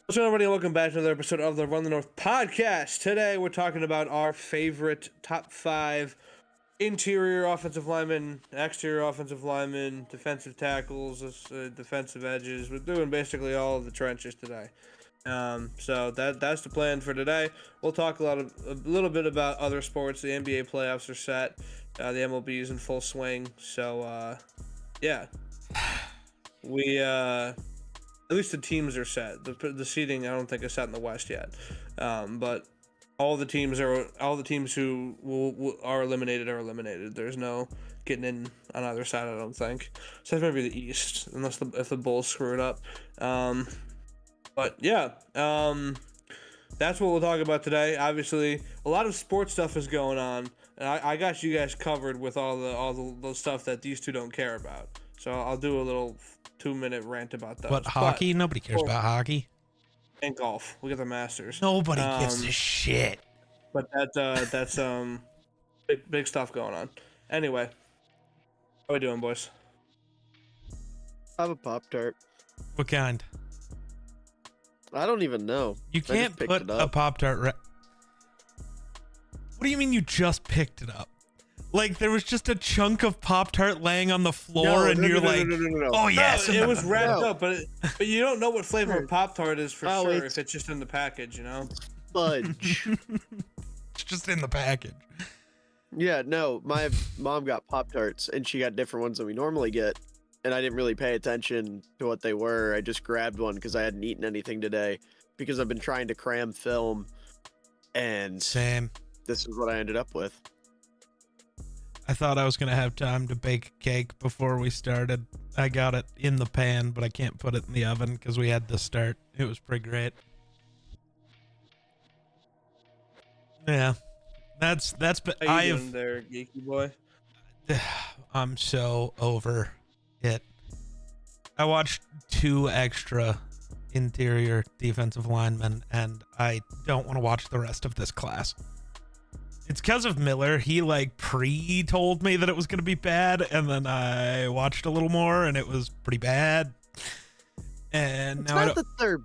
What's up, everybody? Welcome back to another episode of the Run the North podcast. Today, we're talking about our favorite top 5 interior offensive linemen, exterior offensive linemen, defensive tackles, defensive edges. We're doing basically all of the trenches today. So that's the plan for today. We'll talk a little bit about other sports. The NBA playoffs are set. The MLB is in full swing. So yeah, we at least the teams are set. The seeding I don't think is set in the West yet, but all the teams who are eliminated are eliminated. There's no getting in on either side. I don't think. Except maybe the East, unless if the Bulls screw it up. But yeah, that's what we'll talk about today. Obviously, a lot of sports stuff is going on, and I got you guys covered with all the stuff that these two don't care about. So I'll do a little 2-minute rant about those. What, hockey? Nobody cares about hockey. And golf. We got the Masters. Nobody gives a shit. But that's big stuff going on. Anyway, how we doing, boys? I have a Pop-Tart. What kind? I don't even know. You can't put a Pop-Tart. What do you mean you just picked it up? Like, there was just a chunk of Pop-Tart laying on the floor, and you're like, oh, yes. No, it was wrapped up, but you don't know what flavor of Pop-Tart is for sure it's if it's just in the package, you know? fudge. It's just in the package. Yeah, no, my mom got Pop-Tarts, and she got different ones than we normally get, and I didn't really pay attention to what they were. I just grabbed one because I hadn't eaten anything today, because I've been trying to cram film, and Same. this is what I ended up with. I thought I was going to have time to bake a cake before we started. I got it in the pan, but I can't put it in the oven because we had to start. It was pretty great. Yeah. That's How you doing there, geeky boy? I'm so over it. I watched 2 extra interior defensive linemen, and I don't want to watch the rest of this class. It's because of Miller. He told me that it was going to be bad, and then I watched a little more, and it was pretty bad. And It's now not that they're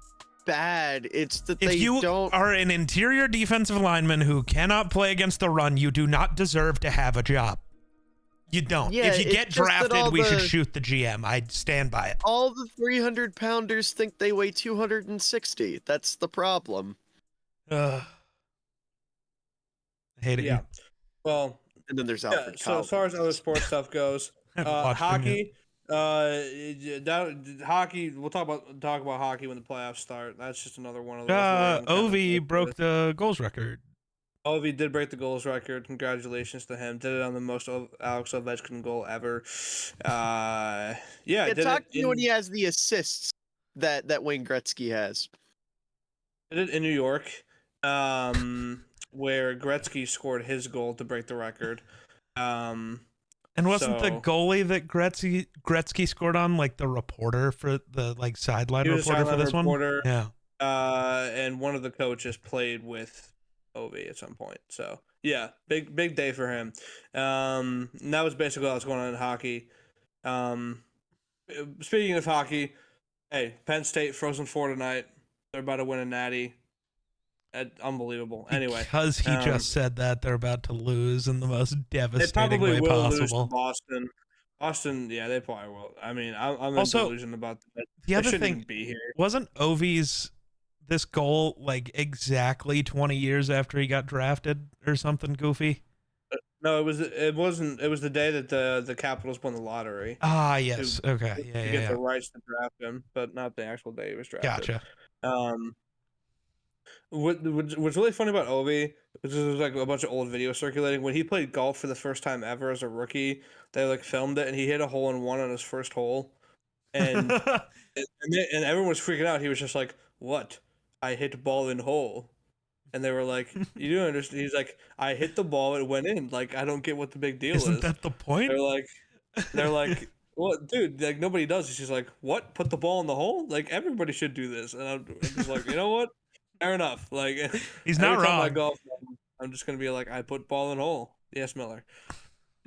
bad, it's that they if you don't... are an interior defensive lineman who cannot play against the run, you do not deserve to have a job. You don't. Yeah, if you it's get just that drafted, we should shoot the GM. I'd stand by it. All the 300-pounders think they weigh 260. That's the problem. I hate it. Yeah. Well, And then there's yeah, Alfred so as far as other sports stuff goes, hockey, hockey. We'll talk about hockey when the playoffs start. That's just another one of those. Ovi broke the goals record. Ovi did break the goals record. Congratulations to him. Did it on the most Alex Ovechkin goal ever. Yeah. Talk to me when he has the assists that Wayne Gretzky has. Did it in New York, where Gretzky scored his goal to break the record. And wasn't the goalie that Gretzky scored on the reporter for the sideline reporter for this one? Yeah. And one of the coaches played with Ovi at some point. So yeah, big day for him. And that was basically all that's going on in hockey. Speaking of hockey, hey, Penn State Frozen Four tonight. They're about to win a natty. Unbelievable. Anyway, because he just said that they're about to lose in the most devastating way possible. Lose to Boston. Boston, yeah, they probably will. I mean, I'm also in delusion about that. The other thing even be here. Wasn't Ovi's this goal exactly 20 years after he got drafted or something goofy? No, it wasn't. It was the day that the Capitals won the lottery. Ah, yes. Okay. To get the rights to draft him, but not the actual day he was drafted. Gotcha. What's really funny about Ovi is there's a bunch of old videos circulating. When he played golf for the first time ever as a rookie, they filmed it, and he hit a hole in one on his first hole, and and everyone was freaking out. He was just like, "What? I hit ball in hole," and they were like, "You do understand?" He's like, "I hit the ball, it went in. I don't get what the big deal is." Isn't that the point? They're like, well, dude, nobody does. She's like, "What? Put the ball in the hole? Everybody should do this." And I'm just like, you know what? Fair enough. He's not every time wrong. I golf, I'm just gonna be like, I put ball in hole. Yes, Miller.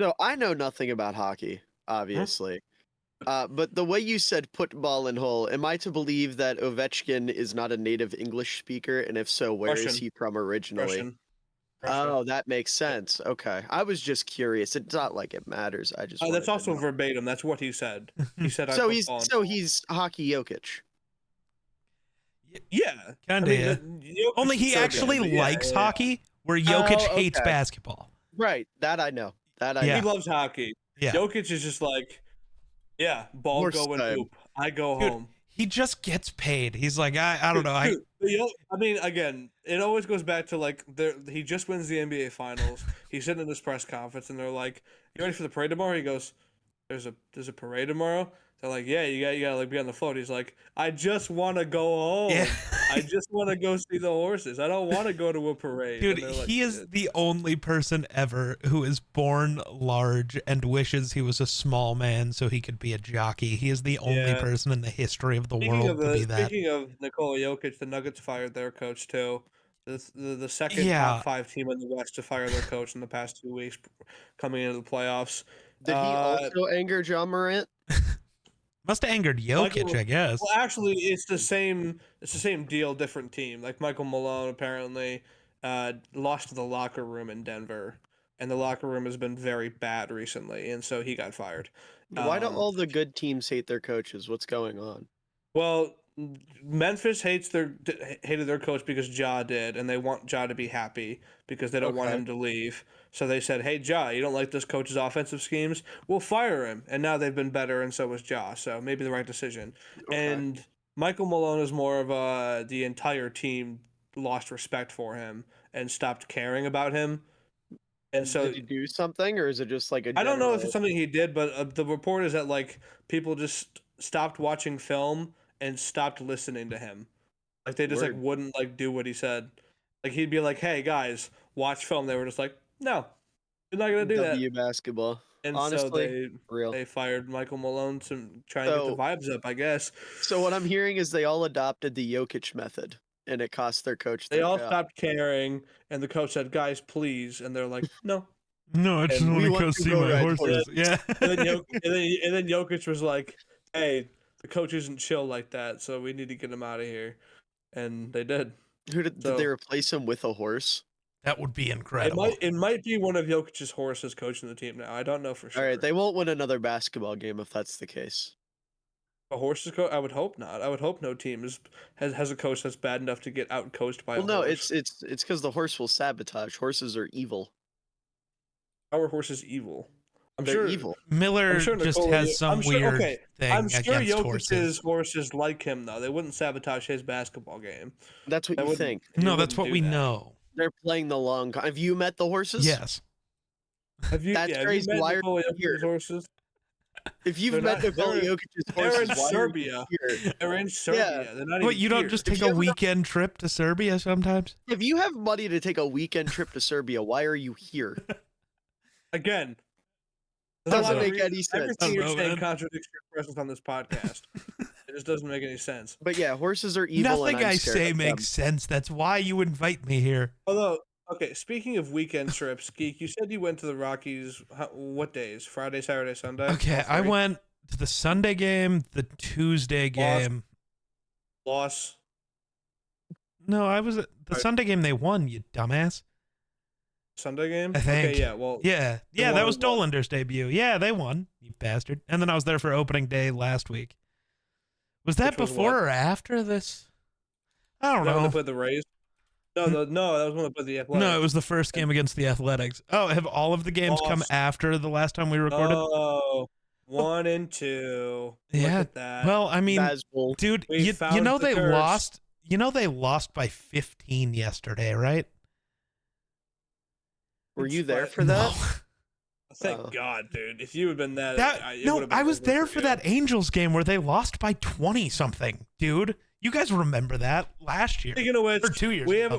So I know nothing about hockey, obviously. But the way you said "put ball in hole," am I to believe that Ovechkin is not a native English speaker? And if so, where is Russian. he from originally? Russian. Russia. Oh, that makes sense. Okay, I was just curious. It's not like it matters. I just That's wanted to also know. verbatim. That's what he said. He said, "I So put he's ball in so hole." he's hockey Jokic. Yeah. Kinda, I yeah. mean, Jokic Only is he so good, actually but yeah, likes yeah, yeah. hockey, where Jokic hates okay. basketball. Right, that I know. That I Yeah. He know. loves hockey. Yeah. Jokic is just like, yeah, ball Horse go and time. hoop. I go Dude, home. he just gets paid. He's like, I don't know. Dude, I mean, again, it always goes back to like he just wins the NBA Finals. He's sitting in this press conference, and they're like, "You ready for the parade tomorrow?" He goes, "There's a parade tomorrow." They're like, "Yeah, you gotta like be on the float." He's like, "I just want to go home. Yeah. I just want to go see the horses. I don't want to go to a parade." Dude, And they're like, he is the only person ever who is born large and wishes he was a small man so he could be a jockey. He is the only Yeah. person in the history of the world to be that. Speaking of Nikola Jokic, the Nuggets fired their coach too. The second Yeah. top 5 team in the West to fire their coach in the past 2 weeks, coming into the playoffs. Did he also anger John Morant? Must have angered Jokic, Michael- I guess. Well, actually, it's the same. It's the same deal, different team. Like Michael Malone apparently lost to the locker room in Denver, and the locker room has been very bad recently, and so he got fired. Why do Um, all the good teams hate their coaches? What's going on? Well, Memphis hated their coach because Ja did, and they want Ja to be happy because they don't want Okay. him to leave. So they said, "Hey Ja, you don't like this coach's offensive schemes? We'll fire him." And now they've been better, and so was Ja. So maybe the right decision. Okay. And Michael Malone is more of the entire team lost respect for him and stopped caring about him. And so did he do something, or is it just like a? I don't know if general- it's something he did, but the report is that like people just stopped watching film and stopped listening to him. Like they just like Word. wouldn't like do what he said. Like he'd be like, "Hey guys, watch film." They were just like, "No, you're not gonna do that." W basketball. And honestly, so Real. they fired Michael Malone to try and get the So- vibes up, I guess. So what I'm hearing is they all adopted the Jokic method, and it cost their coach. They their all job. stopped caring, and the coach said, "Guys, please," and they're like, "No." No, I just And want we to want go to see go my ride horses. Yeah. And then Jokic was like, "Hey, the coach isn't chill like that, so we need to get him out of here." And they did. Did so- they replace him with a horse? That would be incredible. It might be one of Jokic's horses coaching the team now. I don't know for sure. All right, they won't win another basketball game if that's the case. A horse's coach? I would hope not. I would hope no team has a coach that's bad enough to get out coached by Well, a no, horse. it's because the horse will sabotage. Horses are evil. Our horse is evil. I'm They're sure evil. Miller I'm sure just Nikola- has some I'm sure- weird okay, thing I'm sure against Jokic's horses. horses like him though. They wouldn't sabotage his basketball game. That's what That you wouldn't- think. he No, that's wouldn't what do we that. know. They're playing the long. Have you met the horses? Yes. Have you? That's yeah, have crazy. You met Why are Nikola you here? Jokic's horses? If you've They're met not- Nikola they're- Jokic's they're horses, in why Serbia. are you here? They're in Serbia. They're not even What, you don't here. just If take you a ever- weekend trip to Serbia sometimes? If you have money to take a weekend trip to Serbia, why are you here? Again. there's a Doesn't lot of make reasons. any sense. Everything you're I don't know, saying man. contradicts your presence on this podcast. It just doesn't make any sense. But yeah, horses are evil. Nothing and I'm I scared say of makes sense. That's why you invite me here. Although, okay, speaking of weekend trips, Geek, you said you went to the Rockies. What days? Friday, Saturday, Sunday? Okay, All I three? went to the Sunday game, the Tuesday game. Loss. No, I was at the Right. Sunday game they won, you dumbass. Sunday game? I think. Okay, yeah, well, Yeah, They that won, was they won. Dolander's debut. Yeah, they won, you bastard. And then I was there for opening day last week. Was that Which was before what? or after this? I don't is that when they know. played the Rays? No, no, that was when they played the Athletics. No, it was the first game against the Athletics. Oh, have all of the games come Lost. after the last time we recorded? Oh, 1 and 2. Yeah, Look at that. Well, I mean, Bazball. dude, We you found know the they curse. lost. You know they lost by 15 yesterday, right? Were you It's there fine. for that? No. Thank Oh. God, dude. If you had been that, it No, would've been I was over there for for you. that Angels game where they lost by 20 something, dude. You guys remember that last year Speaking of which, or 2 years we ago.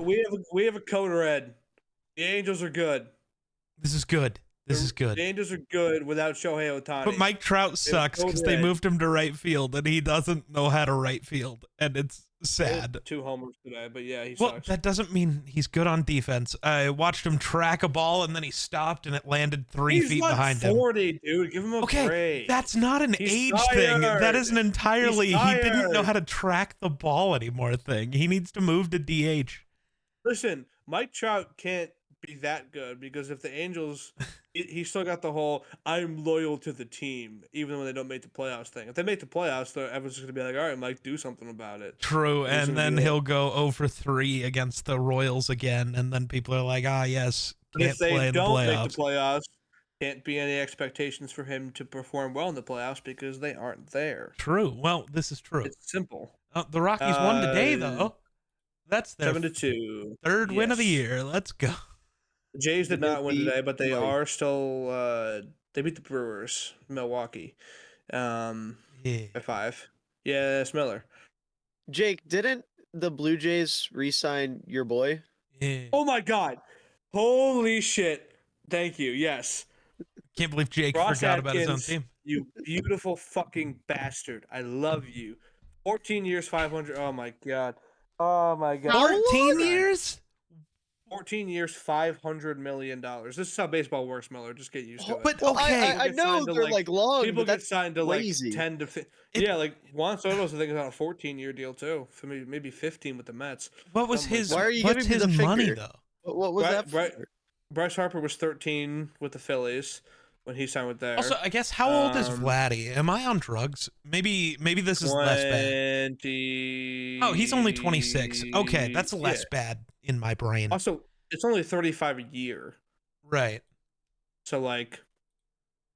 have a code red. The Angels are good. This is good. This is good. The Angels are good without Shohei Ohtani. But Mike Trout sucks because they moved him to right field, and he doesn't know how to right field, and it's sad. 2 homers today, but yeah, he Well, sucks. that doesn't mean he's good on defense. I watched him track a ball, and then he stopped, and it landed 3 He's feet like behind him. 40, dude. Give him a Okay, break. that's not an He's age thing. That tired. is an entirely He's he didn't know tired. how to track the ball anymore thing. He needs to move to DH. Listen, Mike Trout can't be that good because if the Angels, he still got the whole "I'm loyal to the team" even when they don't make the playoffs thing. If they make the playoffs, everyone's just gonna be like, "All right, Mike, do something about it." True, He's and gonna then be he'll go 0 for 3 against the Royals again, and then people are like, "Ah, yes, But can't if they play in the don't playoffs." make the playoffs, can't be any expectations for him to perform well in the playoffs because they aren't there. True. Well, this is true. It's simple. The Rockies won today, though. That's their 7-2. third win of the Yes. year. Let's go. The Jays did not win beat today, but they Detroit. are still. They beat the Brewers, Milwaukee, Yeah. by 5. Yes, Miller. Jake, didn't the Blue Jays re-sign your boy? Yeah. Oh my God! Holy shit! Thank you. Yes, Can't believe Jake Ross forgot about his own Atkins, team. you beautiful fucking bastard! I love you. 14 years, 500. Oh my God. Oh my God. 14 years? 14 years, $500 million. This is how baseball works, Miller. Just get used to it. But Well, okay, I Get know signed to, they're like, like long, people but get that's signed to crazy. like 10 to 15. It- Yeah, like Juan Soto's I think is on a 14-year deal too, for maybe 15 with the Mets. what was something like his? that. Why are you what's giving me his the money figure? though? What was that? Right- For? Bryce Harper was 13 with the Phillies when he signed with there. Also, I guess how old is Um, Vladdy? Am I on drugs? Maybe this is less bad. 20. Oh, he's only 26. Okay, that's less Yeah. bad in my brain. Also, it's only 35 a year. Right. So like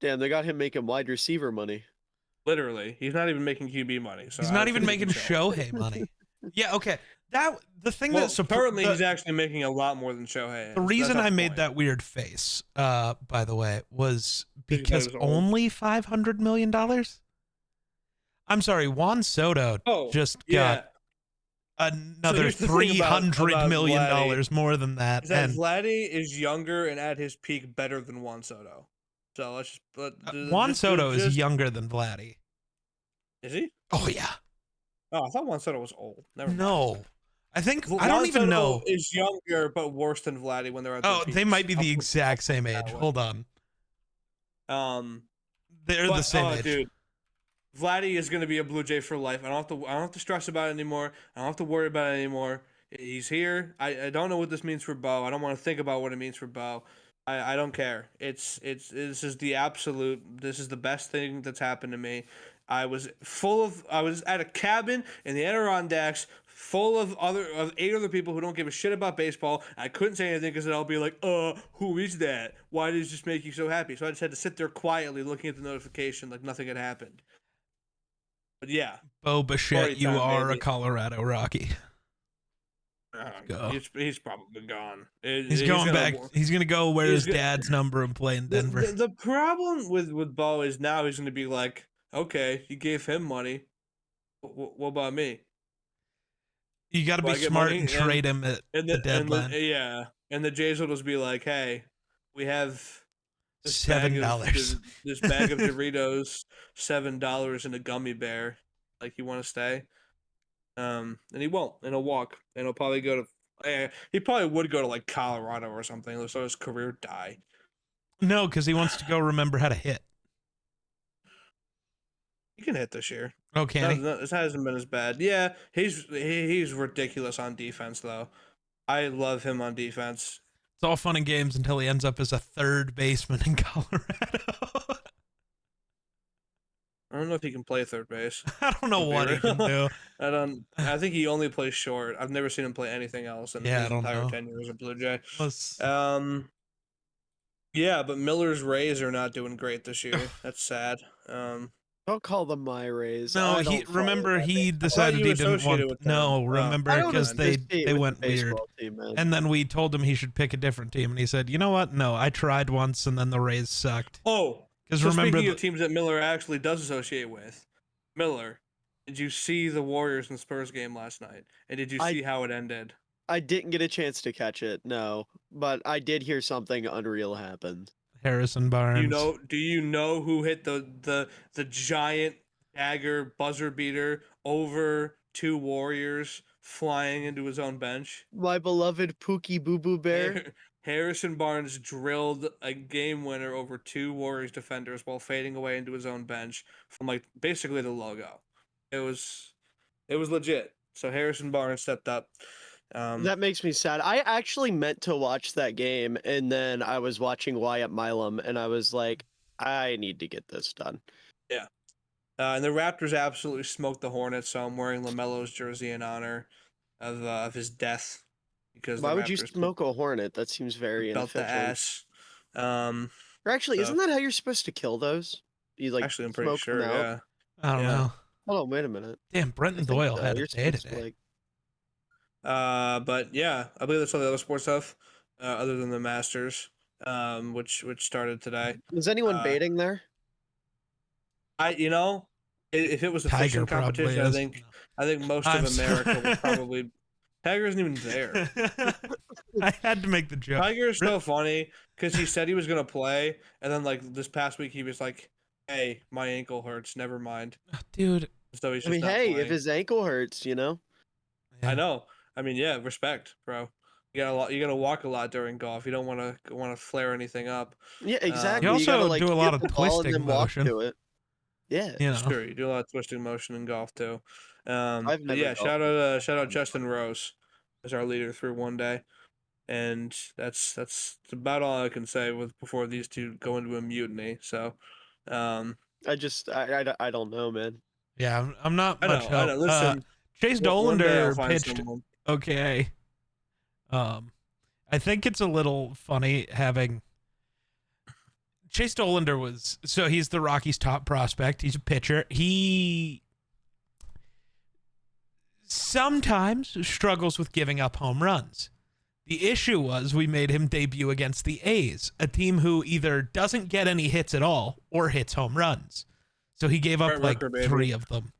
Damn, they got him making wide receiver money. literally, he's not even making QB money. So He's I not don't even think he making can show. Shohei money. Yeah, okay. The thing Well, that apparently the, he's actually making a lot more than Shohei. the is. reason That's not I the made point. that weird face, by the way, was Because he because was old. only $500 million. I'm sorry, Juan Soto Oh, just yeah. got another here's the thing about $300 million Vladdy, more than that, Is that and Vladdy is younger and at his peak better than Juan Soto. So let's just. Juan just- Soto is just- younger than Vladdy. Is he? Oh yeah, Oh, I thought Juan Soto was old. Never mind. no, I think I Juan don't even Soto know. Is younger but worse than Vladdy when they're at. Oh, their they might be peaks. the exact same that age. way. Hold on, Um, they're but, the same oh, age. dude. Vladdy is going to be a Blue Jay for life. I don't have to stress about it anymore. I don't have to worry about it anymore. He's here. I don't know what this means for Bo. I don't want to think about what it means for Bo. I don't care. This is the best thing that's happened to me. I was at a cabin in the Adirondacks full of 8 other people who don't give a shit about baseball. I couldn't say anything because then I'll be like, who is that? Why does this make you so happy? So I just had to sit there quietly looking at the notification like nothing had happened. But yeah. Bo Bichette, you time, are a baby. Colorado Rocky. Go. He's probably gone. He's going back. He's gonna go wear he's his go- dad's number and play in Denver. The problem with Bo is now he's going to be like, okay, you gave him money. What about me? You got to Do I be get smart money? and trade him at And the deadline. And the Jays will just be like, hey, we have $7. This bag of Doritos, $7 and a gummy bear. Like, you want to stay? And he won't. And he'll walk. And he'll probably go to. He probably would go to like Colorado or something. So his career die. No, because he wants to go remember how to hit. He can hit this year. Oh, can he? No, this hasn't been as bad. Yeah, he's ridiculous on defense though. I love him on defense. It's all fun and games until he ends up as a third baseman in Colorado. I don't know if he can play third base. I don't know To be what he can real. do. I think he only plays short. I've never seen him play anything else in Yeah, I his don't entire know. tenure as a Blue Jay. Let's- Yeah, but Miller's Rays are not doing great this year. That's sad. Don't call them my Rays. No, I he don't follow remember that. he thought decided you he didn't associated want. with them. No, Oh. remember I don't because they associate they with went the weird. baseball team, man. And then we told him he should pick a different team, and he said, "You know what? No, I tried once, and then the Rays sucked." Oh, Because so remember, speaking of teams that Miller actually does associate with, Miller, did you see the Warriors and Spurs game last night? And did you I- see how it ended? I didn't get a chance to catch it, no, but I did hear something unreal happen. Harrison Barnes. Do you know who hit the giant dagger buzzer beater over 2 Warriors flying into his own bench? My beloved Pookie Boo Boo Bear. Harrison Barnes drilled a game winner over 2 Warriors defenders while fading away into his own bench from like basically the logo. It was legit. So Harrison Barnes stepped up. That makes me sad. I actually meant to watch that game, and then I was watching Wyatt Milam, and I was like, I need to get this done. Yeah. And the Raptors absolutely smoked the Hornets, so I'm wearing LaMelo's jersey in honor of his death. Because Why the would you Raptors smoke a hornet? That seems very belt the inefficient. ass. Or actually, so- isn't that how you're supposed to kill those? You like Actually, I'm pretty smoke them sure. out? Yeah. I don't Yeah. know. Hold on, wait a minute. Damn, I Brenton think Doyle so. had a You're day supposed to, today. like- But yeah, I believe that's all the other sports stuff, other than the Masters, which started today. Was anyone baiting there? If it was a Tiger fishing probably competition, is. I think most I'm of America sorry. would probably. Tiger isn't even there. I had to make the joke. Tiger is so funny because he said he was gonna play, and then like this past week he was like, "Hey, my ankle hurts. Never mind." Dude. So he's I just mean, not hey, playing. if his ankle hurts, you know. I know. I mean, yeah, respect, bro. You gotta walk a lot during golf. You don't want to flare anything up. Yeah, exactly. You also gotta, like, do a hit lot of the ball and twisting then walk motion. to it. Yeah. You know. Sure, you do a lot of twisting motion in golf too. I've But never yeah, golfed. shout out Justin Rose as our leader through one day, and that's about all I can say before these two go into a mutiny. So, um, I don't know, man. Yeah, I'm not I much know, I help. know. Listen, Chase one day I'll Dolander find pitched someone. okay. I think it's a little funny having Chase Dolander he's the Rockies' top prospect. He's a pitcher. He sometimes struggles with giving up home runs. The issue was we made him debut against the A's, a team who either doesn't get any hits at all or hits home runs. So he gave up Brent like Rooker, baby. 3 of them.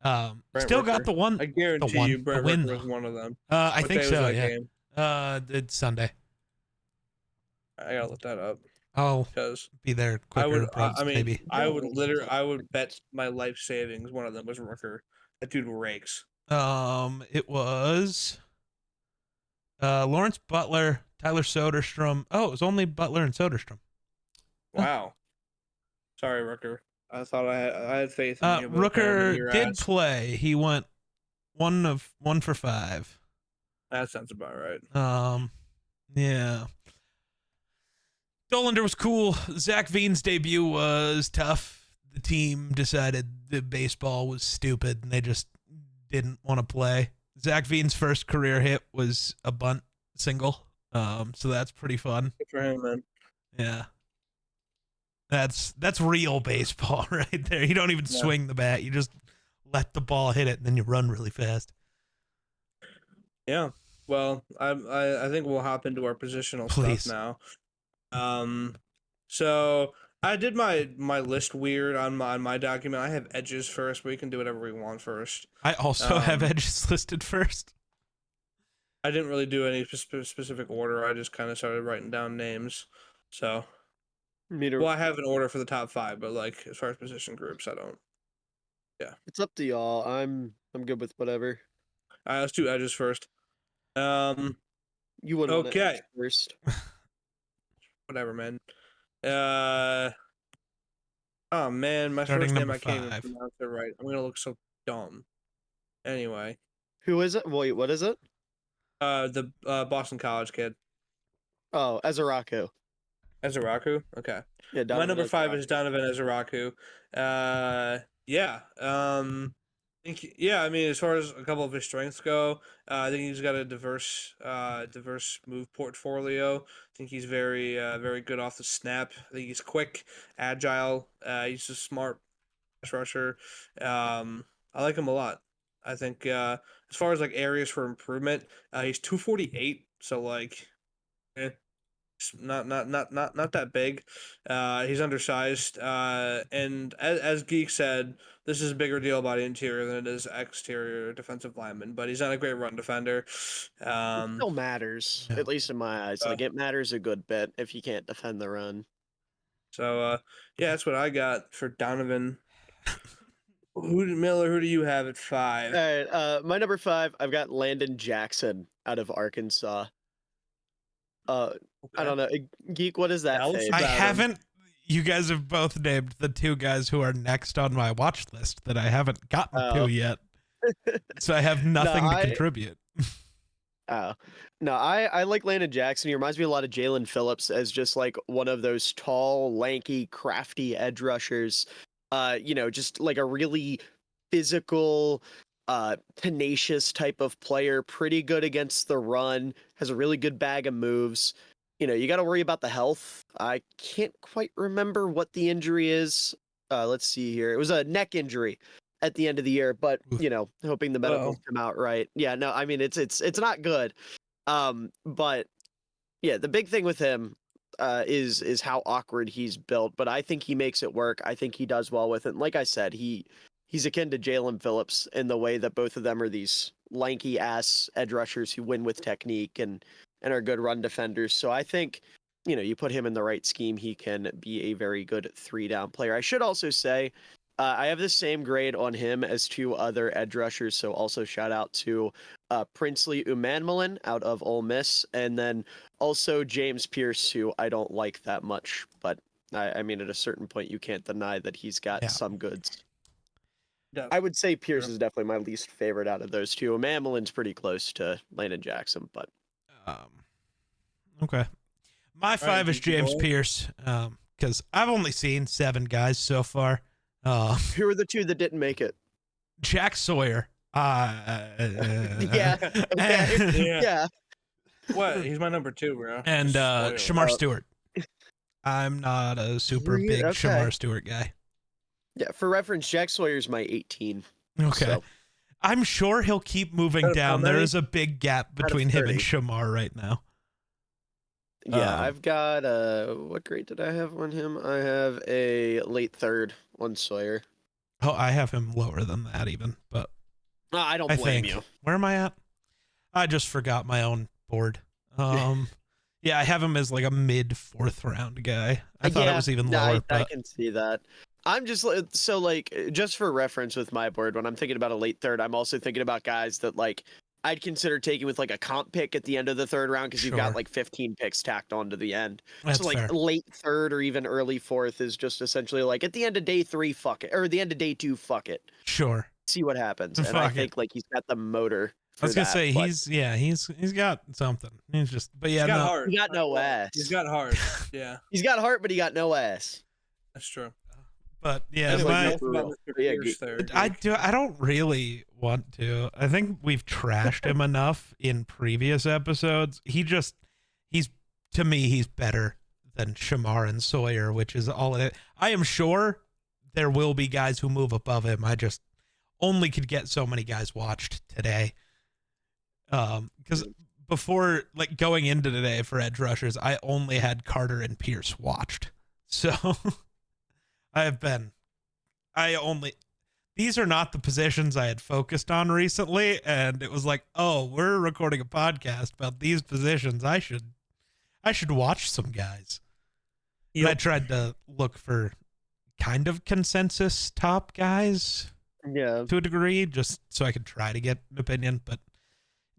Brent Still Rooker. got the one. I guarantee one- you, the Brent win, Rooker was though. one of them. I What think day was so. that Yeah. game? It's Sunday. I gotta look that up I'll because be there quicker. Maybe. I would bet my life savings one of them was Rooker. That dude rakes. It was Lawrence Butler, Tyler Soderstrom. Oh, it was only Butler and Soderstrom. Wow. Sorry, Rooker. I thought I had faith in you. but apparently your Rooker did ass. play. He went 1 for 5. That sounds about right. Yeah. Dolander was cool. Zach Veen's debut was tough. The team decided the baseball was stupid and they just didn't want to play. Zach Veen's first career hit was a bunt single. So that's pretty fun. Good for him, man. Yeah. That's real baseball right there. You don't even Yeah. swing the bat. You just let the ball hit it and then you run really fast. Yeah. Well, I think we'll hop into our positional Please. stuff now. So I did my list weird on my document. I have edges first, but we can do whatever we want first. I also have Um, edges listed first. I didn't really do any specific order. I just kind of started writing down names. So, well, I have an order for the top 5, but like as far as position groups, I don't. It's up to y'all. I'm good with whatever. All right, let's do edges first. You wouldn't want to Okay. edge first. Whatever, man. Oh man, my Starting first name number I can't 5. even pronounce it right. I'm gonna look so dumb. Anyway, Who is it? Wait, what is it? the Boston College kid, Oh, Ezeraku. Ezeraku. Okay, Yeah, my Donovan number 5 Ezeraku. is Donovan Ezeraku. Yeah. I mean, as far as a couple of his strengths go, I think he's got a diverse move portfolio. I think he's very good off the snap. I think he's quick, agile. He's a smart pass rusher. I like him a lot. I think as far as like areas for improvement, he's 248, so like, not that big. He's undersized. And as Geek said, this is a bigger deal about interior than it is exterior defensive lineman. But he's not a great run defender. It still matters, Yeah. at least in my eyes. Like it matters a good bit if you can't defend the run. So yeah, that's what I got for Donovan. Miller? Who do you have at 5? All right, my number 5, I've got Landon Jackson out of Arkansas. I don't know, Geek. What does that Tell us say? I about him. haven't. You guys have both named the 2 guys who are next on my watch list that I haven't gotten Oh. to yet. So I have nothing to contribute. Oh, no, I like Landon Jackson. He reminds me a lot of Jalen Phillips as just like one of those tall, lanky, crafty edge rushers. Just like a really physical, tenacious type of player. Pretty good against the run. Has a really good bag of moves. You got to worry about the health. I can't quite remember what the injury is. Let's see here. It was a neck injury at the end of the year, but hoping the medicals come out right. Yeah, no, I mean it's not good. But yeah, the big thing with him is how awkward he's built, but I think he makes it work. I think he does well with it. And like I said, he's akin to Jalen Phillips in the way that both of them are these lanky ass edge rushers who win with technique and are good run defenders. So I think you put him in the right scheme, he can be a very good 3-down player. I should also say I have the same grade on him as 2 other edge rushers, so also shout out to Princely Umanmielen out of Ole Miss, and then also James Pierce, who I don't like that much, but I mean, at a certain point, you can't deny that he's got some goods. I would say Pierce is definitely my least favorite out of those 2. Umanmielen's pretty close to Landon Jackson, but okay. My 5 is James Pierce, because I've only seen 7 guys so far. Who are the 2 that didn't make it? Jack Sawyer. Yeah. Okay. Yeah. What? He's my number 2, bro. And Shamar Stewart. I'm not a super big Shamar Stewart guy. Yeah, for reference, Jack Sawyer's my 18. Okay. So. I'm sure he'll keep moving down. There is a big gap between him and Shamar right now. Yeah, I've got what grade did I have on him? I have a late 3rd on Sawyer. Oh, I have him lower than that even, but I don't blame you. Where am I at? I just forgot my own board. Yeah, I have him as like a mid 4th round guy. I thought it was even lower. I can see that. I'm just so like just for reference with my board, when I'm thinking about a late 3rd, I'm also thinking about guys that like I'd consider taking with like a comp pick at the end of the 3rd round because you've got like 15 picks tacked onto the end. That's so like fair. Late 3rd or even early 4th is just essentially like at the end of day 3, fuck it, or the end of day 2, fuck it. Sure. See what happens. And I think like he's got the motor. I was gonna say he's got something. He's just, but yeah, he's got heart. He got no ass. He's got heart. Yeah. He's got heart, but he got no ass. That's true. But yeah, I don't really want to. I think we've trashed him enough in previous episodes. He's to me, he's better than Shamar and Sawyer, which is all it is. I am sure there will be guys who move above him. I just only could get so many guys watched today. Because before like going into today for edge rushers, I only had Carter and Pierce watched. So these are not the positions I had focused on recently, and it was like, oh, we're recording a podcast about these positions. I should watch some guys. Yep. And I tried to look for kind of consensus top guys, to a degree, just so I could try to get an opinion. But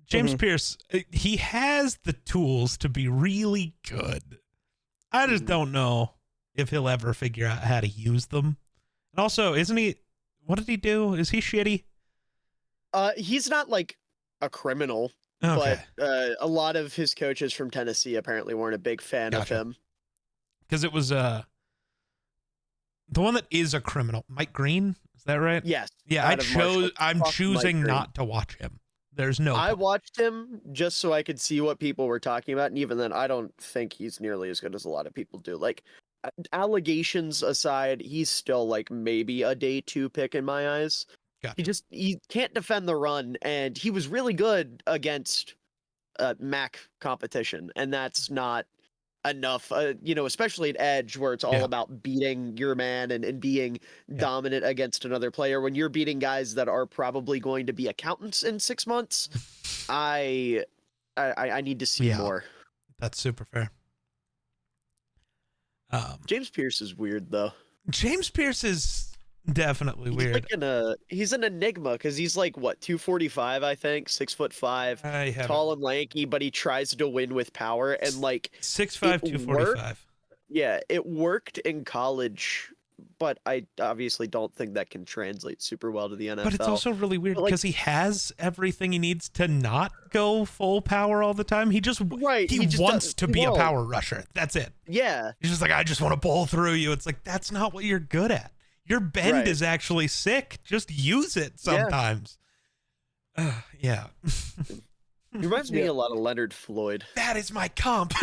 James Pierce, he has the tools to be really good. I just don't know if he'll ever figure out how to use them. And also, isn't he? What did he do? Is he shitty? He's not like a criminal, but a lot of his coaches from Tennessee apparently weren't a big fan of him. Because it was the one that is a criminal, Mike Green. Is that right? Yes. Yeah, I'm choosing not to watch him. There's no. I watched him just so I could see what people were talking about, and even then, I don't think he's nearly as good as a lot of people do. Like, allegations aside, he's still like maybe a day 2 pick in my eyes. Gotcha. He can't defend the run, and he was really good against MAC competition, and that's not enough. Especially at edge, where it's all about beating your man and being dominant against another player. When you're beating guys that are probably going to be accountants in 6 months, I need to see more. That's super fair. James Pierce is weird though. James Pierce is definitely weird. He's an enigma because he's like what 245, I think, 6'5", I have tall and lanky, but he tries to win with power and like 6'5", 245. yeah, it worked in college, but I obviously don't think that can translate super well to the NFL. But it's also really weird But, like- because he has everything he needs to not go full power all the time. He just Right, he just wants does- to he be a won't. power rusher. That's it. Yeah, He's just like, I just want to bowl through you. It's like, that's not what you're good at. Your bend Right. is actually sick. Just use it sometimes. Yeah. he reminds me Yeah. a lot of Leonard Floyd. That is my comp.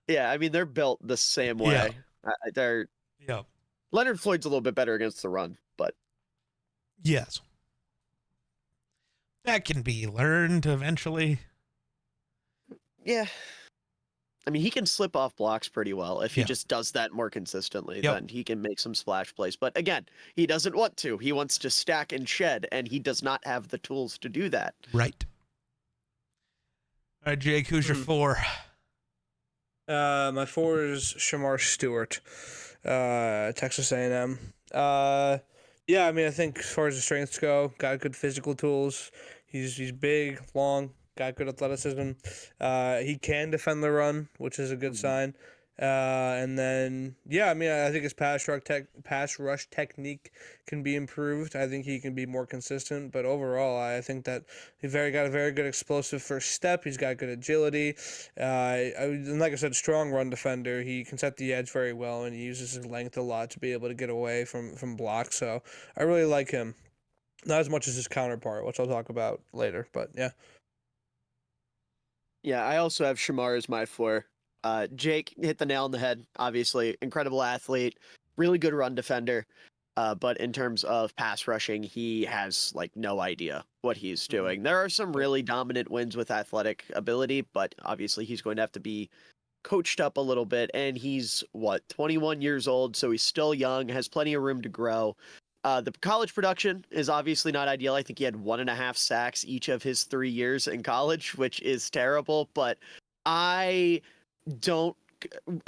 Yeah, I mean they're built the same way. Yeah. They're Yep. Leonard Floyd's a little bit better against the run, but Yes. That can be learned eventually. yeah. I mean, he can slip off blocks pretty well. If he Yeah. just does that more consistently, Yep. then he can make some splash plays. But again, he doesn't want to. He wants to stack and shed, and he does not have the tools to do that. Right. All right, Jake, who's your 4? My 4 is Shamar Stewart, Texas A&M. Yeah, I mean, I think as far as the strengths go, got good physical tools. He's big, long, got good athleticism. He can defend the run, which is a good sign. And then, yeah, I mean, I think his pass rush technique can be improved. I think he can be more consistent. But overall, I think that he's got a very good explosive first step. He's got good agility. And like I said, strong run defender. He can set the edge very well, and he uses his length a lot to be able to get away from blocks. So I really like him. Not as much as his counterpart, which I'll talk about later. But yeah. Yeah, I also have Shamar as my 4. Jake hit the nail on the head. Obviously, incredible athlete, really good run defender. But in terms of pass rushing, he has like no idea what he's doing. There are some really dominant wins with athletic ability, but obviously he's going to have to be coached up a little bit. And he's 21 years old, so he's still young, has plenty of room to grow. The college production is obviously not ideal. I think he had 1.5 sacks each of his 3 years in college, which is terrible. But I don't,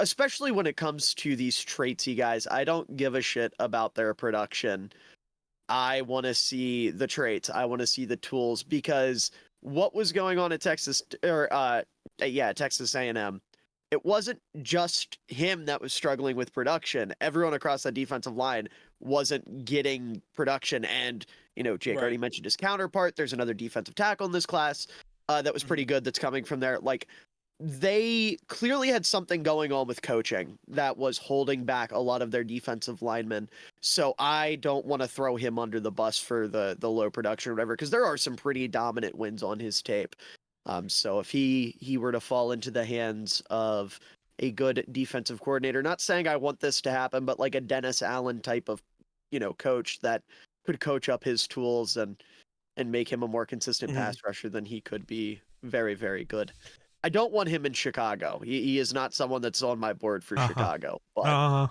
especially when it comes to these traitsy guys, I don't give a shit about their production. I want to see the traits. I want to see the tools, because what was going on at Texas A&M, it wasn't just him that was struggling with production. Everyone across the defensive line wasn't getting production. And, Jake already mentioned his counterpart. There's another defensive tackle in this class that was pretty good that's coming from there. Like, they clearly had something going on with coaching that was holding back a lot of their defensive linemen. So I don't want to throw him under the bus for the low production or whatever, because there are some pretty dominant wins on his tape. So if he were to fall into the hands of a good defensive coordinator, not saying I want this to happen, but like a Dennis Allen type of, coach that could coach up his tools and make him a more consistent pass rusher, then he could be very, very good. I don't want him in Chicago. He is not someone that's on my board for Chicago. But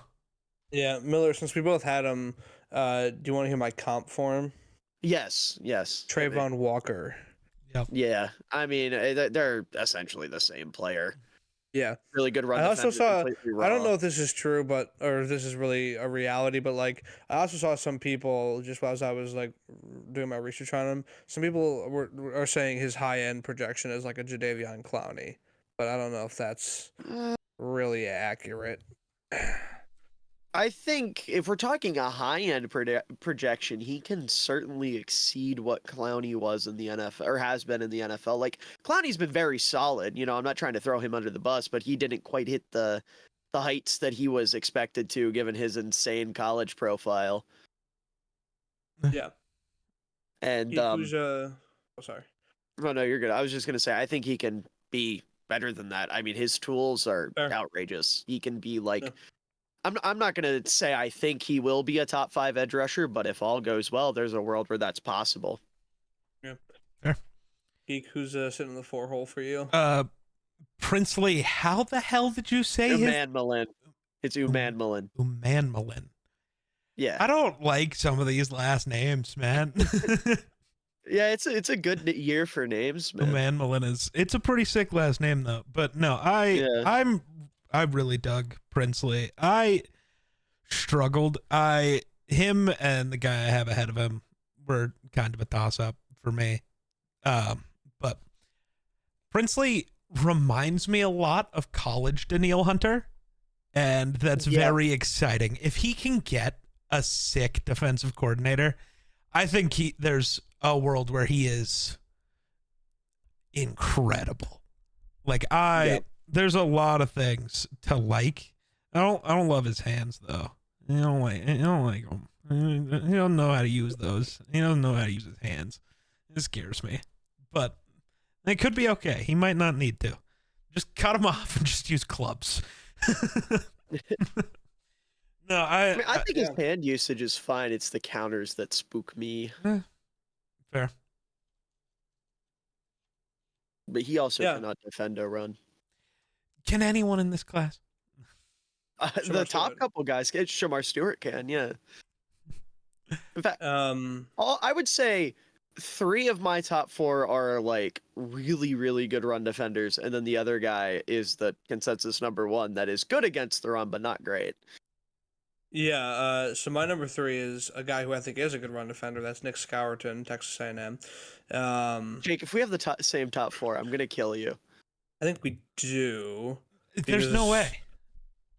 Yeah, Miller, since we both had him, do you want to hear my comp for him? yes. Trayvon Walker. Yeah, I mean, they're essentially the same player. Yeah. Really good run. I also defender, saw, completely I don't raw. know if this is true, or this is really a reality, but like, I also saw some people, just as I was like doing my research on him, some people are saying his high end projection is like a Jadeveon Clowney, but I don't know if that's really accurate. I think if we're talking a high-end projection, he can certainly exceed what Clowney was in the NFL, or has been in the NFL. Like, Clowney's been very solid. I'm not trying to throw him under the bus, but he didn't quite hit the heights that he was expected to, given his insane college profile. Yeah. And Who's sorry. oh no, you're good. I was just gonna say, I think he can be better than that. I mean, his tools are Fair. outrageous. He can be like. Yeah. I'm not going to say I think he will be a top 5 edge rusher, but if all goes well, there's a world where that's possible. Yeah. Fair. Geek, who's sitting in the 4 hole for you? Princely, how the hell did you say his? Uman Malin. It's Uman Malin. Uman Malin. Yeah. I don't like some of these last names, man. Yeah, it's a good year for names, man. Uman Malin it's a pretty sick last name though. But no, I'm I really dug Princely. I struggled. Him and the guy I have ahead of him were kind of a toss up for me. But Princely reminds me a lot of college Daniil Hunter, and that's very exciting. If he can get a sick defensive coordinator, I think there's a world where he is incredible. Like there's a lot of things to like. I don't love his hands though. I don't like him. He don't know how to use those. He doesn't know how to use his hands. It scares me. But it could be okay. He might not need to. Just cut him off and just use clubs. No, I think his hand usage is fine. It's the counters that spook me. Fair. But he also cannot defend a run. Can anyone in this class? The top couple guys, Shamar Stewart can, yeah. In fact, I would say 3 of my top 4 are like really, really good run defenders, and then the other guy is the consensus number 1 that is good against the run, but not great. Yeah, so my number 3 is a guy who I think is a good run defender. That's Nick Scourton, Texas A&M. Jake, if we have the same top 4, I'm gonna kill you. I think we do. There's no way.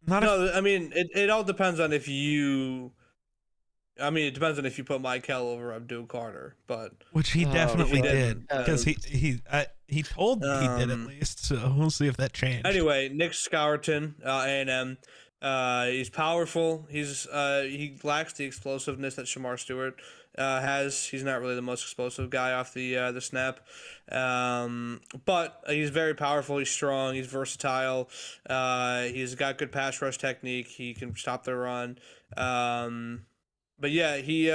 I mean, it all depends on if you. I mean, it depends on if you put Michael over Abdul Carter, but which he definitely did, because he told me he did at Um, least. So we'll see if that changed. Anyway, Nick Scourton, A&M. He's powerful. He lacks the explosiveness that Shamar Stewart has. He's not really the most explosive guy off the snap, but he's very powerful. He's strong. He's versatile. He's got good pass rush technique. He can stop the run. But yeah, he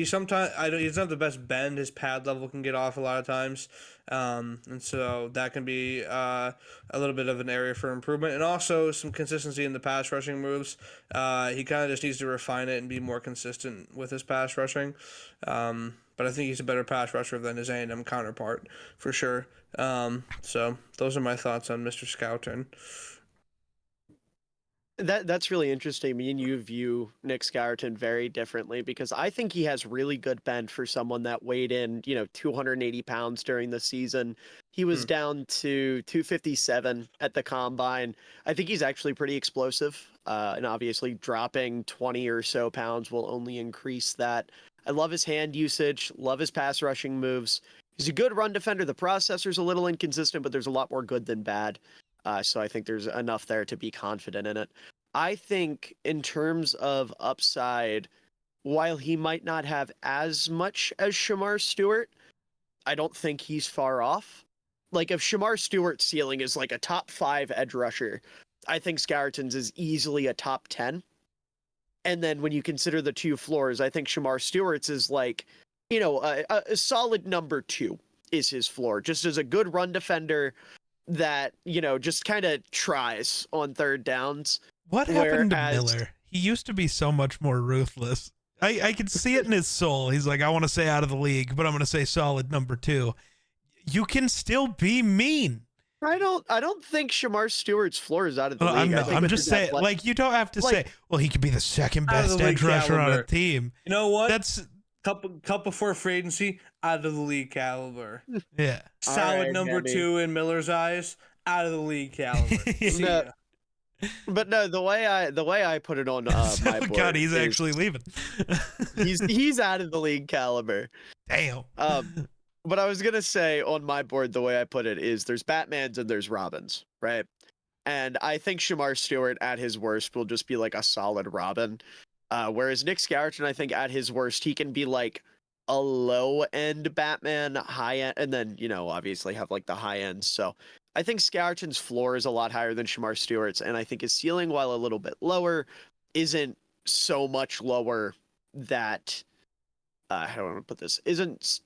sometimes he doesn't have the best bend. His pad level can get off a lot of times, and so that can be a little bit of an area for improvement, and also some consistency in the pass rushing moves. He kind of just needs to refine it and be more consistent with his pass rushing. But I think he's a better pass rusher than his A&M counterpart for sure. So those are my thoughts on Mr. Scourton. That's really interesting. Me and you view Nick Scourton very differently, because I think he has really good bend for someone that weighed in, 280 pounds during the season. He was down to 257 at the combine. I think he's actually pretty explosive, and obviously dropping 20 or so pounds will only increase that. I love his hand usage, love his pass rushing moves. He's a good run defender. The processor's a little inconsistent, but there's a lot more good than bad. So I think there's enough there to be confident in it. I think in terms of upside, while he might not have as much as Shamar Stewart, I don't think he's far off. Like, if Shamar Stewart's ceiling is like a top 5 edge rusher, I think Scourton's is easily a top 10. And then when you consider the 2 floors, I think Shamar Stewart's is like, a solid number 2 is his floor, just as a good run defender that, just kind of tries on third downs. What happened to Miller? He used to be so much more ruthless. I could see it in his soul. He's like, I want to say out of the league, but I'm going to say solid number 2. You can still be mean. I don't think Shamar Stewart's floor is out of the league. I'm just saying, like, you don't have to say, well, he could be the second best edge rusher on a team. You know what? That's couple before free agency, out of the league caliber. Yeah. Solid number 2 in Miller's eyes, out of the league caliber. But no, the way I put it on my board. God, he's actually leaving. he's out of the league caliber. Damn. But I was gonna say on my board, the way I put it is there's Batmans and there's Robins, right? And I think Shamar Stewart at his worst will just be like a solid Robin. Whereas Nick Scourton, I think at his worst, he can be like a low end Batman, high end, and then, obviously have like the high end. So I think Scourton's floor is a lot higher than Shamar Stewart's, and I think his ceiling, while a little bit lower, isn't so much lower that how do I want to put this? Isn't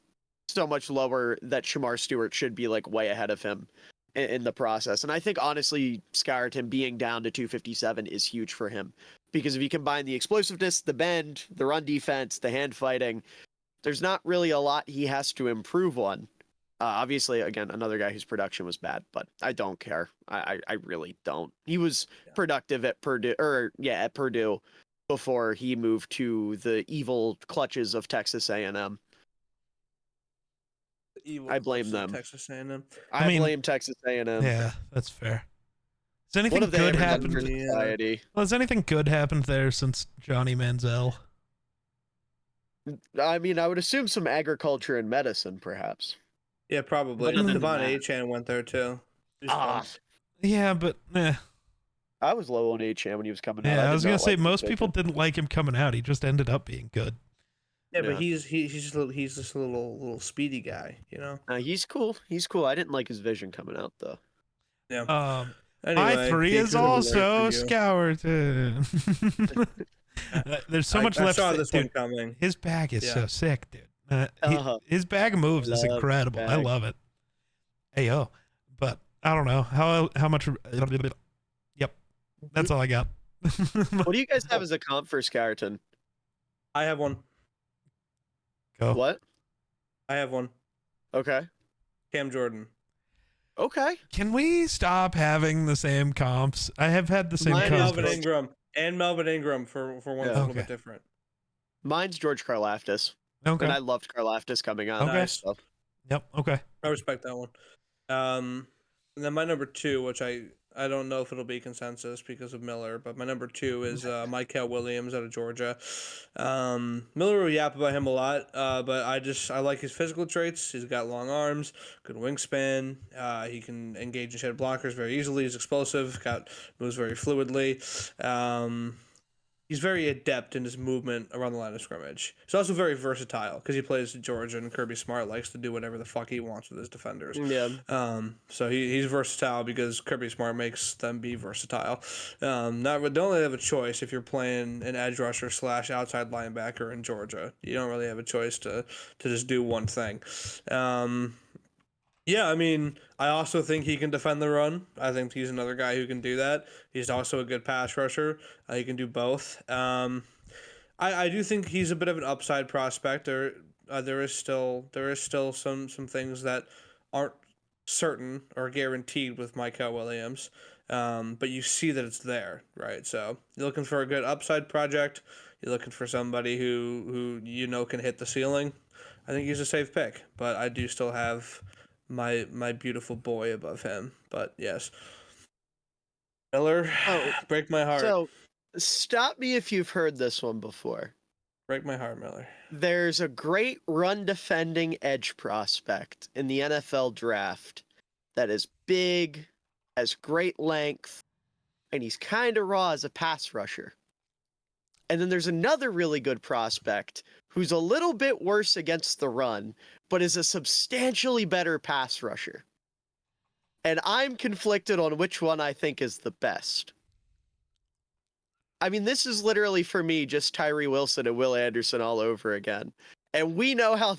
so much lower that Shamar Stewart should be like way ahead of him in the process. And I think honestly, Scourton being down to 257 is huge for him, because if you combine the explosiveness, the bend, the run defense, the hand fighting, there's not really a lot he has to improve on. Obviously, again, another guy whose production was bad, but I don't care. I really don't. He was productive at Purdue, at Purdue before he moved to the evil clutches of Texas A&M. Evil I blame clutches of them. Texas A&M. I mean, blame Texas A&M. Yeah, that's fair. Has What anything have they good ever done happened? for society? Well, has anything good happened there since Johnny Manziel? I mean, I would assume some agriculture and medicine, perhaps. Yeah, probably. But other than Devon that- Achane went there too. He's Ah, fun. Yeah, but I was low on Achane when he was coming out. yeah, I did was gonna not say like his most people vision. didn't like him coming out. He just ended up being good. Yeah, Yeah. but he's just a little speedy guy, you know. He's cool. He's cool. I didn't like his vision coming out though. Yeah. My Anyway, 3 is Peak, who was there also for you? Scourton. There's so much I left. saw this dude, one coming. his bag is Yeah. so sick, dude. His bag of moves is Love his incredible. I bag. love it. Hey yo, but I don't know how much. Yep, that's all I got. What do you guys have as a comp for Scarton? I have one. Go. What? I have one. Okay. Cam Jordan. Okay. Can we stop having the same comps? I have had the same Mine And is comps. Melvin George- Ingram. And Melvin Ingram for one Yeah. that's a little Okay. bit different. Mine's George Karlaftis, Okay. and I loved Karlaftis coming out. Okay. Nice. So, Yep. Okay. I respect that one. And then my number 2, which I don't know if it'll be consensus because of Miller, but my number 2 is Michael Williams out of Georgia. Miller will yap about him a lot, but I like his physical traits. He's got long arms, good wingspan. He can engage and shed blockers very easily. He's explosive. Moves very fluidly. He's very adept in his movement around the line of scrimmage. He's also very versatile because he plays at Georgia, and Kirby Smart likes to do whatever the fuck he wants with his defenders. yeah. So he's versatile because Kirby Smart makes them be versatile. Don't really have a choice if you're playing an edge rusher / outside linebacker in Georgia. You don't really have a choice to just do one thing. Yeah, I mean, I also think he can defend the run. I think he's another guy who can do that. He's also a good pass rusher. He can do both. I do think he's a bit of an upside prospect. There is still some things that aren't certain or guaranteed with Michael Williams, but you see that it's there, right? So you're looking for a good upside project. You're looking for somebody who can hit the ceiling. I think he's a safe pick, but I do still have my beautiful boy above him. But yes, Miller, break my heart. So, stop me if you've heard this one before. Break my heart, Miller. There's a great run defending edge prospect in the NFL draft that is big, has great length, and he's kind of raw as a pass rusher. And then there's another really good prospect who's a little bit worse against the run, but is a substantially better pass rusher. And I'm conflicted on which one I think is the best. I mean, this is literally for me just Tyree Wilson and Will Anderson all over again. And we know how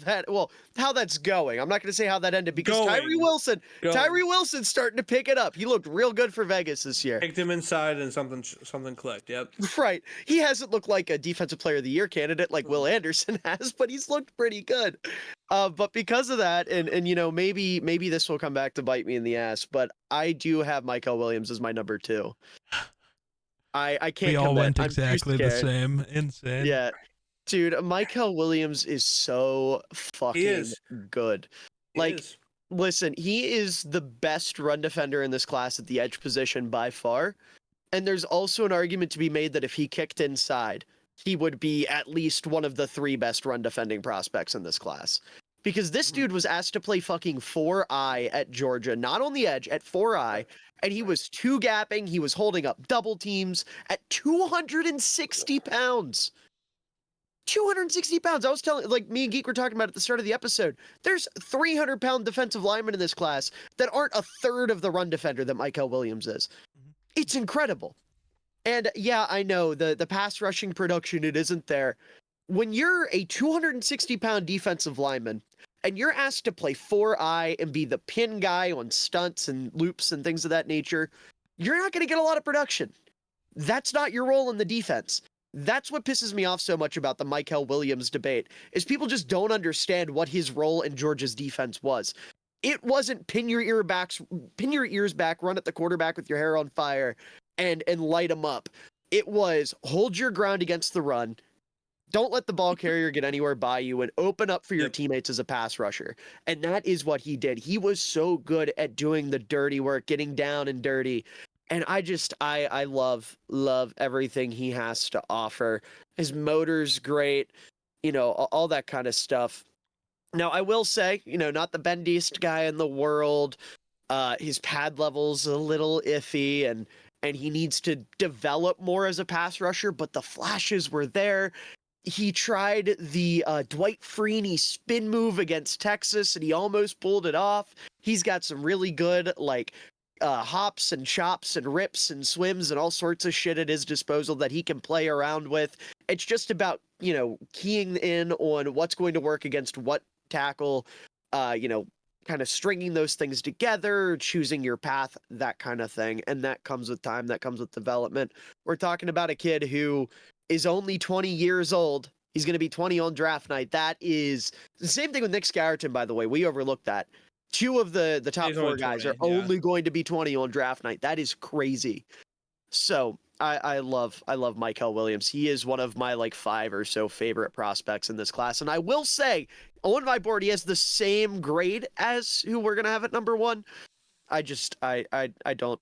that's going. I'm not going to say how that ended because Tyree Wilson's starting to pick it up. He looked real good for Vegas this year. Picked him inside and something clicked. Yep. Right. He hasn't looked like a defensive player of the year candidate like Will Anderson has, but he's looked pretty good. But because of that, and maybe this will come back to bite me in the ass, but I do have Michael Williams as my number 2. I can't. We all commit. went I'm too exactly the scared. same. Insane. Yeah. Dude, Michael Williams is so fucking good. Listen, he is the best run defender in this class at the edge position by far. And there's also an argument to be made that if he kicked inside, he would be at least one of the 3 best run defending prospects in this class. Because this dude was asked to play fucking 4-eye at Georgia, not on the edge, at 4-eye, and he was 2-gapping, he was holding up double teams at 260 pounds. 260 pounds. I was telling, me and Geek were talking about at the start of the episode. There's 300-pound defensive linemen in this class that aren't a third of the run defender that Michael Williams is. It's incredible. And yeah, I know the pass rushing production, it isn't there. When you're a 260-pound defensive lineman and you're asked to play 4-eye and be the pin guy on stunts and loops and things of that nature, you're not going to get a lot of production. That's not your role in the defense. That's what pisses me off so much about the Michael Williams debate, is people just don't understand what his role in Georgia's defense was. It wasn't pin your ears back, run at the quarterback with your hair on fire, and light them up. It was hold your ground against the run. Don't let the ball carrier get anywhere by you and open up for your Yep. teammates as a pass rusher. And that is what he did. He was so good at doing the dirty work, getting down and dirty. And I love everything he has to offer. His motor's great, all that kind of stuff. Now, I will say, not the bendiest guy in the world. His pad level's a little iffy, and he needs to develop more as a pass rusher, but the flashes were there. He tried the Dwight Freeney spin move against Texas, and he almost pulled it off. He's got some really good, hops and chops and rips and swims and all sorts of shit at his disposal that he can play around with. It's just about, keying in on what's going to work against what tackle, kind of stringing those things together, choosing your path, that kind of thing. And that comes with time, that comes with development. We're talking about a kid who is only 20 years old. He's going to be 20 on draft night. That is the same thing with Nick Scarton, by the way. We overlooked that. Two of the top He's four only guys 20, are only going to be 20 on draft night. That is crazy. So I love Mykel Williams. He is one of my 5 or so favorite prospects in this class. And I will say, on my board, he has the same grade as who we're gonna have at number 1. I don't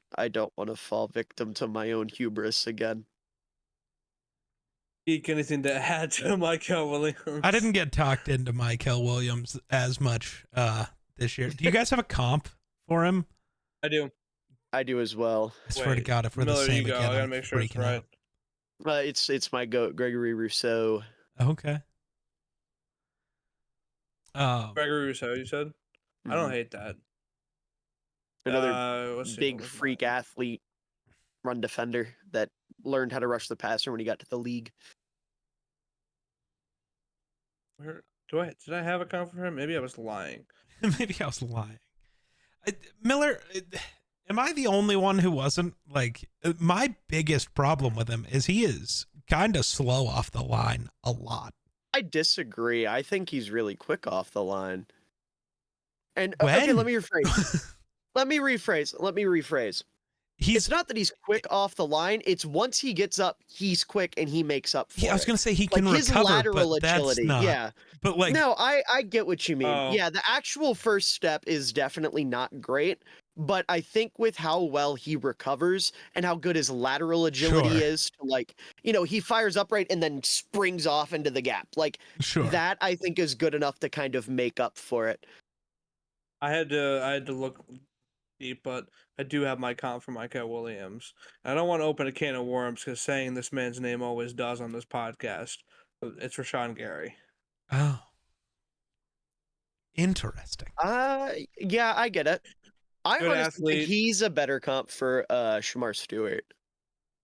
want to fall victim to my own hubris again. Anything to add to Mykel Williams? I didn't get talked into Mykel Williams as much this year. Do you guys have a comp for him? I do. I do as well. I swear to Wait, God, if we're Miller, the same you go. again, I gotta I'm make sure it's freaking right. out. It's my goat, Gregory Rousseau. Okay. Gregory Rousseau, you said? I don't hate that. Another let's see, big what was freak mine? athlete, run defender that learned how to rush the passer when he got to the league. Did I have a comp for him? Maybe I was lying. Maybe I was lying. Miller, am I the only one who wasn't? My biggest problem with him is he is kind of slow off the line a lot. I disagree. I think he's really quick off the line. And When? okay, let me rephrase. He's. It's not that he's quick off the line. It's once he gets up, he's quick and he makes up for I was it. gonna say he can his recover, lateral but that's agility. not. Yeah. But No, I get what you mean. Oh. Yeah, the actual first step is definitely not great, but I think with how well he recovers and how good his lateral agility Sure. is to he fires upright and then springs off into the gap. Sure. That I think is good enough to kind of make up for it. I had to look deep, but I do have my comp for Mykel Williams. I don't want to open a can of worms because saying this man's name always does on this podcast. It's Rashawn Gary. Oh. Interesting. Yeah, I get it. I Good honestly think athlete. he's a better comp for Shamar Stewart.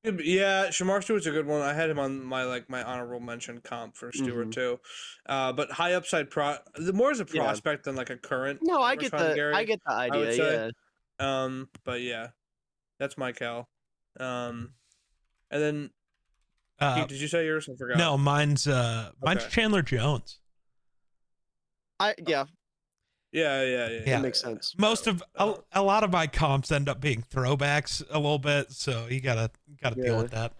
Yeah, Shamar Stewart's a good one. I had him on my honorable mention comp for Stewart Mhm. too. But high upside more as a Yeah. prospect than a current. No, I get Rashawn Gary, the I would idea, say. yeah. But yeah, that's Mykel. And then Pete, did you say yours? I forgot. No, mine's Okay. Chandler Jones. Yeah, Yeah. that makes sense. Most of a lot of my comps end up being throwbacks a little bit, so you gotta deal Yeah. with that.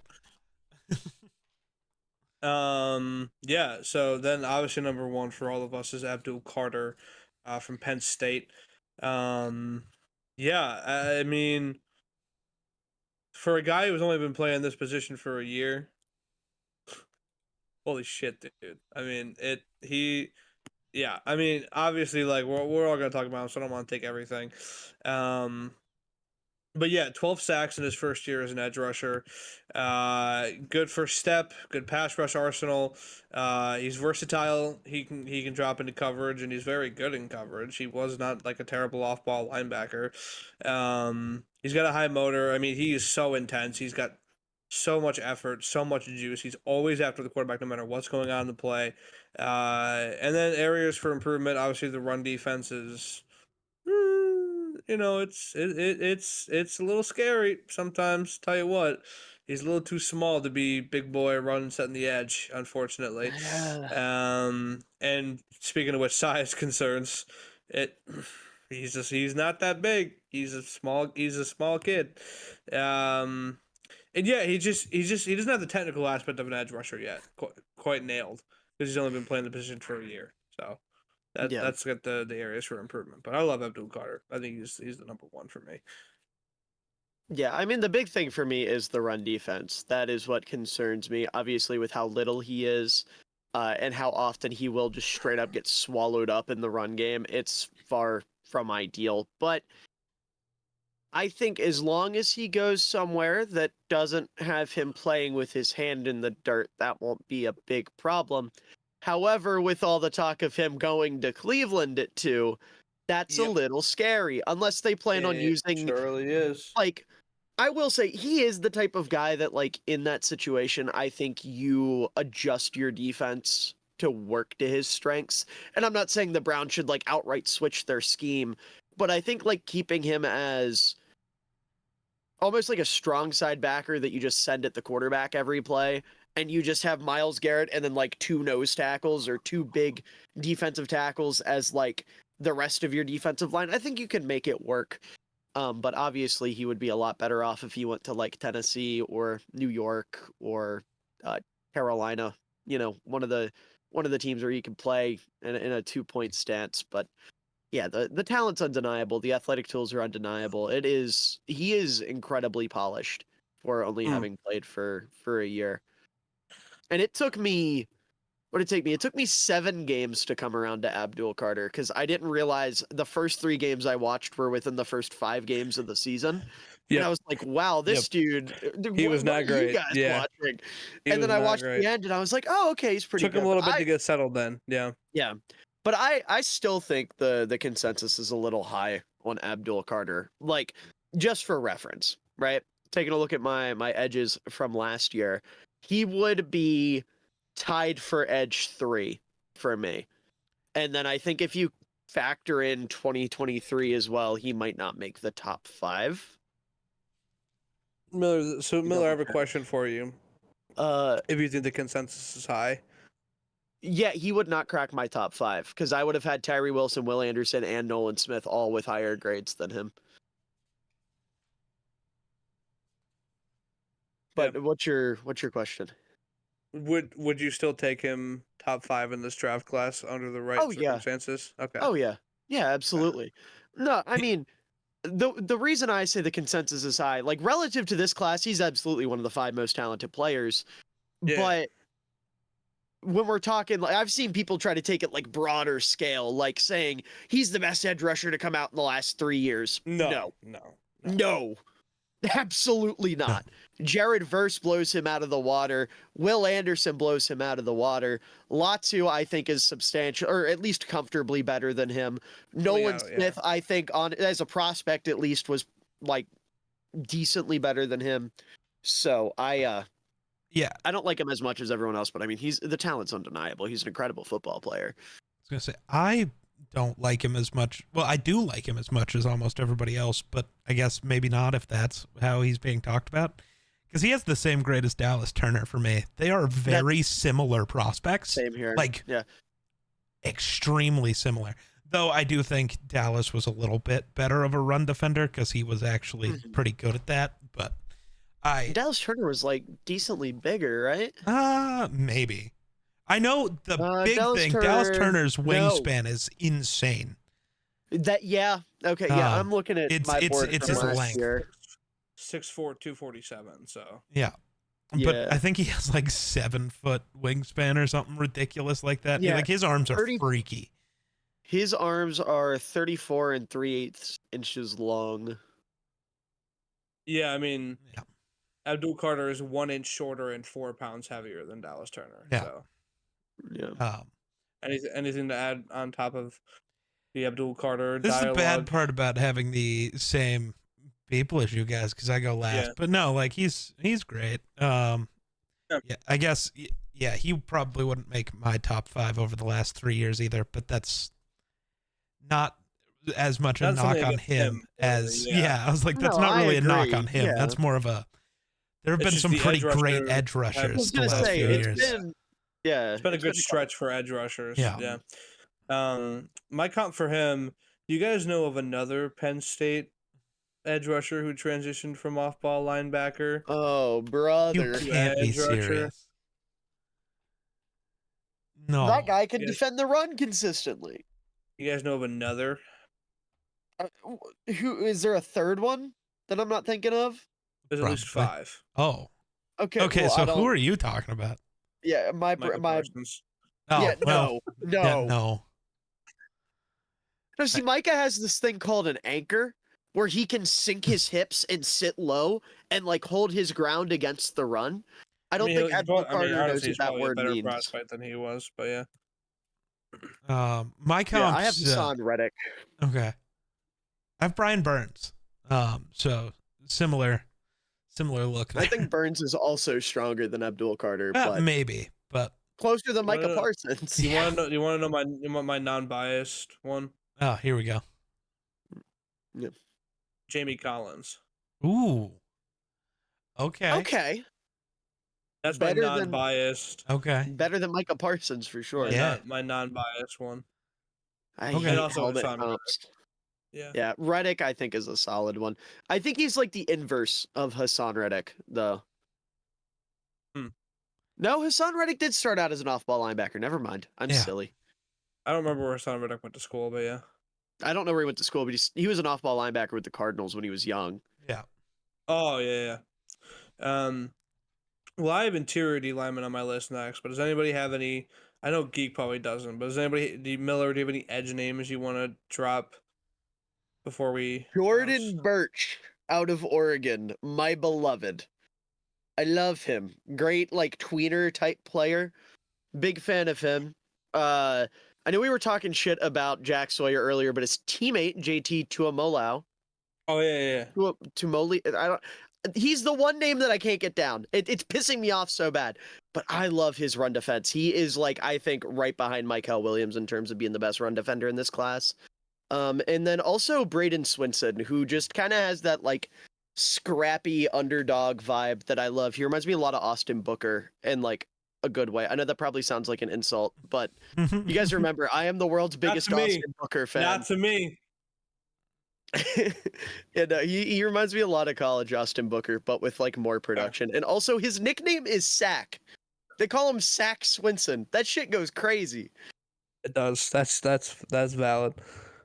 Yeah, so then obviously number 1 for all of us is Abdul Carter from Penn State. Yeah, I mean, for a guy who's only been playing this position for a year, holy shit, dude. I mean, yeah, I mean, obviously, we're all gonna talk about him, so I don't want to take everything. But yeah, 12 sacks in his first year as an edge rusher. Good first step, good pass rush arsenal. He's versatile. He can drop into coverage, and he's very good in coverage. He was not a terrible off-ball linebacker. He's got a high motor. I mean, he is so intense. He's got so much effort, so much juice. He's always after the quarterback, no matter what's going on in the play. And then areas for improvement. Obviously, the run defense is. It's a little scary sometimes. Tell you what, he's a little too small to be big boy running, setting the edge, unfortunately. Yeah. And speaking of which, size concerns, he's not that big. He's a small kid. And yeah, he doesn't have the technical aspect of an edge rusher yet, quite nailed, because he's only been playing the position for a year. So Yeah. that's got the areas for improvement. But I love Abdul Carter. I think he's the number one for me. Yeah, I mean, the big thing for me is the run defense. That is what concerns me, obviously, with how little he is and how often he will just straight up get swallowed up in the run game. It's far from ideal. But I think as long as he goes somewhere that doesn't have him playing with his hand in the dirt, that won't be a big problem. However, with all the talk of him going to Cleveland at 2, that's a Yep. little scary. Unless they plan on using, surely is. like, I will say he is the type of guy that, like, in that situation, I think you adjust your defense to work to his strengths. And I'm not saying the Browns should, like, outright switch their scheme, but I think, like, keeping him as almost like a strong side backer that you just send at the quarterback every play, and you just have Myles Garrett and then, like, 2 nose tackles or 2 big defensive tackles as, like, the rest of your defensive line. I think you can make it work. But obviously he would be a lot better off if he went to, like, Tennessee or New York or Carolina, you know, one of the teams where he could play in a 2-point stance. But yeah, the talent's undeniable. The athletic tools are undeniable. He is incredibly polished for only having played for a year. And it took me, what did it take me? It took me 7 games to come around to Abdul Carter, because I didn't realize the first 3 games I watched were within the first 5 games of the season. Yep. And I was like, wow, this dude, He was not what are great. you guys Yeah. watching? He And was then I not watched great. the end and I was like, oh, okay, he's pretty Took good. him a little But bit to get settled then. Yeah. yeah. But I still think the consensus is a little high on Abdul Carter. Like, just for reference, right? Taking a look at my edges from last year, he would be tied for edge 3 for me. And then I think if you factor in 2023 as well, he might not make the top 5. Miller, I have a check. question for you. If you think the consensus is high. Yeah, he would not crack my top 5, because I would have had Tyree Wilson, Will Anderson, and Nolan Smith all with higher grades than him. But what's your question? Would you still take him top 5 in this draft class under the right circumstances? Okay. Oh yeah. Yeah, absolutely. No, I mean, the reason I say the consensus is high, like, relative to this class, he's absolutely one of the 5 most talented players. Yeah. But when we're talking, like, I've seen people try to take it, like, broader scale, like saying he's the best edge rusher to come out in the last 3 years. No. Absolutely not. Jared Verse blows him out of the water. Will Anderson blows him out of the water. Latu, I think, is substantial, or at least comfortably better than him. Nolan Smith, I think, as a prospect at least, was, like, decently better than him. So I don't like him as much as everyone else, but I mean, the talent's undeniable. He's an incredible football player. I was gonna say, I don't like him as much. Well, I do like him as much as almost everybody else, but I guess maybe not if that's how he's being talked about. Because he has the same grade as Dallas Turner for me. They are very similar prospects. Same here. Like, extremely similar. Though I do think Dallas was a little bit better of a run defender because he was actually pretty good at that. But Dallas Turner was, like, decently bigger, right? Maybe. I know the big thing. Dallas Turner's wingspan is insane. Okay, I'm looking at my board it's from his last length. year. 6'4", 247. So yeah. But I think he has like 7-foot wingspan or something ridiculous like that. Yeah, like his arms are freaky. His arms are 34 and 3/8 inches long. Yeah, I mean, Abdul Carter is 1 inch shorter and 4 pounds heavier than Dallas Turner. Yeah. So. Yeah. Anything to add on top of the Abdul Carter This dialogue? is the bad part about having the same people as you guys, because I go last. Yeah. But no, like he's great. Yeah, I guess he probably wouldn't make my top 5 over the last 3 years either. But that's not as much a knock on him as I was like, that's not really a knock on him. Yeah. That's more of a. There have been some pretty great edge rushers the last few years. It's been a good stretch for edge rushers. Yeah. My comp for him You guys know of another Penn State edge rusher who transitioned from off-ball linebacker Oh, You brother. can't be edge rusher? serious. No. That guy can Yes. defend the run consistently. You guys know of another? Who is there a third one that I'm not thinking of? There's at least Probably. 5. Oh. Okay. Okay, well, I so who don't- are you talking about? Yeah, my Michael my. Parsons. Oh, Yeah, well, no. yeah, no. No, see, Micah has this thing called an anchor where he can sink his hips and sit low and like hold his ground against the run. I don't think Abdul Carter knows honestly, he's what that probably a word better means. prospect than he was, but yeah. My Yeah, I have comps. Hassan Reddick. Okay. I have Brian Burns. So similar look. I think Burns is also stronger than Abdul Carter, Well, but maybe, but closer than Micah Well, Parsons. You want to know my non-biased one? oh, here we go. Jamie Collins. Ooh. Okay. Okay, That's Better my than- non-biased. Okay. better than Micah Parsons for sure. Yeah. My non-biased one. I Okay. hate And also helmet Hassan comps. Yeah. Yeah, Reddick I think is a solid one. I think he's like the inverse of Hassan Reddick, though. Hmm. No, Hassan Reddick did start out as an off-ball linebacker. Never mind. I'm Yeah. silly. I don't remember where Hassan Reddick went to school, but yeah. I don't know where he went to school, but he was an off-ball linebacker with the Cardinals when he was young. Yeah. Oh yeah. Well, I have interior D lineman on my list next, but does anybody have any? I know Geek probably doesn't, but does anybody? Miller, do you have any edge names you want to drop before we? Jordan bounce? Birch out of Oregon, my beloved. I love him. Great, like tweener type player. Big fan of him. I know we were talking shit about Jack Sawyer earlier, but his teammate JT Tuamoloau, Oh yeah. Tumoli, I don't. He's the one name that I can't get down. It's pissing me off so bad. But I love his run defense. He is like I think right behind Michael Williams in terms of being the best run defender in this class. And then also Braden Swinson, who just kind of has that like scrappy underdog vibe that I love. He reminds me a lot of Austin Booker in like a good way. I know that probably sounds like an insult, but you guys remember I am the world's biggest to me. Austin Booker fan. Not to me. And he reminds me a lot of college Austin Booker, but with like more production. And also his nickname is Sack. They call him Sack Swinson. That shit goes crazy. It does. That's valid.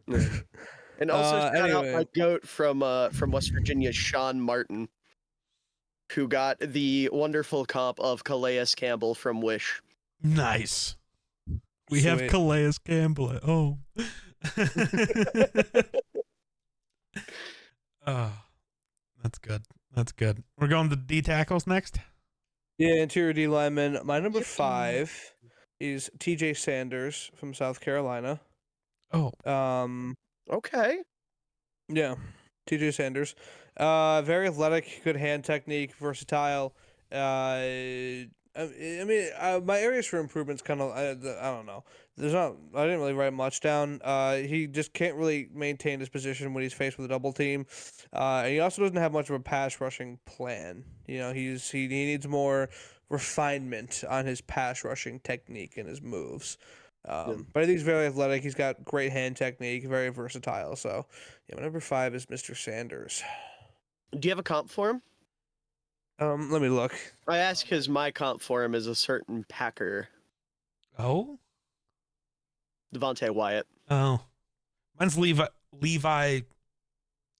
And also shout out anyway. my goat from West Virginia, Sean Martin, who got the wonderful comp of Calais Campbell from Wish. Nice. We have Sweet. Calais Campbell. Oh. Oh, that's good. That's good. We're going to D tackles next. Yeah, interior D lineman. My number 5 is T.J. Sanders from South Carolina. Oh, Okay. Yeah, T.J. Sanders. Very athletic, good hand technique, versatile. I mean, my areas for improvement's kind of I don't know. I didn't really write much down. He just can't really maintain his position when he's faced with a double team. And he also doesn't have much of a pass rushing plan. You know, he needs more refinement on his pass rushing technique and his moves. But I think he's very athletic. He's got great hand technique, very versatile. So, yeah, my number 5 is Mr. Sanders. Do you have a comp for him? Let me look. I ask because my comp for him is a certain Packer, oh, Devontae Wyatt. oh. Mine's Levi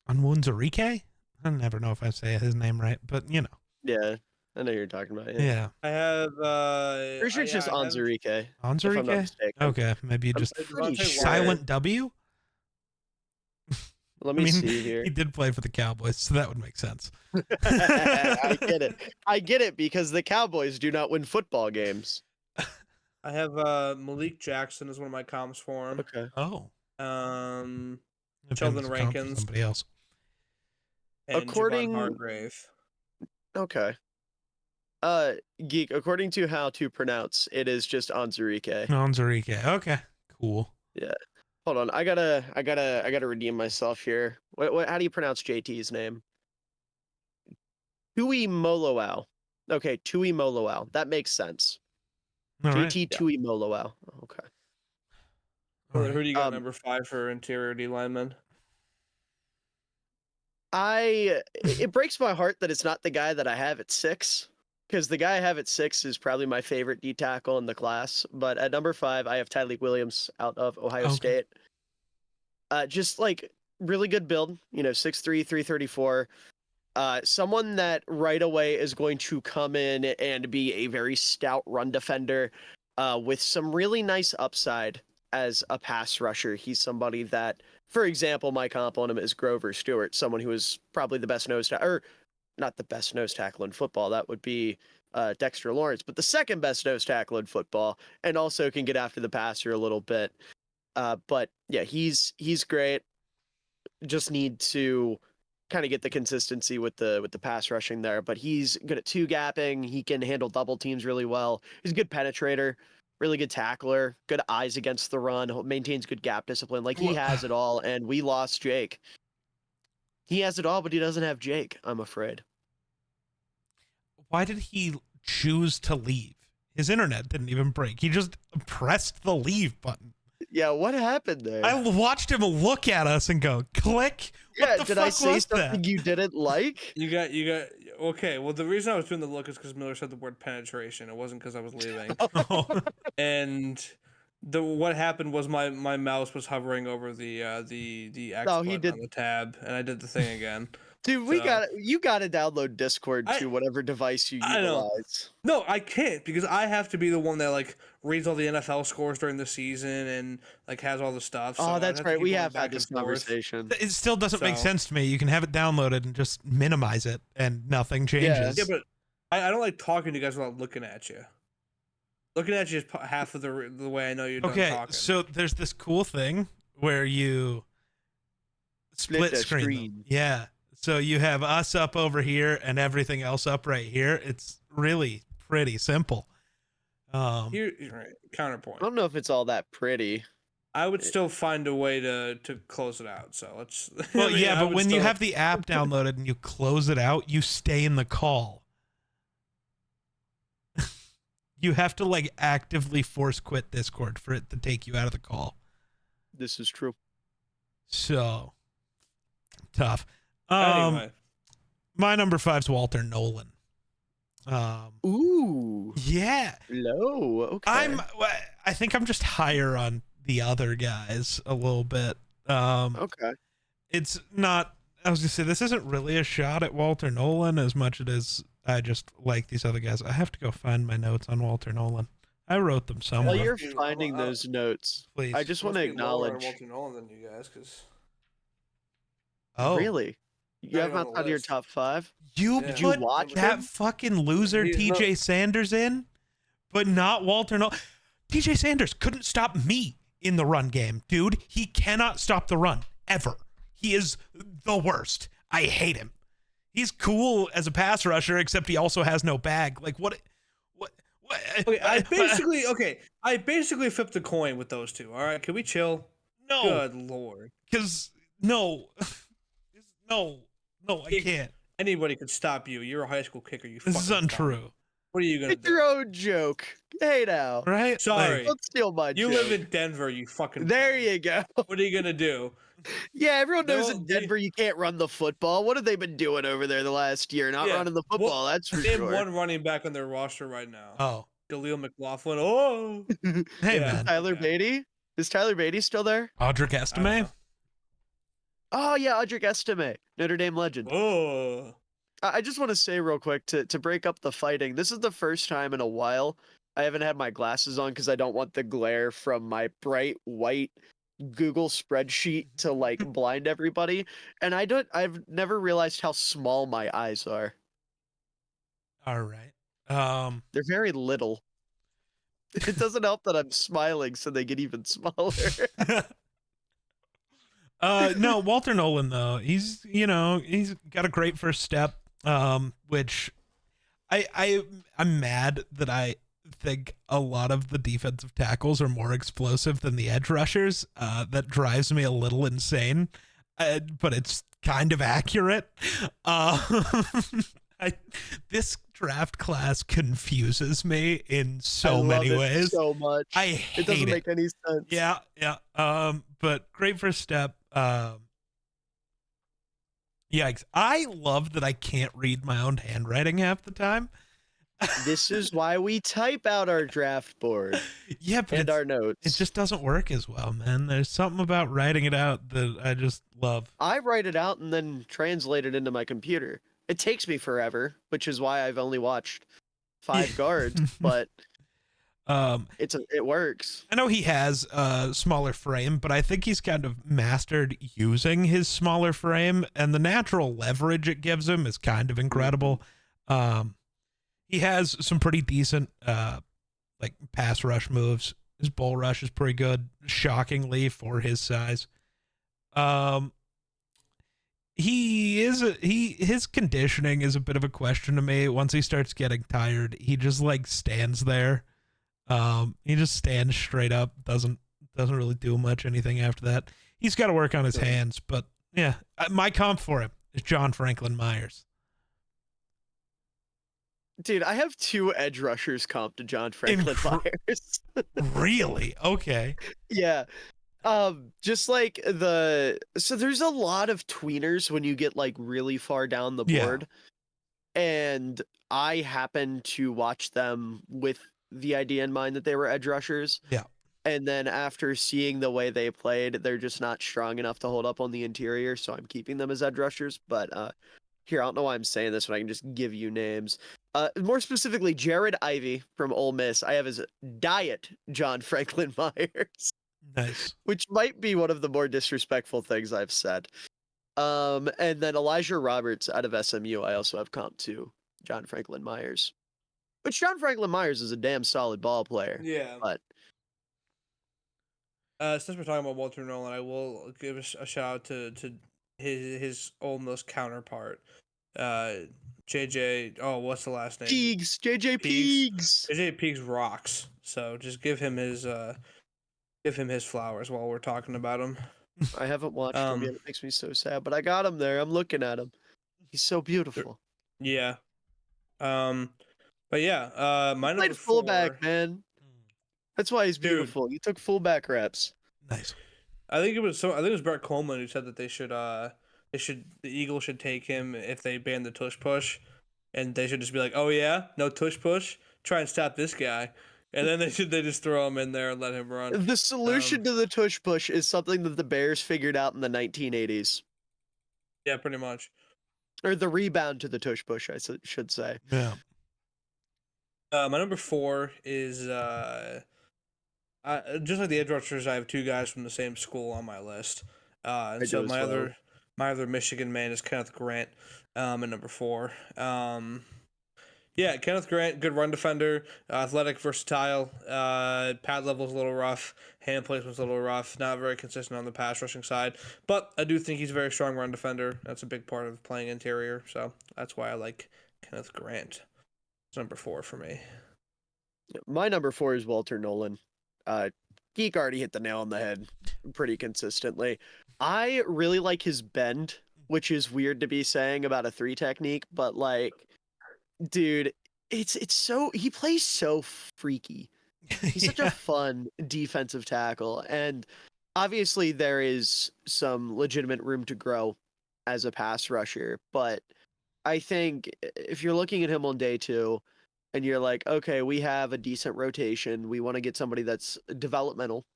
Onwuzurike. I never know if I say his name right, but you know. Yeah, I know who you're talking about. Yeah. Yeah. I have. Pretty sure it's just Onzurike. If I'm not Onwuzurike? mistaken. Okay, maybe you I'm just pretty Devontae sure. silent W? Let me see here. He did play for the Cowboys, so that would make sense. I get it. I get it because the Cowboys do not win football games. I have Malik Jackson as one of my comps for him. Okay. Oh. If Sheldon it was a comp for Rankins. Somebody else. And According- Javon Hargrave. Okay. Geek, according to how to pronounce, it is just Onzurike. Onwuzurike. Okay. Cool. Hold on, I gotta redeem myself here. How do you pronounce JT's name? Tui Moloau. Okay, Tui Moloau. That makes sense. All right. JT Tui Moloau. Okay. All Who right. do you got Um, number 5 for interior D lineman? It breaks my heart that it's not the guy that I have at 6, because the guy I have at 6 is probably my favorite D tackle in the class. But at number 5, I have Tyleek Williams out of Ohio Okay. State. Just like really good build, 6'3", 334. Someone that right away is going to come in and be a very stout run defender, with some really nice upside as a pass rusher. He's somebody that, for example, my comp on him is Grover Stewart, someone who is probably the best nose tackle, or not the best nose tackle in football. That would be Dexter Lawrence, but the second best nose tackle in football, and also can get after the passer a little bit. But yeah, he's great. Just need to kind of get the consistency with the pass rushing there. But he's good at two gapping. He can handle double teams really well. He's a good penetrator, really good tackler, good eyes against the run, maintains good gap discipline. Like, he has it all, and we lost Jake. He has it all, but he doesn't have Jake, I'm afraid. Why did he choose to leave? His internet didn't even break. He just pressed the leave button. Yeah, what happened there? I watched him look at us and go, click. Yeah, What the did fuck I say was something that? you didn't like? You got okay. Well, the reason I was doing the look is because Miller said the word penetration. It wasn't because I was leaving. Oh. And what happened was my mouse was hovering over the X No, he button did- on the tab, and I did the thing again. Dude, So- you gotta download Discord I- to whatever device you I know. utilize. No, I can't because I have to be the one that like reads all the NFL scores during the season and like has all the stuff. So Oh, I'd that's have to right. keep We going have back had this and forth. conversation. It still doesn't make So- sense to me. You can have it downloaded and just minimize it and nothing changes. Yeah, but I don't like talking to you guys without looking at you. Looking at you is half of the way I know you're done Okay, talking. so there's this cool thing where you split the screen. screen. Them. Yeah. So you have us up over here and everything else up right here. It's really pretty simple. You're right. Counterpoint. I don't know if it's all that pretty. I would still find a way to close it out. So let's. Well, I mean, yeah, I but would when you still- have the app downloaded and you close it out, you stay in the call. You have to like actively force quit Discord for it to take you out of the call. This is true. So tough. Anyway, My number 5's Walter Nolan. Ooh, Yeah, low. Okay. I think I'm just higher on the other guys a little bit. Okay. It's not. I was gonna say this isn't really a shot at Walter Nolan as much as it is. I just like these other guys. I have to go find my notes on Walter Nolan. I wrote them somewhere. While you're Dude, finding I'm- those notes, Please. I just want to must be lower on acknowledge. Walter Nolan than you guys, because oh, Really, you Not have even on not the on your list. top 5. You Yeah. Did you put watch that him? fucking loser He's TJ not- Sanders in, but not Walter Nolan. TJ Sanders couldn't stop me in the run game, dude. He cannot stop the run ever. He is the worst. I hate him. He's cool as a pass rusher, except he also has no bag. Like what? okay, I basically flipped a coin with those two. All right, can we chill? no, Good lord, because no, I can't. anybody could stop you. You're a high school kicker. You. This is fucking bum. untrue, What are you gonna It's your do? own joke. Hey now, right? Sorry. Like, don't steal my You joke. live in Denver. You fucking. There you go. What are you gonna do? Yeah, everyone knows No, in they- Denver you can't run the football. What have they been doing over there the last year? Not Yeah, running the well, football, that's for They have sure. one running back on their roster right now. oh, Khalil McLaughlin. Oh. hey Yeah. man, Tyler Okay. Beatty? Is Tyler Beatty still there? Audric I don't Estime. know. Oh yeah, Audric Estime, Notre Dame legend. Oh. I just want to say real quick to break up the fighting. This is the first time in a while I haven't had my glasses on because I don't want the glare from my bright white Google spreadsheet to like blind everybody. And I've never realized how small my eyes are. All right. They're very little. It doesn't help that I'm smiling, so they get even smaller. No, Walter Nolan though. He's he's got a great first step. Which I'm mad that I think a lot of the defensive tackles are more explosive than the edge rushers. That drives me a little insane. But it's kind of accurate. I This draft class confuses me in I so love many it ways. so much. I It hate doesn't it. make any sense. Yeah, yeah. But great first step. Yikes. I love that I can't read my own handwriting half the time. This is why we type out our draft board Yeah, but and our it notes. just doesn't work as well, man. There's something about writing it out that I just love. I write it out and then translate it into my computer. It takes me forever, which is why I've only watched 5 guards, but Um, it works. I know he has a smaller frame, but I think he's kind of mastered using his smaller frame, and the natural leverage it gives him is kind of incredible. He has some pretty decent like pass rush moves. His bull rush is pretty good, shockingly for his size. His conditioning is a bit of a question to me. Once he starts getting tired, he just like stands there. He just stands straight up, doesn't really do much anything after that. He's got to work on his hands, but yeah, my comp for him is John Franklin Myers. Dude, I have 2 edge rushers comp to John Franklin Myers. Really? Okay. Yeah. Just like so there's a lot of tweeners when you get like really far down the Yeah. board. And I happen to watch them with the idea in mind that they were edge rushers. Yeah. And then after seeing the way they played, they're just not strong enough to hold up on the interior, so I'm keeping them as edge rushers. But here, I don't know why I'm saying this when I can just give you names. More specifically, Jared Ivey from Ole Miss. I have his diet John Franklin Myers. Nice. Which might be one of the more disrespectful things I've said. And then Elijah Roberts out of SMU, I also have comp to John Franklin Myers. Which John Franklin Myers is a damn solid ball player. Yeah. But Since we're talking about Walter Nolan, I will give a shout out to his almost counterpart, JJ. Oh, what's the last name? Peegs, JJ Peegs. JJ Peegs rocks. So just give him his flowers while we're talking about him. I haven't watched him yet. It makes me so sad, but I got him there. I'm looking at him. He's so beautiful. Yeah. But yeah, my number Played fullback, 4, man. That's why he's beautiful. He took fullback reps. Nice. I think it was Brett Coleman who said that the Eagles should take him if they ban the tush push, and they should just be like, oh yeah, no tush push, try and stop this guy, and then they just throw him in there and let him run. The solution to the tush push is something that the Bears figured out in the 1980s. Yeah, pretty much. Or the rebound to the tush push, I should say. Yeah. My number 4 is just like the edge rushers. I have 2 guys from the same school on my list. And so my other Michigan man is Kenneth Grant, at number 4. Yeah, Kenneth Grant, good run defender, athletic, versatile. Pad level's a little rough, hand placement's a little rough, not very consistent on the pass rushing side. But I do think he's a very strong run defender. That's a big part of playing interior, so that's why I like Kenneth Grant. It's number 4 for me. My number 4 is Walter Nolan. Geek already hit the nail on the head pretty consistently. I really like his bend, which is weird to be saying about a 3 technique, but like, dude, it's so, he plays so freaky. He's such a fun defensive tackle, and obviously there is some legitimate room to grow as a pass rusher, but I think if you're looking at him on day 2 and you're like, okay, we have a decent rotation, we want to get somebody that's developmental,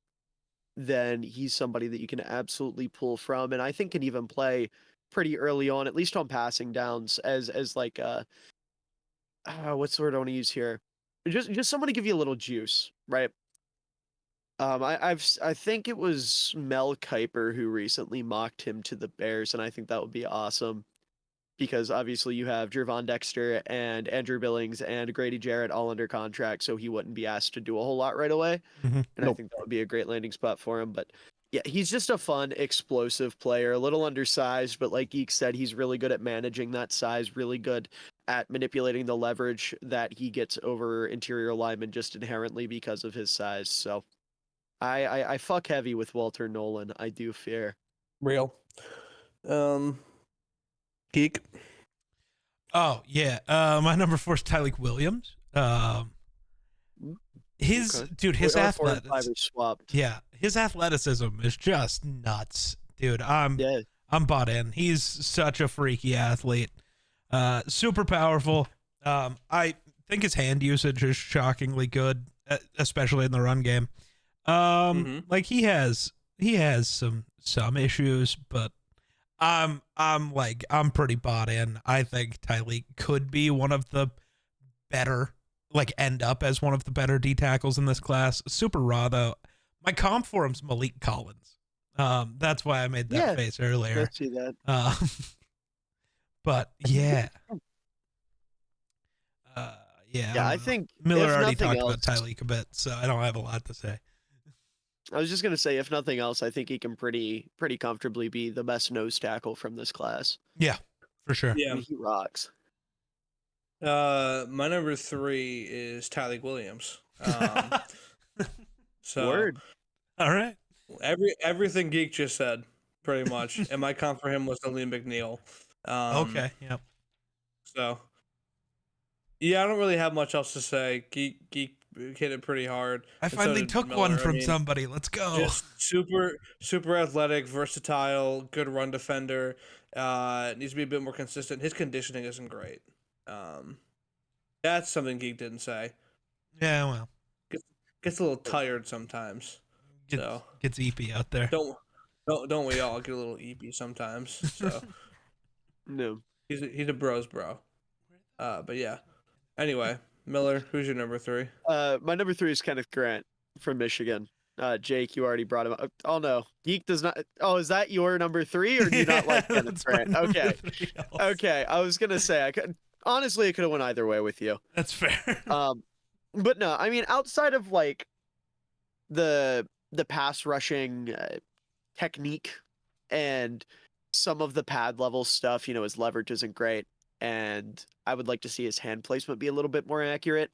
then he's somebody that you can absolutely pull from, and I think can even play pretty early on, at least on passing downs, as like what's the word I want to use here? Just someone to give you a little juice, right? I think it was Mel Kiper who recently mocked him to the Bears, and I think that would be awesome. Because obviously you have Gervon Dexter and Andrew Billings and Grady Jarrett all under contract, so he wouldn't be asked to do a whole lot right away. Mm-hmm. And I think that would be a great landing spot for him. But yeah, he's just a fun, explosive player, a little undersized, but like Geek said, he's really good at managing that size, really good at manipulating the leverage that he gets over interior linemen just inherently because of his size. So I fuck heavy with Walter Nolan. I do fear. Real. Geek. Oh yeah. My number 4 is Tyleek Williams. His Okay. dude, his Our 4 and 5 athleticism. are swapped. Yeah, his athleticism is just nuts, dude. I'm Yeah. bought in. He's such a freaky athlete. Super powerful. I think his hand usage is shockingly good, especially in the run game. Like he has some issues, but I'm pretty bought in. I think Tyleek could be one of the better, like end up as one of the better D tackles in this class. Super raw though. My comp for him's Malik Collins. That's why I made that Yeah, face earlier. Let's see that. But yeah. Yeah, don't I know. think Miller if already nothing talked else, about Tyleek a bit, so I don't have a lot to say. I was just gonna say, if nothing else, I think he can pretty comfortably be the best nose tackle from this class. Yeah, for sure. I Yeah. mean, he rocks. My number 3 is Tyleek Williams. So Word. All right. everything Geek just said, pretty much. And my comp for him was Aleem McNeil. Okay. Yep. So, yeah, I don't really have much else to say. Geek hit it pretty hard. I and so finally did took Miller. one I from mean, somebody. Let's go. Just super athletic, versatile, good run defender. Needs to be a bit more consistent. His conditioning isn't great. That's something Geek didn't say. Yeah, well, Gets a little tired sometimes. gets EP out there. Don't we all get a little EP sometimes? So No. he's a bros bro. But yeah. Anyway, Miller, who's your number 3? My number 3 is Kenneth Grant from Michigan. Jake, you already brought him up. Oh no, Geek does not. Oh, is that your number 3, or do you not like Kenneth That's my Grant? number Okay, 3 also. okay. I was gonna say, I could honestly, it could have went either way with you. That's fair. But no, I mean, outside of like the pass rushing technique and some of the pad level stuff, his leverage isn't great, and I would like to see his hand placement be a little bit more accurate.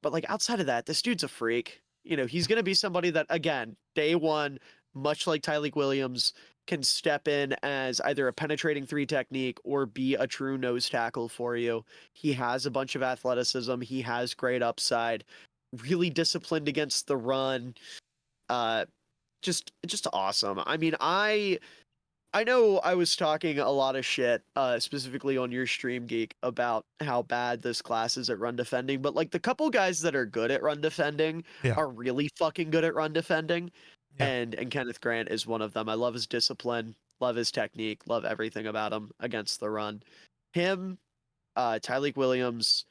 But like outside of that, this dude's a freak. He's gonna be somebody that, again, day one, much like Tyleek Williams, can step in as either a penetrating 3 technique or be a true nose tackle for you. He has a bunch of athleticism. He has great upside. Really disciplined against the run. Just awesome. I mean, I know I was talking a lot of shit, specifically on your stream, Geek, about how bad this class is at run defending, but like the couple guys that are good at run defending are really fucking good at run defending. Yeah. And Kenneth Grant is one of them. I love his discipline, love his technique, love everything about him against the run. Him, Tyleek Williams,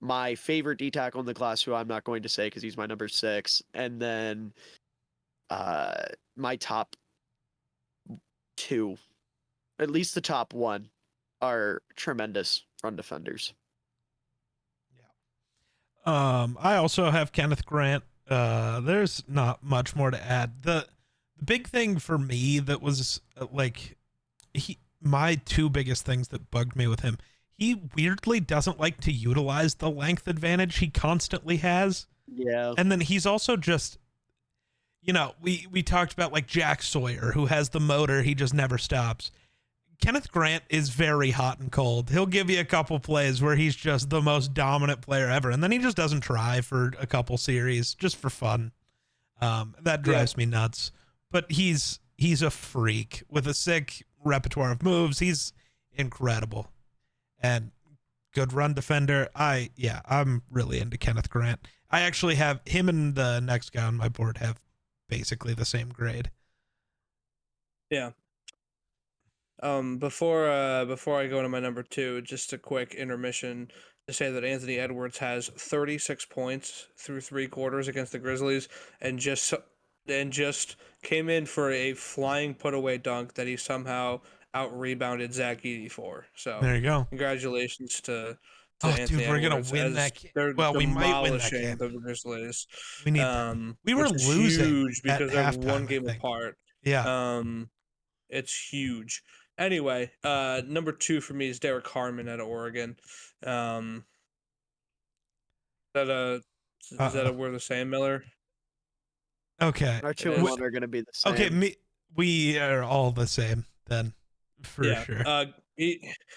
my favorite D tackle in the class, who I'm not going to say because he's my number 6, and then my top 2, at least the top 1, are tremendous run defenders. I also have Kenneth Grant. There's not much more to add. The big thing for me that was my 2 biggest things that bugged me with him, he weirdly doesn't like to utilize the length advantage he constantly has. Yeah. And then he's also just, we talked about like Jack Sawyer, who has the motor, he just never stops. Kenneth Grant is very hot and cold. He'll give you a couple plays where he's just the most dominant player ever, and then he just doesn't try for a couple series just for fun. That drives me nuts. But he's a freak with a sick repertoire of moves. He's incredible and good run defender. I'm really into Kenneth Grant. I actually have him and the next guy on my board have basically the same grade. Yeah. Before I go into my number 2, just a quick intermission to say that Anthony Edwards has 36 points through 3 quarters against the Grizzlies, and just came in for a flying put-away dunk that he somehow out-rebounded Zach Edey for. So There you go. congratulations to Oh, Anthony dude, we're gonna Edwards, win as that game. they're Well, we might win that demolishing game. the Grizzlies. We need. We were which is losing huge at because they're halftime, one I game think. apart. Yeah. It's huge. Anyway, number 2 for me is Derek Harmon out of Oregon. Is that we're the same, Miller? Okay. Our 2 and 1 are going to be the same. Okay. We are all the same then, for sure.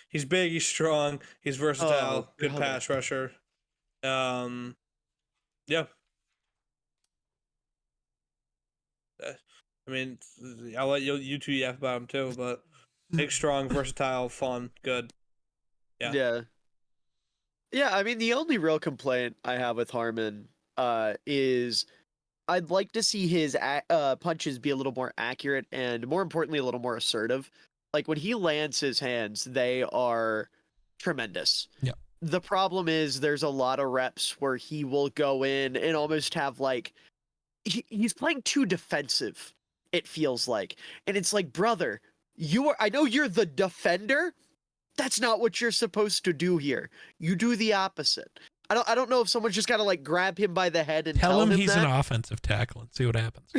he's big, he's strong, he's versatile, Oh, good brother. pass rusher. Yeah. I mean, I'll let you two yap about him too, but big, strong, versatile, fun, good. Yeah. Yeah. Yeah, I mean, the only real complaint I have with Harmon is I'd like to see his punches be a little more accurate and, more importantly, a little more assertive. Like, when he lands his hands, they are tremendous. Yep. The problem is there's a lot of reps where he will go in and almost have, like, he's playing too defensive, it feels like. And it's like, brother, I know you're the defender. That's not what you're supposed to do here. You do the opposite. I don't know if someone's just gotta like grab him by the head and Tell him he's that. an offensive tackle and see what happens.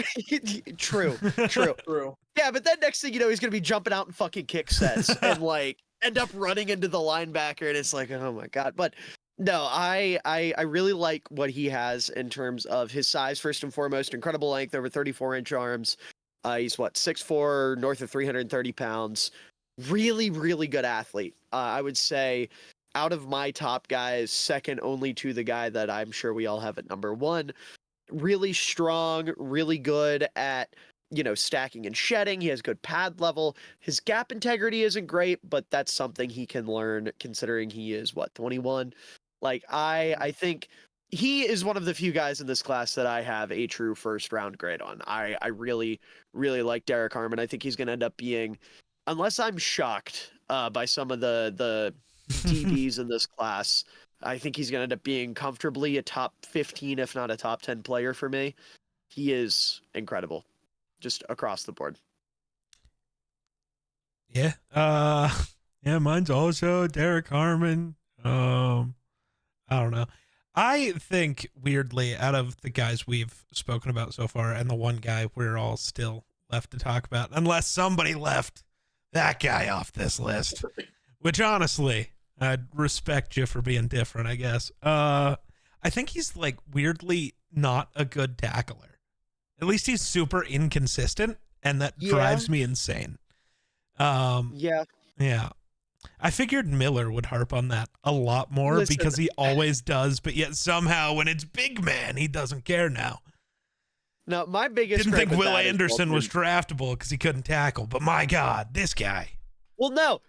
True. True. Yeah, but then next thing you know, he's gonna be jumping out and fucking kick sets and like end up running into the linebacker, and it's like, oh my god. But no, I really like what he has in terms of his size. First and foremost, incredible length, over 34-inch arms. He's what, 6'4", north of 330 pounds. Really, really good athlete. I would say out of my top guys, second only to the guy that I'm sure we all have at number one. Really strong, really good at, stacking and shedding. He has good pad level. His gap integrity isn't great, but that's something he can learn considering he is, 21? Like, I think he is one of the few guys in this class that I have a true first round grade on. I really, really like Derek Harmon. I think he's going to end up being, unless I'm shocked by some of the DBs in this class, I think he's going to end up being comfortably a top 15, if not a top 10 player for me. He is incredible, just across the board. Yeah. Yeah, mine's also Derek Harmon. I don't know. I think weirdly, out of the guys we've spoken about so far, and the one guy we're all still left to talk about, unless somebody left that guy off this list, which honestly, I'd respect you for being different, I guess. I think he's like weirdly not a good tackler. At least he's super inconsistent, and that drives me insane. Yeah. I figured Miller would harp on that a lot more because he always does, but yet somehow when it's big man, he doesn't care now. No, my biggest didn't think gripe with Will that is Anderson was Walter. draftable because he couldn't tackle, but my God, this guy. Well, no,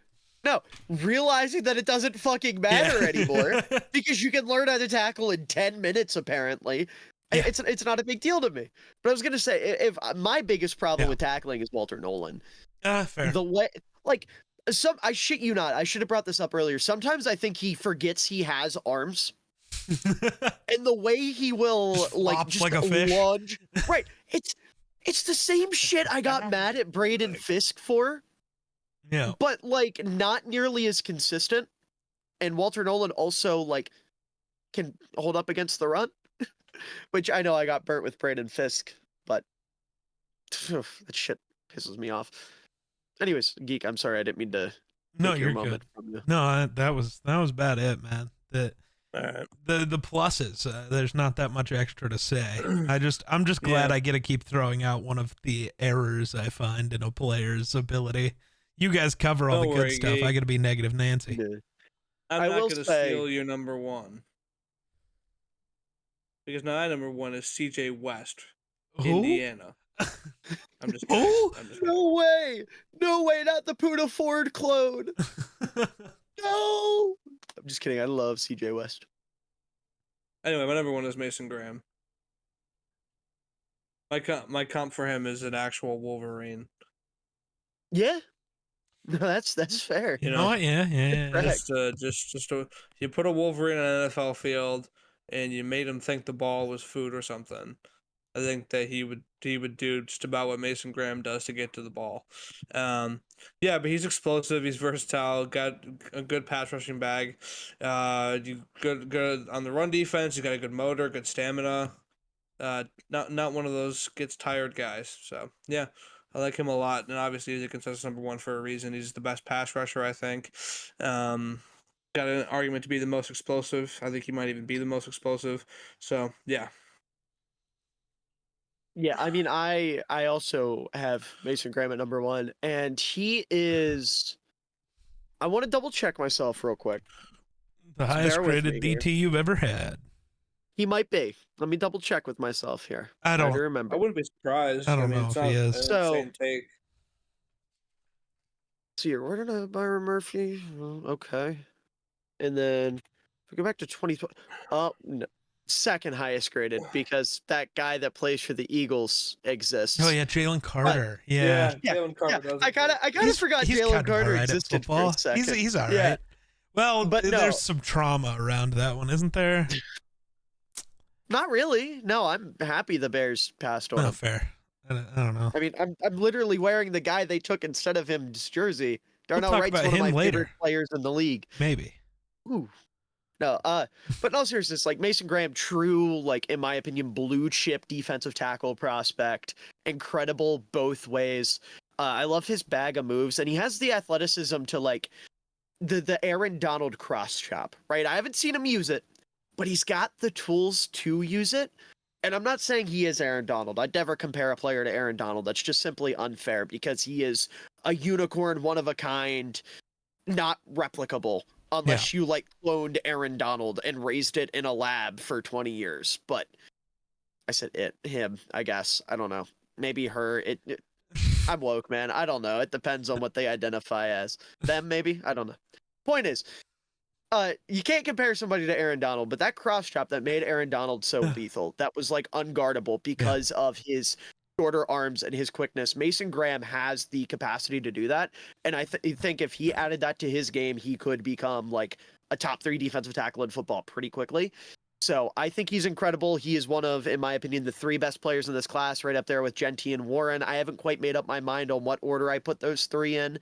realizing that it doesn't fucking matter anymore because you can learn how to tackle in 10 minutes apparently. Yeah. It's not a big deal to me. But I was gonna say, if my biggest problem with tackling is Walter Nolan. Fair. The way, I shit you not, I should have brought this up earlier. Sometimes I think he forgets he has arms. And the way he will just like a fish. lunge. Right. It's the same shit I got mad at Braden Fisk for. Yeah. But not nearly as consistent. And Walter Nolan also can hold up against the run. Which I know I got burnt with Braden Fisk, but that shit pisses me off. Anyways, Geek, I'm sorry, I didn't mean to. No, you're good. No, that was about it, man. The pluses. There's not that much extra to say. I'm just glad I get to keep throwing out one of the errors I find in a player's ability. You guys cover all the good stuff. I got to be negative Nancy. Yeah. I'm not going to steal your number one. Because my number one is CJ West, Indiana. I'm just kidding. No way, not the Poona Ford clone. No, I'm just kidding. I love CJ West. Anyway, my number one is Mason Graham. My comp for him is an actual Wolverine. Yeah, no, that's fair. You know what? Yeah. Just you put a Wolverine on an NFL field and you made him think the ball was food or something. I think that he would do just about what Mason Graham does to get to the ball. But he's explosive. He's versatile. Got a good pass rushing bag. Good on the run defense. He's got a good motor, good stamina. Not one of those gets tired guys. So yeah, I like him a lot. And obviously he's a consensus number one for a reason. He's the best pass rusher, I think. Got an argument to be the most explosive. I think he might even be the most explosive. So yeah. Yeah, I mean, I also have Mason Graham at number one, and he is I want to double check myself real quick. The So highest bear with graded me here. DT you've ever had. He might be. Let me double check with myself here. I Try to don't. remember. I wouldn't be surprised. I don't mean, know it's if he not is. an So- insane take. See here, where did Byron Murphy? Okay. And then if we go back to 2020, no, second highest graded because that guy that plays for the Eagles exists. Oh yeah, Jalen Carter. Yeah, Jalen Carter does. I kind of forgot he's Jalen kind of Carter alright at existed for a football. second. He's all right. Yeah. Well, But no. there's some trauma around that one, isn't there? Not really. No, I'm happy the Bears passed on No, him. fair. I don't know. I mean, I'm literally wearing the guy they took instead of him's jersey. Darnell talk Wright's about one of him my later. favorite players in the league. Maybe. Ooh. No, but in all seriousness, like Mason Graham, true, like in my opinion, blue chip defensive tackle prospect, incredible both ways. I love his bag of moves, and he has the athleticism to like the Aaron Donald cross chop, right? I haven't seen him use it, but he's got the tools to use it. And I'm not saying he is Aaron Donald. I'd never compare a player to Aaron Donald. That's just simply unfair because he is a unicorn, one of a kind, not replicable unless you like cloned Aaron Donald and raised it in a lab for 20 years. But I said him, I guess. I don't know. Maybe her. I'm woke, man. I don't know. It depends on what they identify as. Them, maybe? I don't know. Point is, you can't compare somebody to Aaron Donald, but that cross chop that made Aaron Donald so lethal, that was like unguardable because of his shorter arms and his quickness. Mason Graham has the capacity to do that, and I think if he added that to his game, he could become like a top 3 defensive tackle in football pretty quickly. So I think he's incredible. He is one of, in my opinion, the 3 best players in this class, right up there with Genty and Warren. I haven't quite made up my mind on what order I put those 3 in,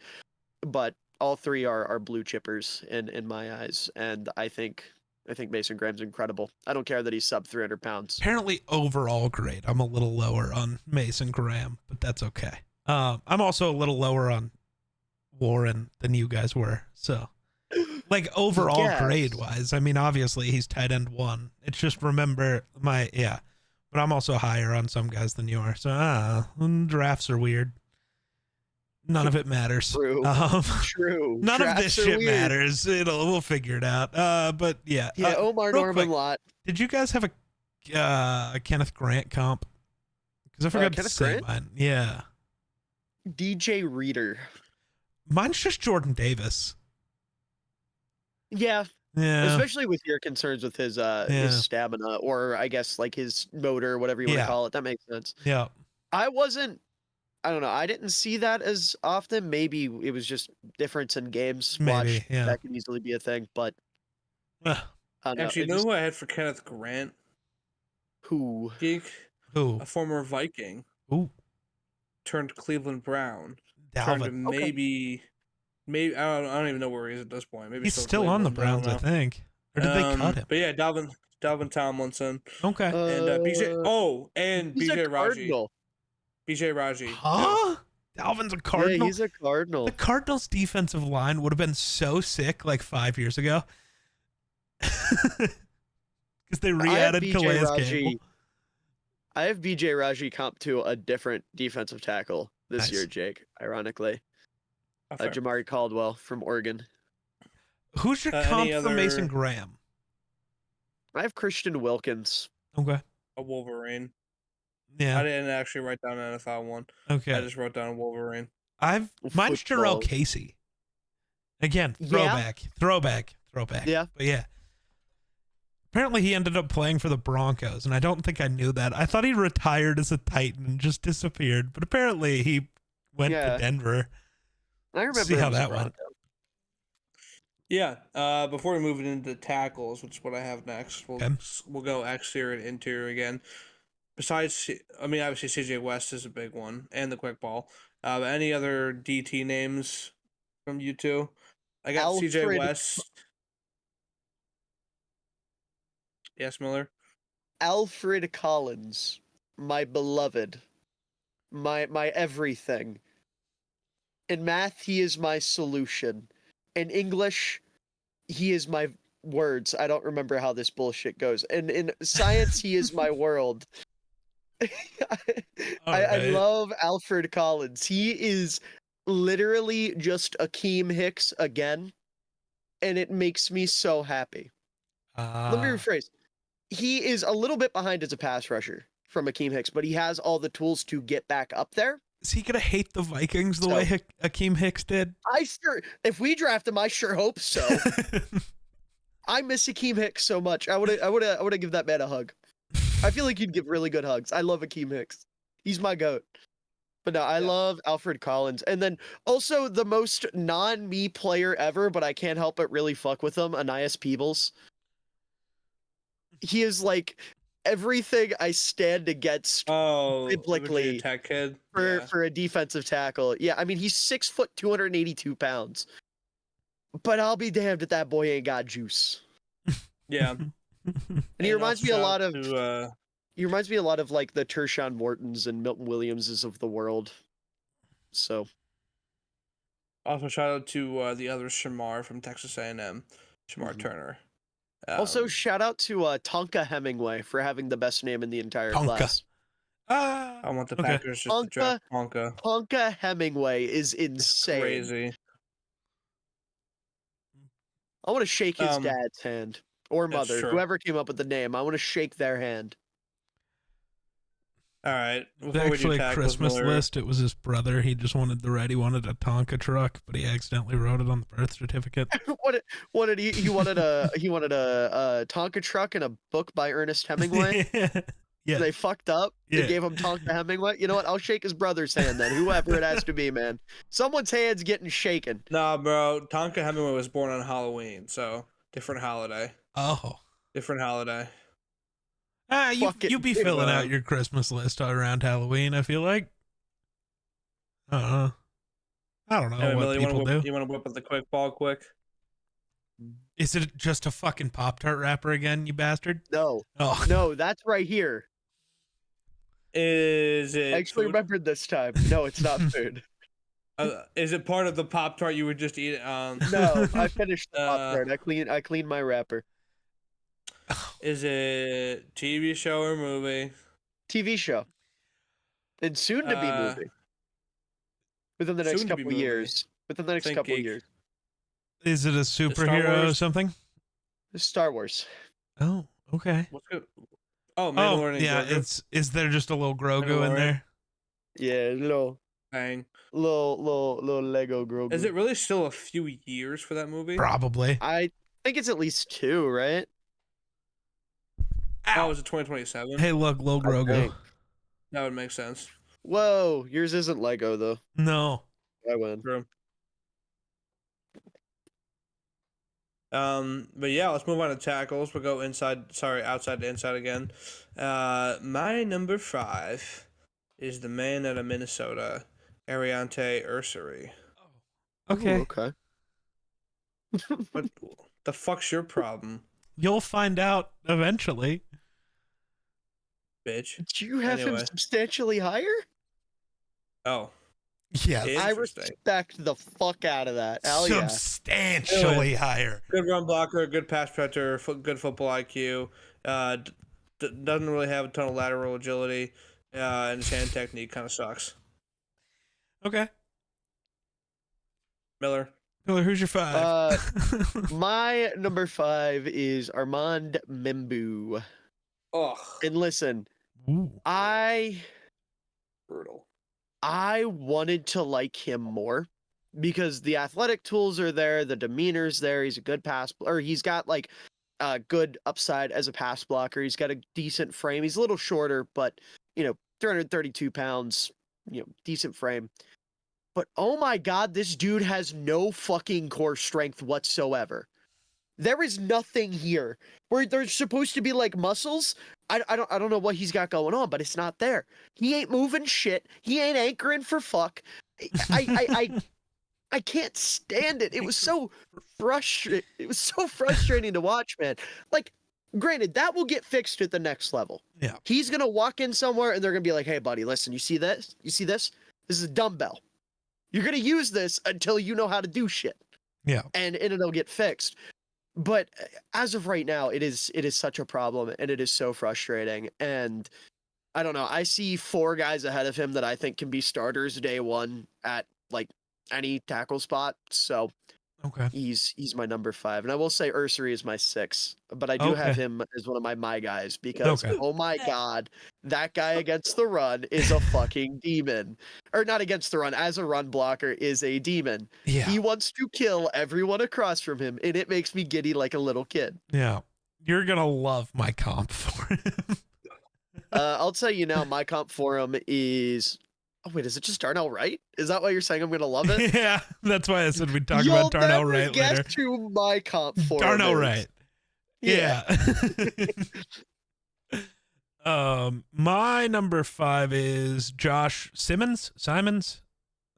but all 3 are blue chippers in my eyes, and I think Mason Graham's incredible. I don't care that he's sub 300 pounds. Apparently, overall grade, I'm a little lower on Mason Graham, but that's okay. I'm also a little lower on Warren than you guys were. So, like overall Yes. grade wise, I mean, obviously he's tight end 1. It's just remember but I'm also higher on some guys than you are. So, drafts are weird. None of it matters. True. True. None of this Drafts are shit weird. matters. We'll figure it out. But yeah. Yeah, Omar real Norman quick, lot. did you guys have a Kenneth Grant comp? Because I forgot to Kenneth say Grant? mine. Yeah. DJ Reader. Mine's just Jordan Davis. Yeah, Yeah. especially with your concerns with his stamina, or I guess like his motor, whatever you want Yeah. to call it. That makes sense. Yeah. I don't know. I didn't see that as often. Maybe it was just difference in games. Maybe, Watched. yeah. That could easily be a thing, but Ugh. I don't know. Actually, It you know just- who I had for Kenneth Grant? who? Geek, Who? a former Viking, Ooh. turned Cleveland Brown. Turned to Dalvin. maybe I don't even know where he is at this point. Maybe He's still on the Cleveland, Browns, I think. Or did they cut him? But yeah, Dalvin Tomlinson Okay. and BJ. Oh, and he's BJ a Raji. Cardinal. BJ Raji. too. Huh? Dalvin's a Yeah, Cardinal? he's a Cardinal. The Cardinals' defensive line would have been so sick like 5 years ago. Because they I have re-added BJ Calais Raji. Campbell. I have BJ Raji comp to a different defensive tackle this Nice. year, Jake. Ironically, Oh, fair. Jamari Caldwell from Oregon. Who's your Any comp for other- Mason Graham? I have Christian Wilkins. Okay. A Wolverine. Yeah. I didn't actually write down an NFL one. I Okay. just wrote down a Wolverine. Mine's Jarrell Football. Casey. Again, Yeah. throwback. Yeah. But yeah. Apparently he ended up playing for the Broncos, and I don't think I knew that. I thought he retired as a Titan and just disappeared, but apparently he went Yeah. to Denver. I remember See him how as a that went. Bronco. Yeah. Before we move into tackles, which is what I have next, Okay. we'll go exterior and interior again. Besides, I mean, obviously CJ West is a big one, and the quick ball. Any other DT names from you two? I got CJ Alfred- West. Yes, Miller. Alfred Collins, my beloved, my everything. In math, he is my solution. In English, he is my words. I don't remember how this bullshit goes. And in science, he is my world. I Alright. love Alfred Collins. He is literally just Akeem Hicks again, and it makes me so happy. Let me rephrase. He is a little bit behind as a pass rusher from Akeem Hicks, but he has all the tools to get back up there. Is he gonna hate the Vikings the way Akeem Hicks did? If we draft him, I sure hope so. I miss Akeem Hicks so much. I would give that man a hug. I feel like he'd give really good hugs. I love Akeem Hicks. He's my goat. But no, I love Alfred Collins. And then also the most non-me player ever, but I can't help but really fuck with him, Anais Peebles. He is like everything I stand against biblically Tech kid. for a defensive tackle. Yeah, I mean, he's 6 foot, 282 pounds. But I'll be damned if that boy ain't got juice. Yeah. And he reminds me a lot of he reminds me a lot of like the Tershawn Mortons and Milton Williamses of the world. So also shout out to the other Shamar from Texas A&M, Shamar Turner. Also shout out to Tonka Hemingway for having the best name in the entire class. I want the Packers just to draft Tonka. Tonka Hemingway is insane. Crazy. I want to shake his dad's hand or mother, whoever came up with the name. I want to shake their hand. All right. Actually, a Christmas list. It was his brother. He just wanted he wanted a Tonka truck, but he accidentally wrote it on the birth certificate. what did he wanted a Tonka truck and a book by Ernest Hemingway. Yeah. They fucked up. Yeah. They gave him Tonka Hemingway. You know what? I'll shake his brother's hand then. Whoever it has to be, man. Someone's hand's getting shaken. Nah, bro. Tonka Hemingway was born on Halloween, so different holiday. Oh. Different holiday. You be filling out your Christmas list around Halloween, I feel like. I don't know what people do. You want to whip up the quick ball quick? Is it just a fucking Pop-Tart wrapper again, you bastard? No. Oh. No, that's right here. Is it I actually remembered this time. No, it's not food. Is it part of the Pop-Tart you were just eating? No, I finished the Pop-Tart. I cleaned my wrapper. Is it TV show or movie? TV show. And soon to be movie. Within the next couple years. Within the next couple years. Is it a superhero or something? Star Wars. Oh, okay. What's good? Oh, Mandalorian. Yeah. Is there just a little Grogu in there? Yeah, little Lego Grogu. Is it really still a few years for that movie? Probably. I think it's at least 2, right? Oh, is it 2027? Hey, look, little Grogu. That would make sense. Whoa, yours isn't Lego though. No. I win. True. But yeah, let's move on to tackles. We'll go outside to inside again. My number 5 is the man out of Minnesota, Ariante Ursary. Okay. Ooh, okay. What the fuck's your problem? You'll find out eventually. Bitch. Do you have him substantially higher? Oh. Yeah. I respect the fuck out of that. Hell yeah. Substantially higher. Good run blocker, good pass protector, good football IQ. Doesn't really have a ton of lateral agility. And his hand technique kind of sucks. Okay. Miller, who's your 5? My number 5 is Armand Membu. Oh. And listen, brutal. I wanted to like him more because the athletic tools are there, the demeanor's there. He's a good he's got like a good upside as a pass blocker. He's got a decent frame. He's a little shorter, but 332 pounds, decent frame. But oh my God, this dude has no fucking core strength whatsoever. There is nothing here where there's supposed to be like muscles. I don't know what he's got going on, but it's not there. He ain't moving shit. He ain't anchoring for fuck. I can't stand it. It was so frustrating. It was so frustrating to watch, man. Like, granted, that will get fixed at the next level. Yeah. He's gonna walk in somewhere and they're gonna be like, "Hey, buddy, listen. You see this? You see this? This is a dumbbell. You're gonna use this until you know how to do shit." Yeah. And it'll get fixed. But as of right now, it is such a problem and it is so frustrating. And I don't know. I see 4 guys ahead of him that I think can be starters day one at like any tackle spot. So Okay. he's my number 5. And I will say Ursary is my 6, but I do have Okay. him as one of my guys because Okay. oh my god, that guy against the run is a fucking demon. Or not against the run, as a run blocker is a demon. Yeah. He wants to kill everyone across from him, and it makes me giddy like a little kid. Yeah. You're gonna love my comp for him. I'll tell you now, my comp for him is. Oh wait, is it just Darnell Wright? Is that why you're saying I'm gonna love it? Yeah, that's why I said we'd talk You'll about Darnell never Wright guess later. who my comp for Darnell him is. Wright. Yeah. My number 5 is Josh Simons.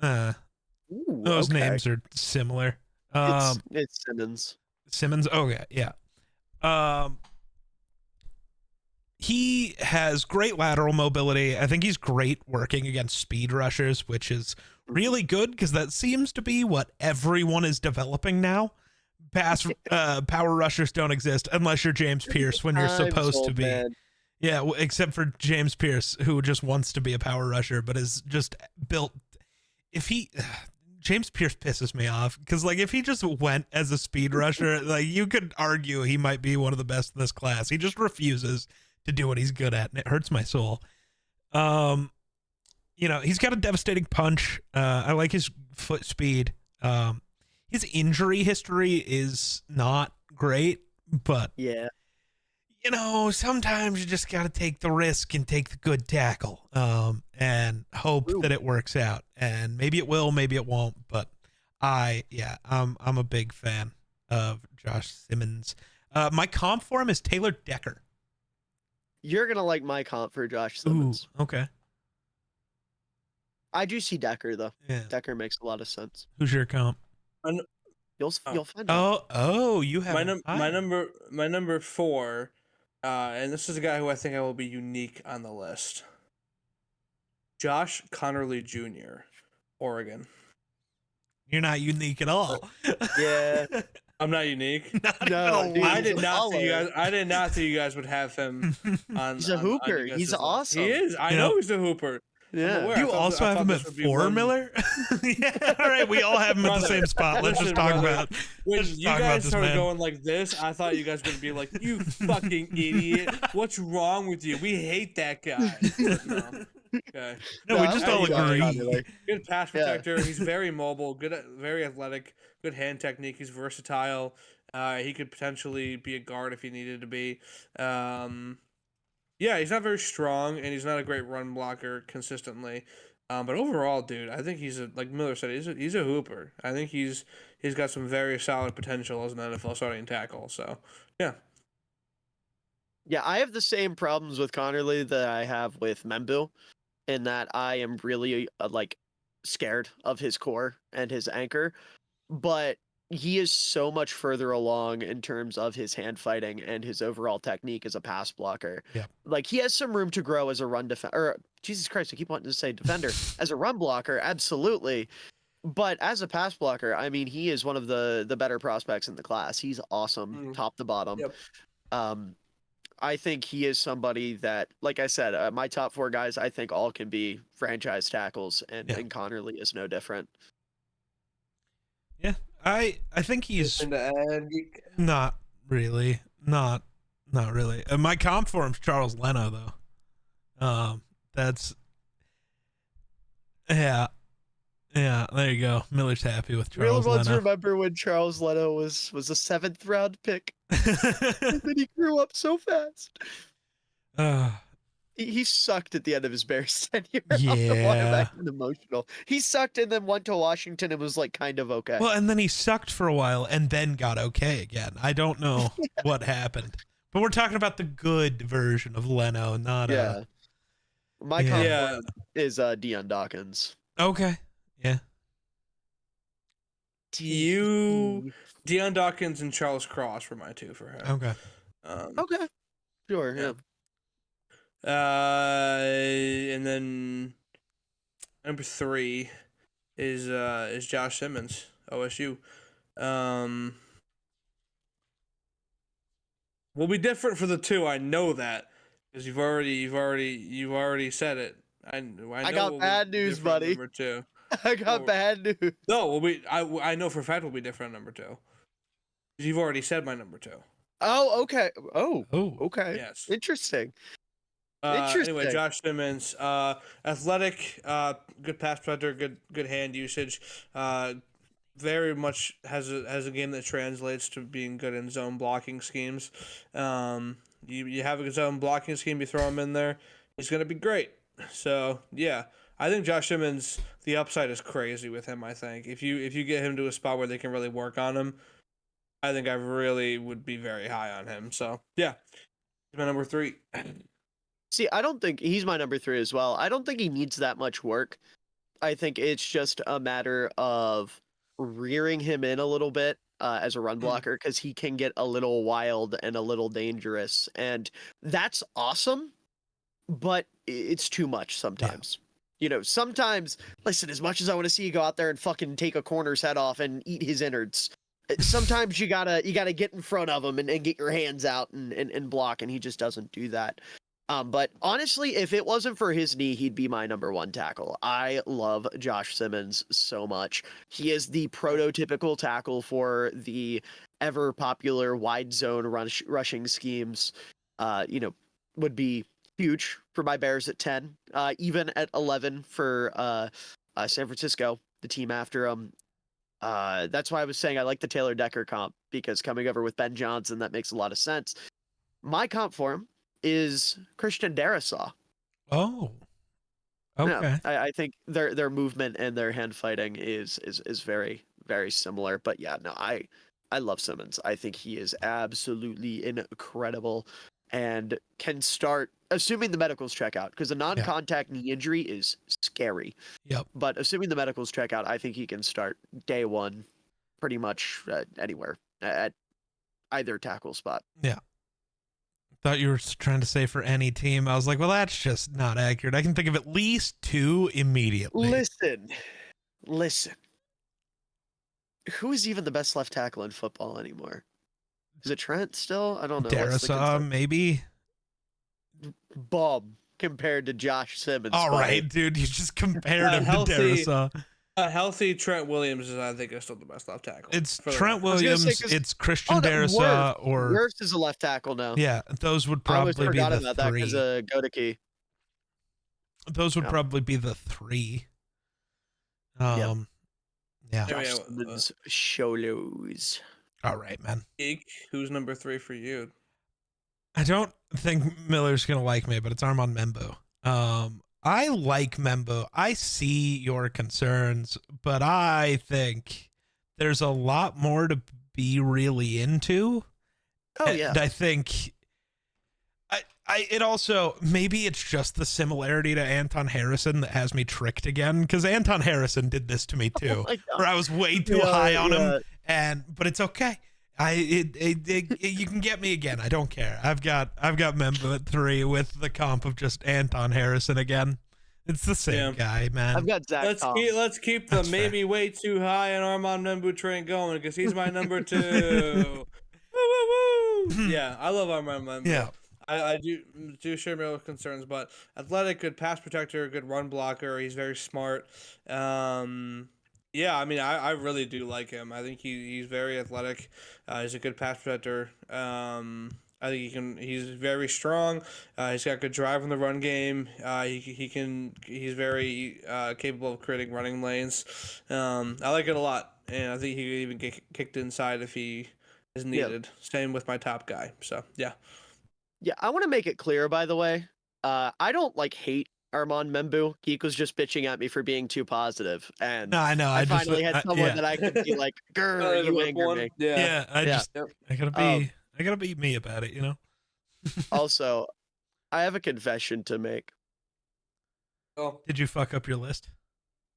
Ooh, Those okay. names are similar. It's Simmons. Simmons. Okay, yeah. He has great lateral mobility. I think he's great working against speed rushers, which is really good because that seems to be what everyone is developing now. Power rushers don't exist unless you're James Pierce when you're supposed to be. Man. Yeah, except for James Pierce, who just wants to be a power rusher, but is just built. James Pierce pisses me off because, like, if he just went as a speed rusher, like, you could argue he might be one of the best in this class. He just refuses to do what he's good at, and it hurts my soul. He's got a devastating punch. I like his foot speed. His injury history is not great, but Yeah. Sometimes you just got to take the risk and take the good tackle, and hope that it works out. And maybe it will, maybe it won't. But I'm a big fan of Josh Simmons. My comp for him is Taylor Decker. You're gonna like my comp for Josh Simmons. Ooh, okay. I do see Decker though. Yeah. Decker makes a lot of sense. Who's your comp? You'll find out. Oh, you have my number 4, and this is a guy who I think I will be unique on the list. Josh Connerly Jr., Oregon. You're not unique at all. Yeah. I'm not unique. No, dude, I he's did a not think you baller. guys. I did not think you guys would have him on. He's a hooper. you guys' He's list. awesome. He is. I know he's a hooper. I'm Yeah. aware. I You thought also I have thought him this at would be 4, one- Miller? Yeah, all right. We all have him at the Brother, same spot. Let's listen, just talk brother, about. When Let's just you talk about guys this started man. going like this, I thought you guys were gonna be like, "You fucking idiot! What's wrong with you? We hate that guy." But no. Okay. No, we No, just I'm all with you on agree. Connerly. Good pass Yeah. protector. He's very mobile. Very athletic. Good hand technique. He's versatile. He could potentially be a guard if he needed to be. Yeah, he's not very strong, and he's not a great run blocker consistently. But overall, dude, I think like Miller said, he's a hooper. I think he's got some very solid potential as an NFL starting tackle. So, yeah. Yeah, I have the same problems with Connerly that I have with Membu, in that I am really scared of his core and his anchor, but he is so much further along in terms of his hand fighting and his overall technique as a pass blocker. Yeah. Like, he has some room to grow as a run defender. Or Jesus Christ, I keep wanting to say defender. As a run blocker, absolutely. But as a pass blocker, I mean, he is one of the better prospects in the class. He's awesome, top to bottom. Yep. I think he is somebody that, like I said, my top 4 guys, I think all can be franchise tackles, and Connerly is no different. Yeah, I think he's And not really. Not really. My comp for him is Charles Leno, though. That's yeah. There you go. Miller's happy with Real Charles ones Leno. remember when Charles Leno was a 7th round pick, and then he grew up so fast. He sucked at the end of his Bears tenure. Yeah. I'm emotional. He sucked and then went to Washington and was like kind of okay. Well, and then he sucked for a while and then got okay again. I don't know what happened, but we're talking about the good version of Leno, not My comp is Deion Dawkins. Okay. Yeah. Deion Dawkins and Charles Cross were my 2 for him. Okay. Okay. Sure. Yeah. And then number 3 is Josh Simmons, OSU. Will be different for the 2. I know that because you've already said it. I know got we'll bad be news, different buddy. Number 2. I got Oh. bad news. No, I know for a fact we'll be different on number 2. 'Cause you've already said my number 2. Oh, okay. Oh, Oh, okay. Yes. Interesting. Anyway, Interesting. Josh Simmons, athletic, good pass protector, good hand usage. Very much has a game that translates to being good in zone blocking schemes. You have a zone blocking scheme, you throw him in there, he's gonna be great. So yeah, I think Josh Simmons, the upside is crazy with him. I think if you get him to a spot where they can really work on him, I think I really would be very high on him. So yeah, he's my number 3. See, I don't think he's my number 3 as well. I don't think he needs that much work. I think it's just a matter of rearing him in a little bit as a run blocker because he can get a little wild and a little dangerous. And that's awesome, but it's too much sometimes. You know, sometimes, listen, as much as I want to see you go out there and fucking take a corner's head off and eat his innards, sometimes you gotta get in front of him and get your hands out and block, and he just doesn't do that. But honestly, if it wasn't for his knee, he'd be my number 1 tackle. I love Josh Simmons so much. He is the prototypical tackle for the ever popular wide zone rushing schemes. Would be huge for my Bears at 10, even at 11 for San Francisco, the team after him. That's why I was saying I like the Taylor Decker comp, because coming over with Ben Johnson, that makes a lot of sense. My comp for him is Christian Darrisaw. oh, okay. Yeah, I think their movement and their hand fighting is very, very similar. But yeah, no, I love Simmons. I think he is absolutely incredible and can start, assuming the medicals check out, because a non-contact knee injury is scary. Yep. But assuming the medicals check out, I think he can start day one pretty much anywhere at either tackle spot. Yeah. Thought you were trying to say for any team. I was like, well, that's just not accurate. I can think of at least 2 immediately. Listen. Who is even the best left tackle in football anymore? Is it Trent still? I don't know. Darrisaw, maybe. Bob compared to Josh Simmons. All right, dude. You just compared him to Darrisaw. A healthy Trent Williams is, I think, is still the best left tackle. It's Trent Williams, it's Christian Darrisaw, or Wirfs is a left tackle now. Yeah, those would probably be the 3. That because of Godeke. Those would probably be the 3. Yeah. Josh Simmons Sholos. All right, man. Who's number 3 for you? I don't think Miller's gonna like me, but it's Armand Membo. I like Membo. I see your concerns, but I think there's a lot more to be really into. Oh yeah. And I think it also, maybe it's just the similarity to Anton Harrison that has me tricked again, because Anton Harrison did this to me too, where I was way too high on him, but it's okay. You can get me again. I don't care. I've got Membo at 3 with the comp of just Anton Harrison again. It's the same guy, man. I've got Zach. Let's keep the maybe way too high on Armand Membo train going, because he's my number 2. Woo, woo, woo. Yeah, I love Armand Membo. Yeah. I do share my concerns, but athletic, good pass protector, good run blocker. He's very smart. Yeah, I mean, I really do like him. I think he's very athletic. He's a good pass protector. I think he's very strong. He's got good drive in the run game. He's very capable of creating running lanes. I like it a lot, and I think he could even get kicked inside if he is needed. Yep. Same with my top guy. So yeah. Yeah, I want to make it clear, by the way. I don't hate Armand Membo. Geek was just bitching at me for being too positive, and no, I know. I finally had someone that I could be like, "Grr, you anger me." Yeah. I gotta be me about it, you know. Also, I have a confession to make. Oh, did you fuck up your list?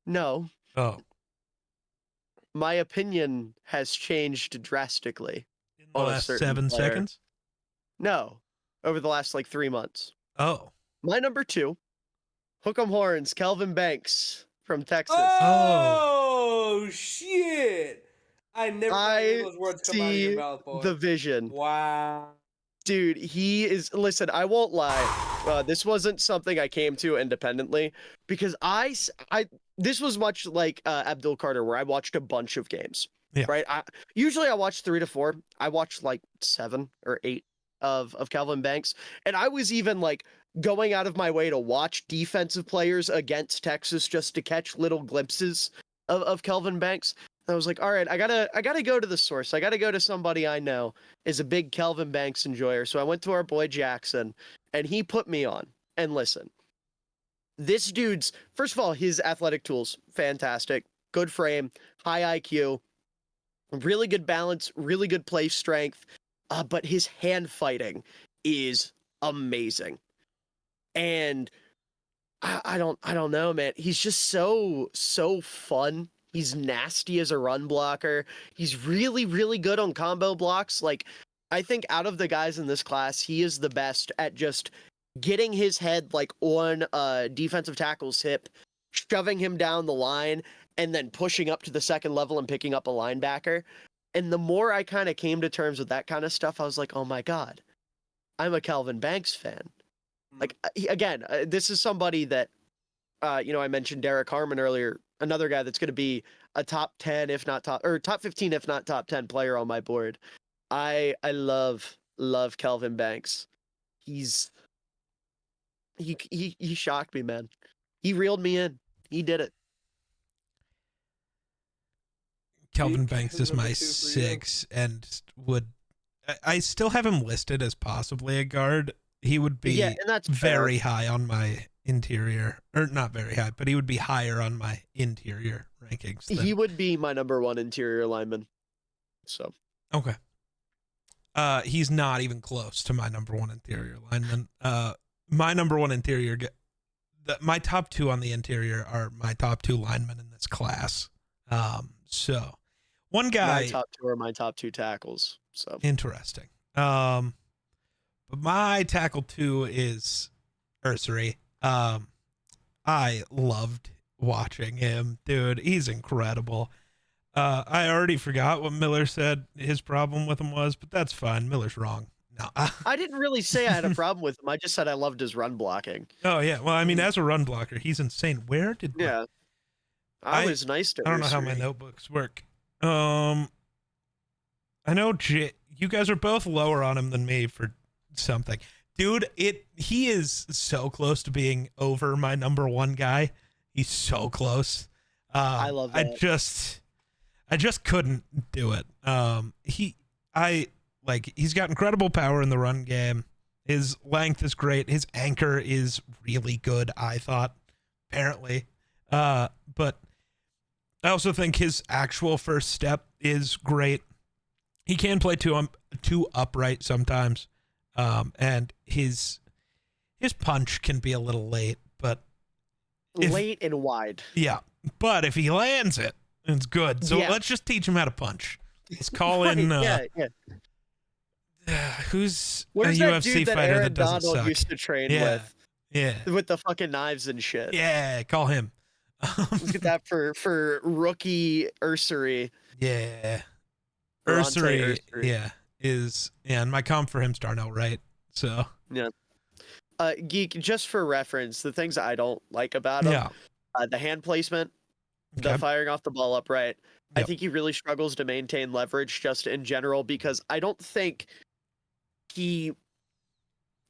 No. Oh. My opinion has changed drastically. In the last 7 seconds? No, over the last 3 months. Oh. My number 2, Hook 'em Horns, Kelvin Banks from Texas. Oh shit! I never heard those words come out of your mouth, boy. The vision. Wow. Dude, he is. Listen, I won't lie. This wasn't something I came to independently because this was much like Abdul Carter, where I watched a bunch of games. Yeah. Right. Usually I watch 3 to 4. I watched like 7 or 8 of Calvin Banks, and I was even like going out of my way to watch defensive players against Texas just to catch little glimpses of Calvin Banks. I was like, all right, I gotta go to the source. I gotta go to somebody I know is a big Calvin Banks enjoyer. So I went to our boy Jackson, and he put me on. And listen, this dude's, first of all, his athletic tools, fantastic. Good frame, high IQ, really good balance, really good play strength. But his hand fighting is amazing. And I don't know, man. He's just so fun. He's nasty as a run blocker. He's really, really good on combo blocks. Like, I think out of the guys in this class, he is the best at just getting his head like on a defensive tackle's hip, shoving him down the line, and then pushing up to the second level and picking up a linebacker. And the more I kind of came to terms with that kind of stuff, I was like, oh my God, I'm a Calvin Banks fan. Like, again, this is somebody that, I mentioned Derek Harmon earlier, another guy that's going to be a top 10, if not top 15, if not top 10 player on my board. I love Calvin Banks. He shocked me, man. He reeled me in. He did it. Calvin Geek, Banks who's is my number 2 for you? 6 and I still have him listed as possibly a guard. He would be Yeah, and that's very fair. high on my interior, or not very high, but he would be higher on my interior rankings. He would be my number 1 interior lineman. So Okay. He's not even close to my number 1 interior lineman. My number 1 interior, my top 2 on the interior are my top 2 linemen in this class. So one guy, my top 2 are my top 2 tackles. So interesting. But my tackle 2 is Ursery. I loved watching him, dude. He's incredible. I already forgot what Miller said his problem with him was, but that's fine. Miller's wrong. No. I didn't really say I had a problem with him. I just said I loved his run blocking. Oh yeah. Well, I mean, as a run blocker, he's insane. Where did Yeah. I was nice to I don't know how my Ursery. notebooks work. I know you guys are both lower on him than me for something. Dude, he is so close to being over my number 1 guy. He's so close. I love that. I just couldn't do it. He's got incredible power in the run game. His length is great. His anchor is really good, I thought, apparently. But I also think his actual first step is great. He can play too upright sometimes. And his punch can be a little late, but late and wide. yeah, but if he lands it, it's good. So Yeah. let's just teach him how to punch. Let's call Right, in yeah. who's Where's a that UFC dude that fighter Aaron that doesn't Donald suck. used to train Yeah. Yeah. with the fucking knives and shit? Yeah, call him. Let's get that for rookie Ursery. Yeah. Ronte Ursery, Ursery. and my comp for him's Darnell Wright. So Geek, just for reference, the things I don't like about him, yeah. the hand placement, Okay. the firing off the ball upright. I Yep. think he really struggles to maintain leverage just in general because I don't think he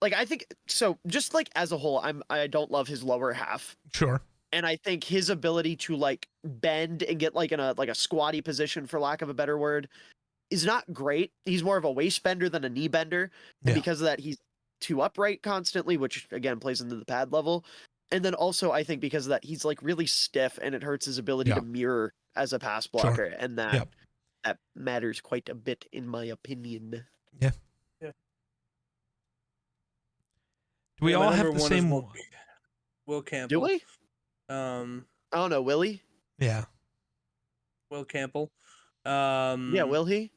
I think so just like as a whole, I don't love his lower half. Sure. And I think his ability to bend and get in a squatty position, for lack of a better word, is not great. He's more of a waist bender than a knee bender. And Yeah. because of that, he's too upright constantly, which again plays into the pad level. And then also I think because of that, he's really stiff and it hurts his ability Yeah. to mirror as a pass Sure. blocker. And that Yep. that matters quite a bit in my opinion. Do we Yeah, my all have number the one is same Will- one? Will Campbell. Do we? Um, I don't know, will he? Yeah. Will Campbell. Yeah, will he?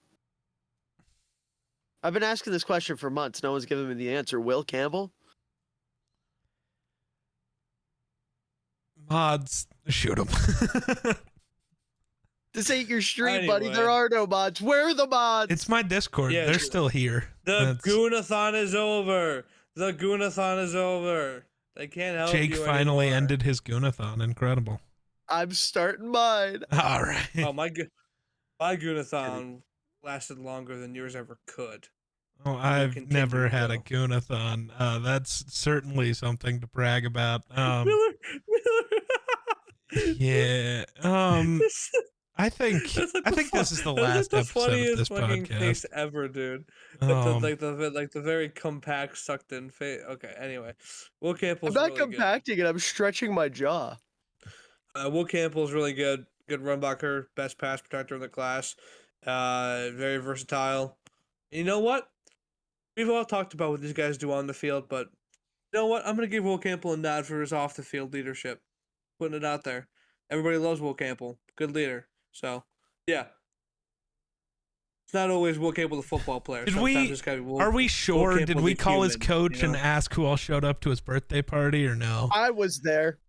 I've been asking this question for months. No one's giving me the answer. Will Campbell? Mods, shoot him. This ain't your stream, buddy. Anyway. There are no mods. Where are the mods? It's my Discord. Yeah, They're it's- still here. The That's- Goonathon is over. The Goonathon is over. They can't help Jake you finally anymore. ended his Goonathon. Incredible. I'm starting mine. All right. Oh, my Goonathon lasted longer than yours ever could. Oh, I've continue never to had a go. Goonathon. That's certainly something to brag about. Miller. Yeah. I think That's like I the think this is the that's last like episode of funniest this fucking podcast. face ever, dude. Um, Like the very compact, sucked in face. Okay, anyway, Will I'm Campbell's not really compacting it. I'm stretching my jaw. good. Will Campbell's really good. Good run blocker, best pass protector in the class. Very versatile. You know what? We've all talked about what these guys do on the field, but you know what? I'm gonna give Will Campbell a nod for his off the field leadership. Putting it out there. Everybody loves Will Campbell. Good leader. So, yeah. It's not always Will Campbell, the football player. Did Sometimes we- it's gotta be Will, are we sure? Did Campbell we the call his human, coach you know? and ask who all showed up to his birthday party or no? I was there.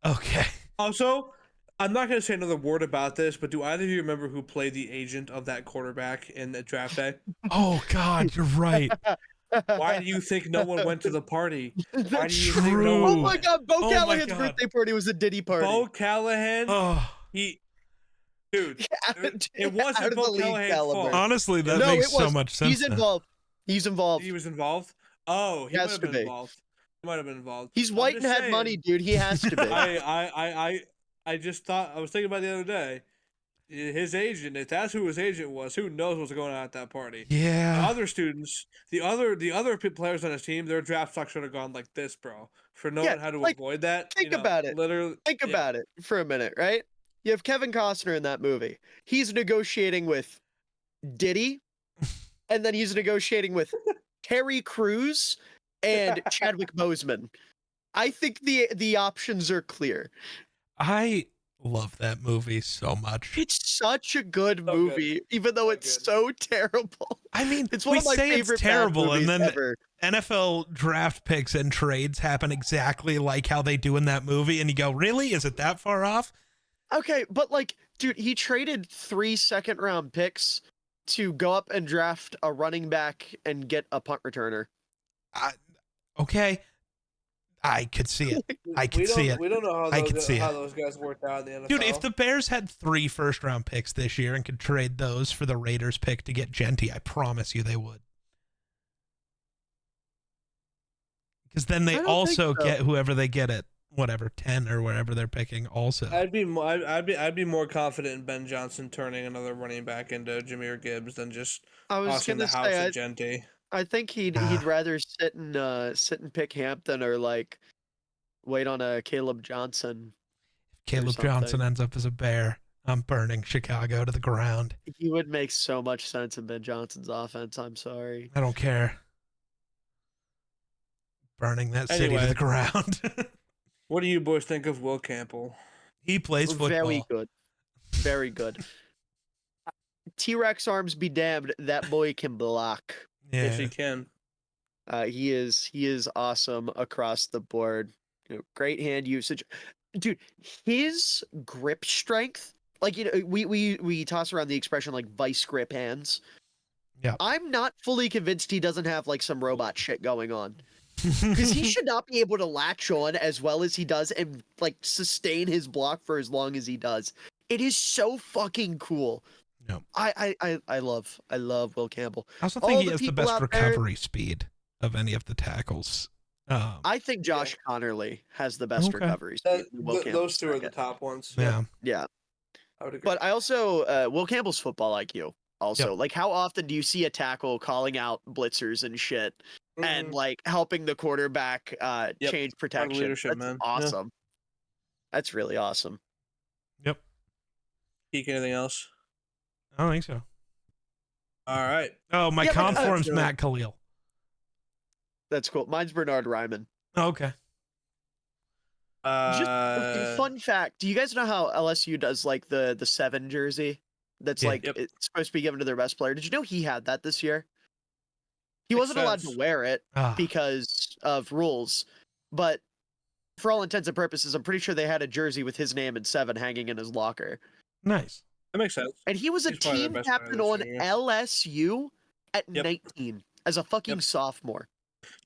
Okay. Also, I'm not going to say another word about this, but do either of you remember who played the agent of that quarterback in the draft day? Oh God, you're right. Why do you think no one went to the party? Why do you think True. no Oh one? my god, Bo Oh my Callahan's God. birthday party was a Diddy party. Bo Callahan, Oh, dude, Out it wasn't of the Bo league Callahan's caliber. fault. honestly, that No, makes it so was. much sense. He's now. involved. He's involved. He was involved. Oh, he might Has have to been be. involved. He might have been involved. He's I'm white and just had saying. money, dude. He has to be. I just thought I was thinking about it the other day. His agent, if that's who his agent was, who knows what's going on at that party? The Yeah. other students, the other players on his team, their draft stock should have gone like this, bro. For knowing Yeah, how to like, avoid that. think about it. Literally, Think yeah. about it for a minute, right? You have Kevin Costner in that movie. He's negotiating with Diddy, and then he's negotiating with Terry Crews and Chadwick Boseman. I think the options are clear. I love that movie so much. It's such a good So good. movie, even though So it's good. so terrible. I mean, It's one we of my say favorite it's terrible, bad and movies then ever. NFL draft picks and trades happen exactly like how they do in that movie, and you go, "Really? Is it that far off?" Okay, but like, dude, he traded 3 second-round picks to go up and draft a running back and get a punt returner. Okay, I could see it. I can We see don't- it. We don't know how I those, can see how it. those guys worked out in the NFL. Dude, if the Bears had 3 first-round picks this year and could trade those for the Raiders pick to get Genty, I promise you they would. Because then I they don't also think so. get whoever they get at whatever 10 or wherever they're picking. Also, I'd be more confident in Ben Johnson turning another running back into Jameer Gibbs than just I was tossing gonna the house say, at Genty. I think he'd Ah. rather sit and pick Hampton or like wait on a Caleb Johnson. Caleb something. Johnson ends up as a Bear. I'm burning Chicago to the ground. He would make so much sense in Ben Johnson's offense. I'm sorry. I don't care. Burning that city to Anyway. the ground. What do you boys think of Will Campbell? He plays football. Very good. Very good. T-Rex arms be damned, that boy can block. Yes, Yeah. he can. He is awesome across the board. You know, great hand usage. Dude, his grip strength, like, you know, we toss around the expression like vice grip hands. Yeah. I'm not fully convinced he doesn't have like some robot shit going on. Because he should not be able to latch on as well as he does and like sustain his block for as long as he does. It is so fucking cool. No. I love Will Campbell. I also all think he the has the people best out there- recovery speed of any of the tackles. I think Josh Connerly has the best Okay. recovery speed. Will Campbell's Those two are the second. top ones. yeah. Yeah. I would agree. But I also Will Campbell's football IQ. Also, like, how often do you see a tackle calling out blitzers and shit, and Mhm. like helping the quarterback change Part of protection? leadership, That's man. Yeah. awesome. That's really awesome. Geek, anything else? I don't think so. All right. Oh, my Yeah, but, comp form's sure. Matt Khalil. That's cool. Mine's Bernard Ryman. Okay. Just Uh, fun fact: do you guys know how LSU does like the 7 jersey? That's Yeah. like Yep. it's supposed to be given to their best player. Did you know he had that this year? He Makes wasn't allowed sense. to wear it Ah, because of rules, but for all intents and purposes, I'm pretty sure they had a jersey with his name and 7 hanging in his locker. nice. That makes sense. And he was a He's probably their team best player captain this on year. LSU at Yep. 19 as a fucking Yep. sophomore.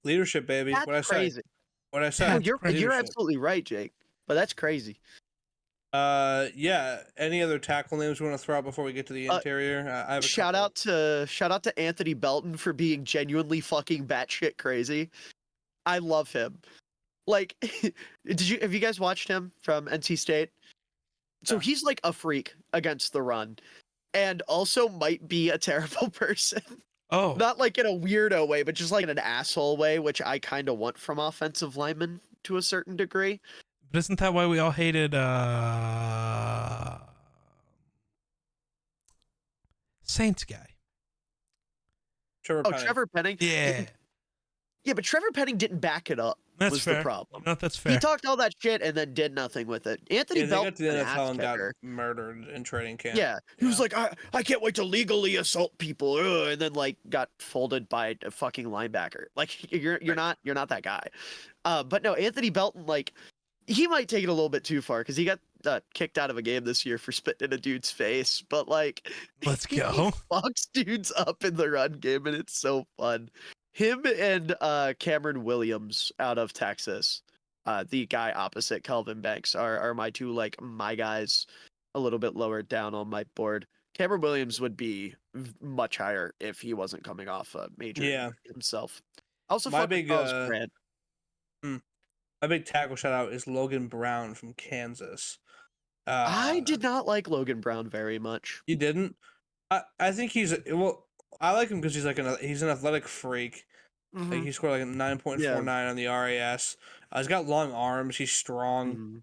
Leadership, baby. That's What I say? crazy. What I No, said? you're Leadership. absolutely right, Jake. But that's crazy. Yeah. Any other tackle names we want to throw out before we get to the interior? I have a Shout couple. out to Anthony Belton for being genuinely fucking batshit crazy. I love him. Like, have you guys watched him from NC State? So No. he's like a freak against the run, and also might be a terrible person. Oh, Not like in a weirdo way, but just like in an asshole way, which I kind of want from offensive linemen to a certain degree. but isn't that why we all hated Saints guy? Trevor Oh, Penning. Trevor Penning. Yeah, Yeah, but Trevor Penning didn't back it up. that's was fair. the problem. No, that's fair. He talked all that shit and then did nothing with it. Anthony Yeah, they Belton, got to the an NFL ass and got kicker. murdered in training camp. Yeah, he was Yeah. like, I can't wait to legally assault people, and then like got folded by a fucking linebacker. Like you're not that guy. But no, Anthony Belton, like he might take it a little bit too far because he got kicked out of a game this year for spitting in a dude's face. But like, Let's he go. fucks dudes up in the run game, and it's so fun. Him and Cameron Williams out of Texas, the guy opposite Kelvin Banks, are my two like my guys, a little bit lower down on my board. Cameron Williams would be much higher if he wasn't coming off a major Yeah. himself. Also, My fuck with big, Carlos Grant. My big tackle shout out is Logan Brown from Kansas. I did not like Logan Brown very much. You didn't? I think he's well. I like him because he's like he's an athletic freak. Like he scored like a 9.49 on the RAS. He's got long arms. He's strong.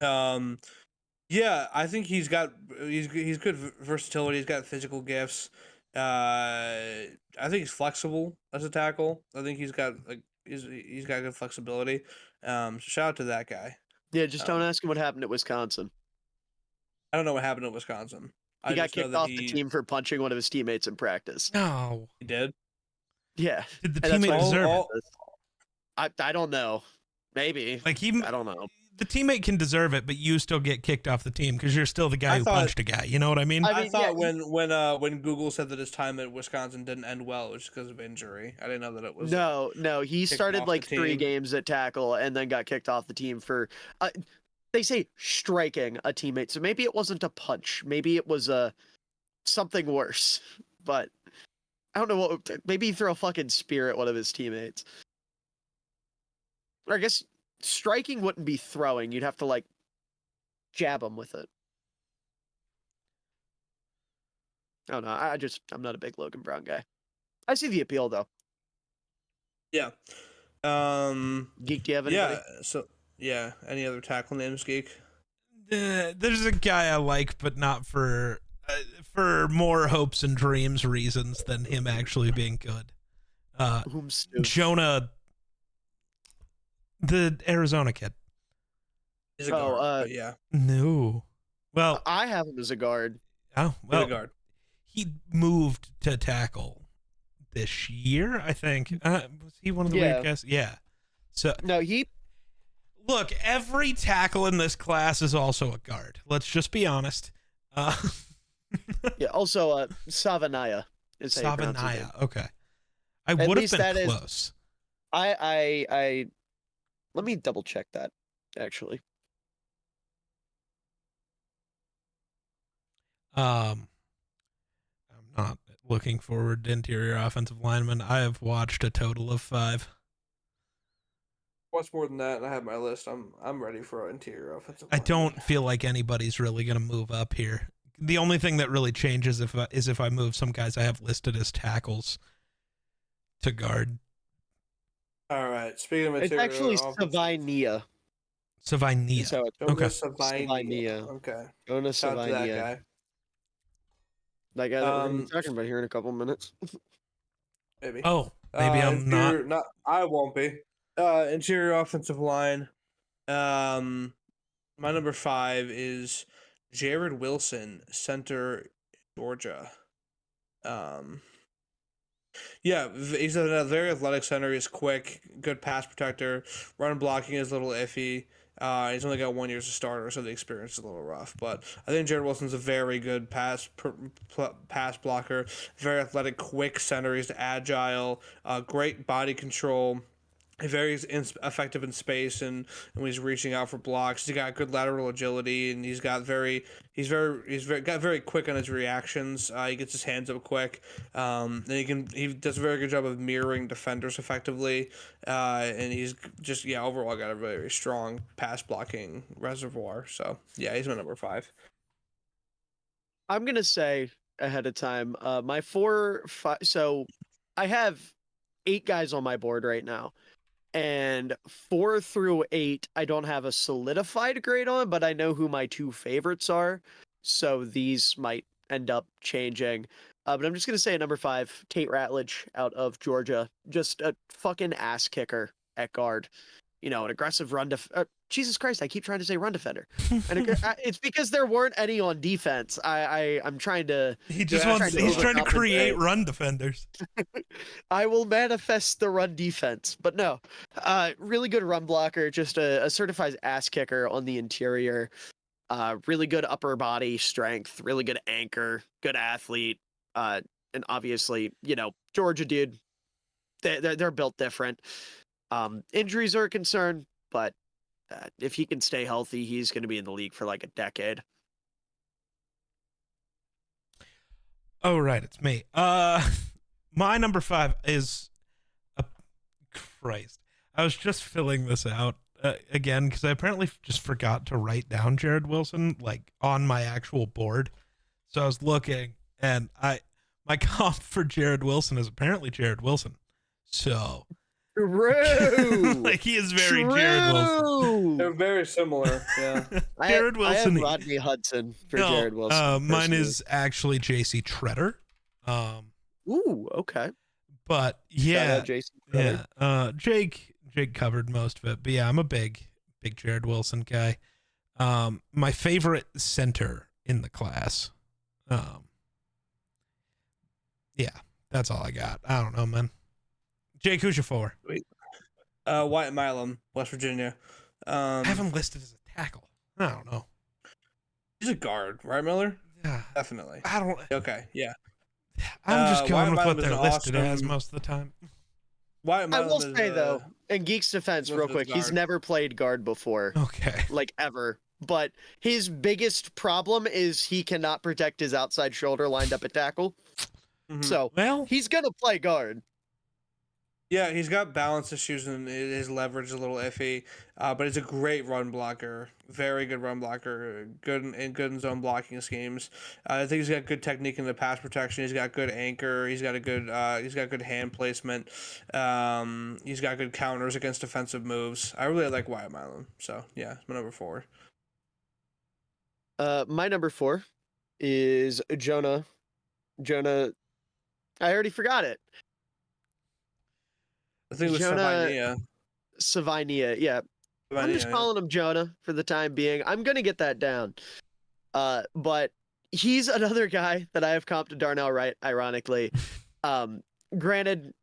Mhm. Yeah, I think he's good versatility. He's got physical gifts. I think he's flexible as a tackle. I think he's got he's got good flexibility. So shout out to that guy. Yeah, just don't ask him what happened at Wisconsin. I don't know what happened at Wisconsin. He I got just know kicked that off the team for punching one of his teammates in practice. No, He did. Yeah. did the And that's teammate why- deserve all- it? I don't know. Maybe. Like he, I don't know. the teammate can deserve it, but you still get kicked off the team because you're still the guy I who thought- punched a guy. You know what I mean? I I mean, thought yeah, when Google said that his time at Wisconsin didn't end well, it was because of injury. I didn't know that it was. No, he kicked started off like the 3 team. games at tackle and then got kicked off the team for they say striking a teammate. So maybe it wasn't a punch. Maybe it was something worse. But I don't know what maybe he threw a fucking spear at one of his teammates. Or I guess striking wouldn't be throwing. You'd have to like jab him with it. I don't know. I'm not a big Logan Brown guy. I see the appeal though. Yeah. Geek, do you have anybody? Yeah. So yeah. Any other tackle names, Geek? There's a guy I like, but not for more hopes and dreams reasons than him actually being good. Jonah, the Arizona kid. He's a guard. but yeah. No. Well, I have him as a guard. oh, He's well, a guard. he moved to tackle this year, I think. Was he one of the Yeah. late guys? Yeah. So No, he look, every tackle in this class is also a guard. Let's just be honest. yeah. Also, Savanaya is how you pronounce his name. Savanaya. Okay. I At would have least that been is- close. I let me double check that actually. I'm not looking forward to interior offensive linemen. I have watched a total of 5. What's more than that? And I have my list. I'm ready for an interior offensive. I lineman. don't feel like anybody's really going to move up here. The only thing that really changes is if I move some guys I have listed as tackles to guard. All right. Speaking of It's interior, actually offensive- Savainia. Savainia. So it's Okay. Jonas Savainia. Savainia. Okay. Jonas Shout out to that Savainia. guy. That guy that we're gonna Um, be talking about here in a couple minutes. Maybe. Oh, maybe I'm not. interior- I won't be. Interior offensive line. My number 5 is Jared Wilson, center, Georgia. Yeah, he's a very athletic center. He's quick, good pass protector. Run blocking is a little iffy. He's only got 1 year as a starter, so the experience is a little rough. But I think Jared Wilson's a very good pass blocker, very athletic, quick center. He's agile, great body control. Very effective in space and when he's reaching out for blocks. He's got good lateral agility and he's very quick on his reactions. He gets his hands up quick. And he does a very good job of mirroring defenders effectively. And he's just overall got a very strong pass blocking reservoir. So yeah, he's my number 5. I'm gonna say ahead of time, my 4, 5. So I have 8 guys on my board right now. And 4 through 8, I don't have a solidified grade on, but I know who my 2 favorites are. So these might end up changing. But I'm just going to say at number 5, Tate Ratledge out of Georgia. Just a fucking ass kicker at guard. An aggressive run Jesus Christ, I keep trying to say run defender. And it's because there weren't any on defense. I'm trying to. He's trying to create run defenders. I will manifest the run defense, but no. Really good run blocker, just a certified ass kicker on the interior. Really good upper body strength, really good anchor, good athlete. And obviously, Georgia dude, they're built different. Injuries are a concern, but if he can stay healthy, he's going to be in the league for like a decade. Oh, right. It's me. My number 5 is Christ. I was just filling this out again because I apparently just forgot to write down Jared Wilson like on my actual board. So I was looking and my comp for Jared Wilson is apparently Jared Wilson. So True. like he is very Jared Wilson. They're very similar. Yeah. Jared Wilson. I have Rodney Hudson for Jared Wilson. Mine is actually JC Treader. Ooh, okay. But yeah, Treader. Jake covered most of it. But yeah, I'm a big Jared Wilson guy. My favorite center in the class. Yeah, that's all I got. I don't know, man. Jake, who's your 4? Wyatt Milam, West Virginia. I have him listed as a tackle. I don't know. He's a guard, right, Miller? Yeah, Definitely. I don't. Okay, yeah. I'm just going Wyatt with what they're Milam is listed as most of the time. Wyatt I Milam will is, say though, in Geek's defense, real quick, he's guard. never played guard before, Okay. like ever. But his biggest problem is he cannot protect his outside shoulder lined up at tackle. Mhm. So Well, he's gonna play guard. Yeah, he's got balance issues and his leverage is a little iffy, but he's a great run blocker. Very good run blocker. Good in zone blocking schemes. I think he's got good technique in the pass protection. He's got good anchor. He's got good hand placement. He's got good counters against defensive moves. I really like Wyatt Milam. So yeah, it's my number 4. My number 4 is Jonah. I already forgot it. I think it was Jonah Savainia. Savainia, yeah. I'm just calling him Jonah for the time being. I'm gonna get that down. But he's another guy that I have comped to Darnell Wright, ironically. Granted,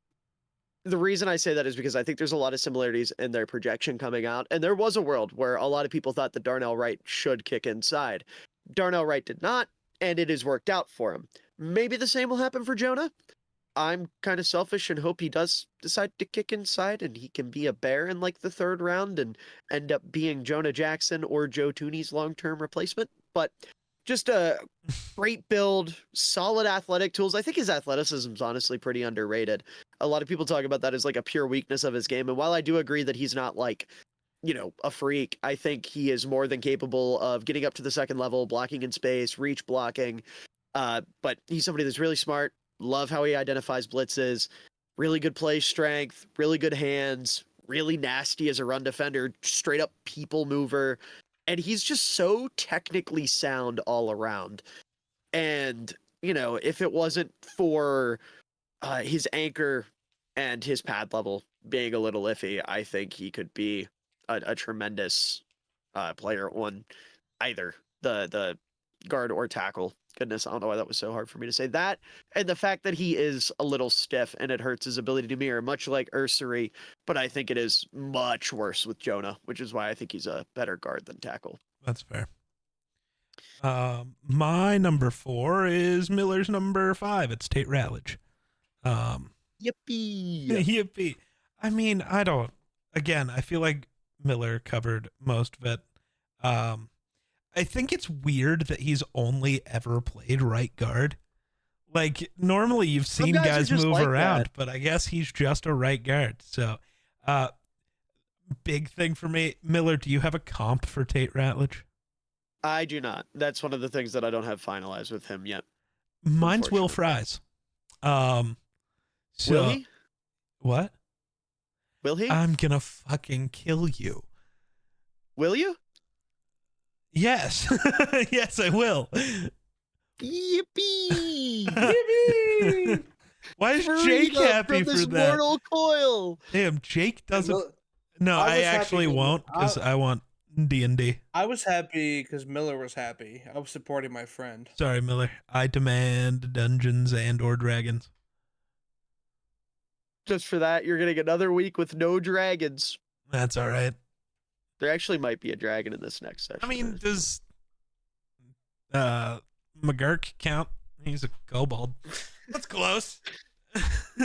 the reason I say that is because I think there's a lot of similarities in their projection coming out. And there was a world where a lot of people thought that Darnell Wright should kick inside. Darnell Wright did not, and it has worked out for him. Maybe the same will happen for Jonah. I'm kind of selfish and hope he does decide to kick inside and he can be a bear in like the 3rd round and end up being Jonah Jackson or Joe Tooney's long-term replacement. But just a great build, solid athletic tools. I think his athleticism is honestly pretty underrated. A lot of people talk about that as like a pure weakness of his game. And while I do agree that he's not like, a freak, I think he is more than capable of getting up to the 2nd level, blocking in space, reach blocking. But he's somebody that's really smart. Love how he identifies blitzes, really good play strength, really good hands, really nasty as a run defender, straight up people mover. And he's just so technically sound all around. And, if it wasn't for his anchor and his pad level being a little iffy, I think he could be a tremendous player on either the guard or tackle Goodness, I don't know why that was so hard for me to say. That and the fact that he is a little stiff and it hurts his ability to mirror, much like Ursary, but I think it is much worse with Jonah, which is why I think he's a better guard than tackle. That's fair. My number 4 is Miller's number 5. It's Tate Ratledge. Yippee! Yippee. I mean, I feel like Miller covered most of it. I think it's weird that he's only ever played right guard. Like, normally you've seen guys are guys just move like around, that. but I guess he's just a right guard. So, big thing for me. Miller, do you have a comp for Tate Ratledge? I do not. That's one of the things that I don't have finalized with him yet. Mine's Will Unfortunately. Fries. So, Will he? What? Will he? I'm gonna fucking kill you. Will you? Yes. Yes, I will. Yippee! Yippee! Why is Jake Freedom happy from for this that? mortal coil. Damn, Jake doesn't. Mil- No, I I was actually happy 'cause won't because I want D&D. I was happy because Miller was happy. I was supporting my friend. Sorry, Miller. I demand Dungeons and/or Dragons. Just for that, you're getting another week with no dragons. That's all right. There actually might be a dragon in this next session. I mean, does McGurk count? He's a kobold. That's close.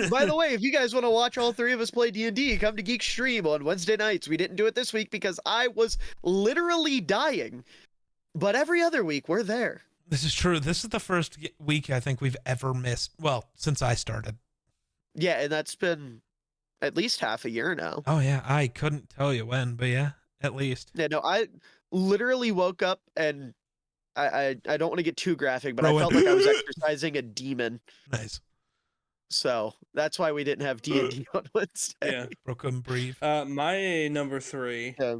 By the way, if you guys want to watch all three of us play D&D, come to Geek Stream on Wednesday nights. We didn't do it this week because I was literally dying. But every other week, we're there. This is true. This is the first week I think we've ever missed. Well, since I started. Yeah, and that's been at least half a year now. Oh, yeah. I couldn't tell you when, but yeah, at least. Yeah, no, I literally woke up and I don't want to get too graphic, but I felt like I was exercising a demon. Nice. So that's why we didn't have D&D on Wednesday. Yeah. Bro couldn't breathe. My number 3 Yeah.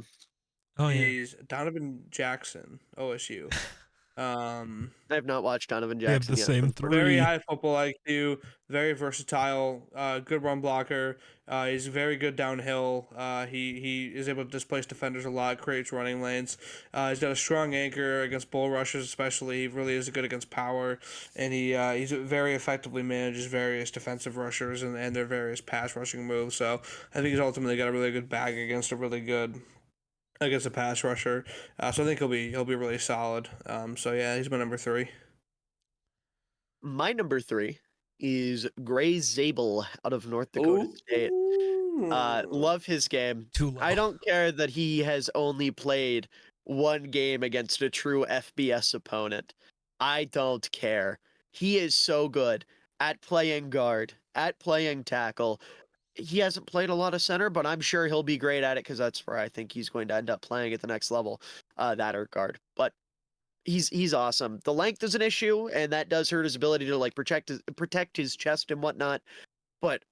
Oh, yeah. is Donovan Jackson, OSU. I have not watched Donovan They have Jackson the yet. same three. Very high football IQ, very versatile, good run blocker. He's very good downhill. He is able to displace defenders a lot, creates running lanes. He's got a strong anchor against bull rushers, especially. He really is good against power, and he's very effectively manages various defensive rushers and their various pass rushing moves. So I think he's ultimately got a really good bag against a pass rusher. So I think he'll be really solid. So yeah, he's my number 3. My number 3 is Gray Zabel out of North Dakota State. Love his game. Too low. I don't care that he has only played one game against a true FBS opponent. I don't care. He is so good at playing guard, at playing tackle. He hasn't played a lot of center, but I'm sure he'll be great at it because that's where I think he's going to end up playing at the next level, that or guard. But he's awesome. The length is an issue, and that does hurt his ability to like protect his chest and whatnot. But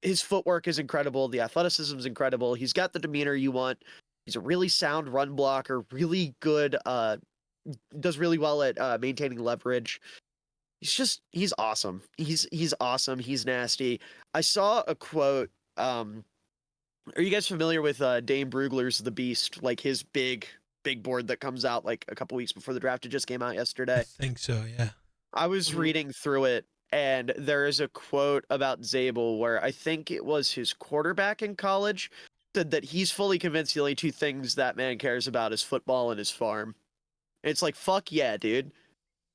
his footwork is incredible. The athleticism is incredible. He's got the demeanor you want. He's a really sound run blocker. Really good. Does really well at maintaining leverage. He's awesome. He's awesome. He's nasty. I saw a quote. Are you guys familiar with Dane Brugler's The Beast? Like his big board that comes out like a couple weeks before the draft. It just came out yesterday. I think so, yeah. I was reading through it, and there is a quote about Zabel where I think it was his quarterback in college said that he's fully convinced the only two things that man cares about is football and his farm. And it's like, fuck yeah, dude.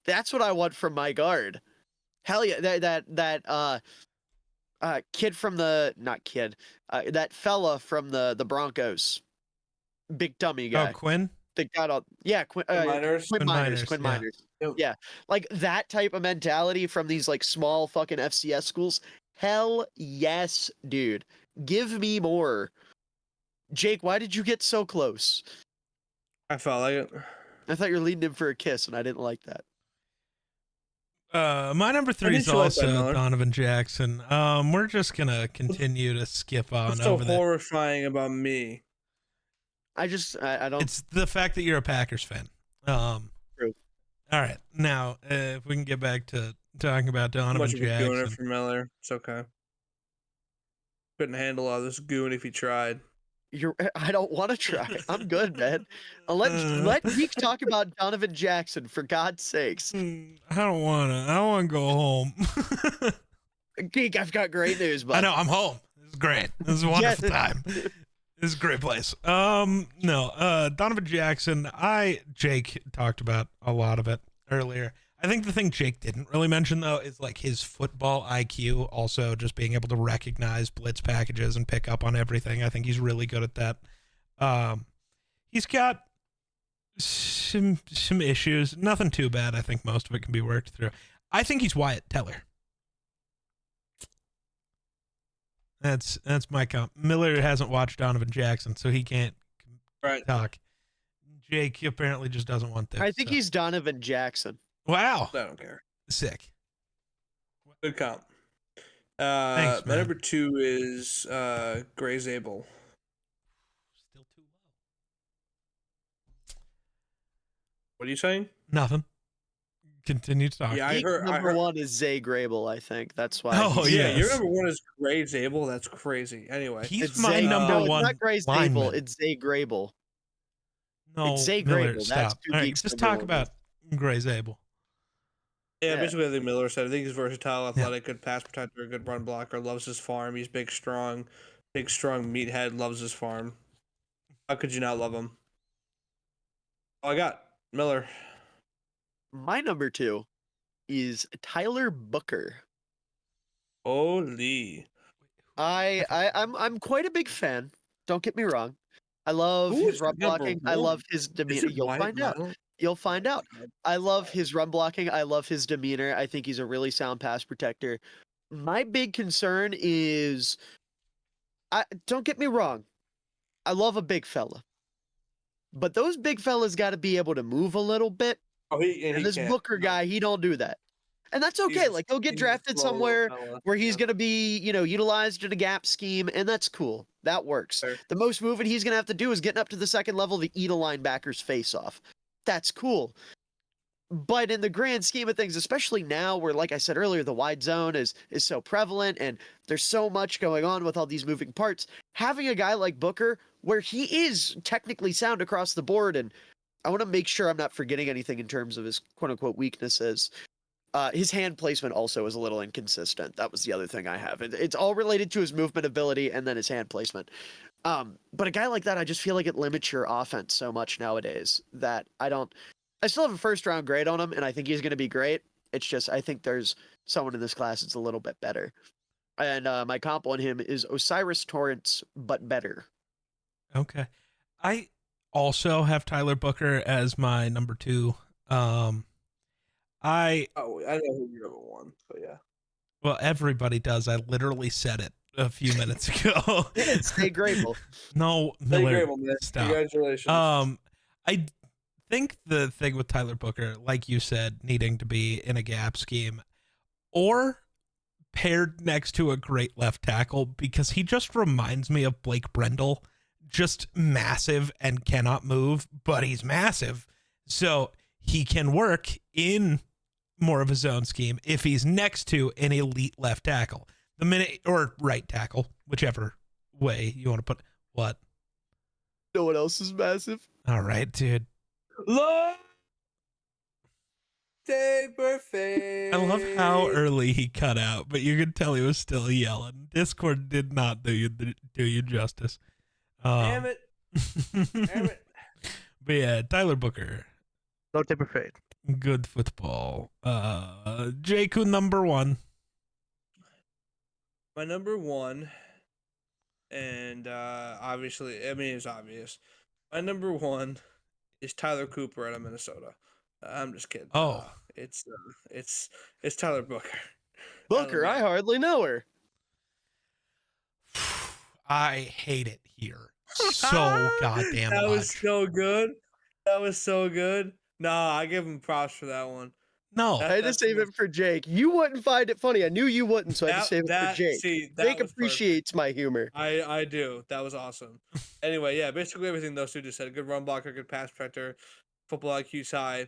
That's what I want from my guard. Hell yeah, that kid from the that fella from the Broncos, big dummy guy. Oh, Quinn? That got all Quinn Miners. Quinn Miners. yeah. Miners. Yep. Yeah, like that type of mentality from these like small fucking FCS schools. Hell yes, dude. Give me more. Jake, why did you get so close? I felt like it. I thought you were leading him for a kiss, and I didn't like that. My number 3 is you like that, also Miller? Donovan Jackson. We're just gonna continue to skip on What's so over that. horrifying about me? I don't. It's the fact that you're a Packers fan. True. All right, now if we can get back to talking about Too Donovan much of a gooner Jackson. for Miller. It's okay. Couldn't handle all this goon if he tried. I don't want to try. I'm good, man. Let Geek talk about Donovan Jackson for God's sakes. I don't wanna. I don't wanna go home. Geek, I've got great news, bud. I know. I'm home. This is great. This is a wonderful time. This is a great place. No. Donovan Jackson. Jake talked about a lot of it earlier. I think the thing Jake didn't really mention though is like his football IQ, also just being able to recognize blitz packages and pick up on everything. I think he's really good at that. He's got some issues, nothing too bad. I think most of it can be worked through. I think he's Wyatt Teller. That's my count. Miller hasn't watched Donovan Jackson, so he can't talk. Jake apparently just doesn't want to. I think he's Donovan Jackson. Wow. I don't care. Sick. Good count. Thanks, my man. number 2 is Gray Zabel. Still too low. What are you saying? Nothing. Continue to talk. Yeah, I heard. Number 1 is Zay Grable, I think. That's why. Oh, Yeah, yes. your number 1 is Gray Zabel. That's crazy. Anyway, He's It's my Zay, number no, one. It's not Gray lineman. Zabel. It's Zay Grable. No, it's Zay Miller, Grable. stop. That's two All right, geeks just number talk one. about Gray Zabel. yeah, Yeah. basically everything Miller said. I think he's versatile, athletic, good pass protector, good run blocker. Loves his farm. He's big, strong meathead. Loves his farm. How could you not love him? All I got Miller. My number 2 is Tyler Booker. Holy. I'm quite a big fan. Don't get me wrong. I love Who his is run number blocking. I 1? love his Is demeanor. it You'll Wyatt find out. Millen? You'll find out. I love his run blocking. I love his demeanor. I think he's a really sound pass protector. My big concern is, don't get me wrong. I love a big fella, but those big fellas got to be able to move a little bit. Oh, And he this can't. Booker No. guy, he don't do that. And that's He's okay. a- Like he'll get he's a drafted slow little somewhere fella. where he's Yeah. going to be, utilized in a gap scheme, and that's cool. That works. Fair. The most moving he's going to have to do is getting up to the second level to eat a linebacker's face off. That's cool. But in the grand scheme of things, especially now where, like I said earlier, the wide zone is so prevalent and there's so much going on with all these moving parts, having a guy like Booker where he is technically sound across the board, and I want to make sure I'm not forgetting anything in terms of his quote-unquote weaknesses. His hand placement also is a little inconsistent. That was the other thing I have. It's all related to his movement ability and then his hand placement. But a guy like that, I just feel like it limits your offense so much nowadays that I still have a first-round grade on him, and I think he's going to be great. It's just I think there's someone in this class that's a little bit better. And my comp on him is Osiris Torrance, but better. Okay. I also have Tyler Booker as my number 2. Oh, I know who your number 1. So yeah. Well, everybody does. I literally said it a few minutes ago. It's Zay Grable. No, Thank Miller, you, man. stop. Congratulations. I think the thing with Tyler Booker, like you said, needing to be in a gap scheme or paired next to a great left tackle, because he just reminds me of Blake Brendel, just massive and cannot move, but he's massive. So he can work in more of a zone scheme if he's next to an elite left tackle. The minute, or right tackle, whichever way you want to put it. What? No one else is massive. All right, dude. Lord, stay perfect. I love how early he cut out, but you could tell he was still yelling. Discord did not do you justice. Damn it. Damn it. But yeah, Tyler Booker, Don't take perfect. good football. Jake, who number 1? My number 1, and obviously, I mean, it's obvious. My number 1 is Tyler Cooper out of Minnesota. I'm just kidding. Oh. It's Tyler Booker. Booker, I hardly know her. I hate it here so goddamn That much. was so good. That was so good. Nah, I give him props for that one. No, I had to save it for Jake. You wouldn't find it funny. I knew you wouldn't, so I had to save it for Jake. Jake was appreciates my humor. perfect. I do. That was awesome. Anyway, yeah, basically everything those two just said. Good run blocker, good pass protector, football IQ's high,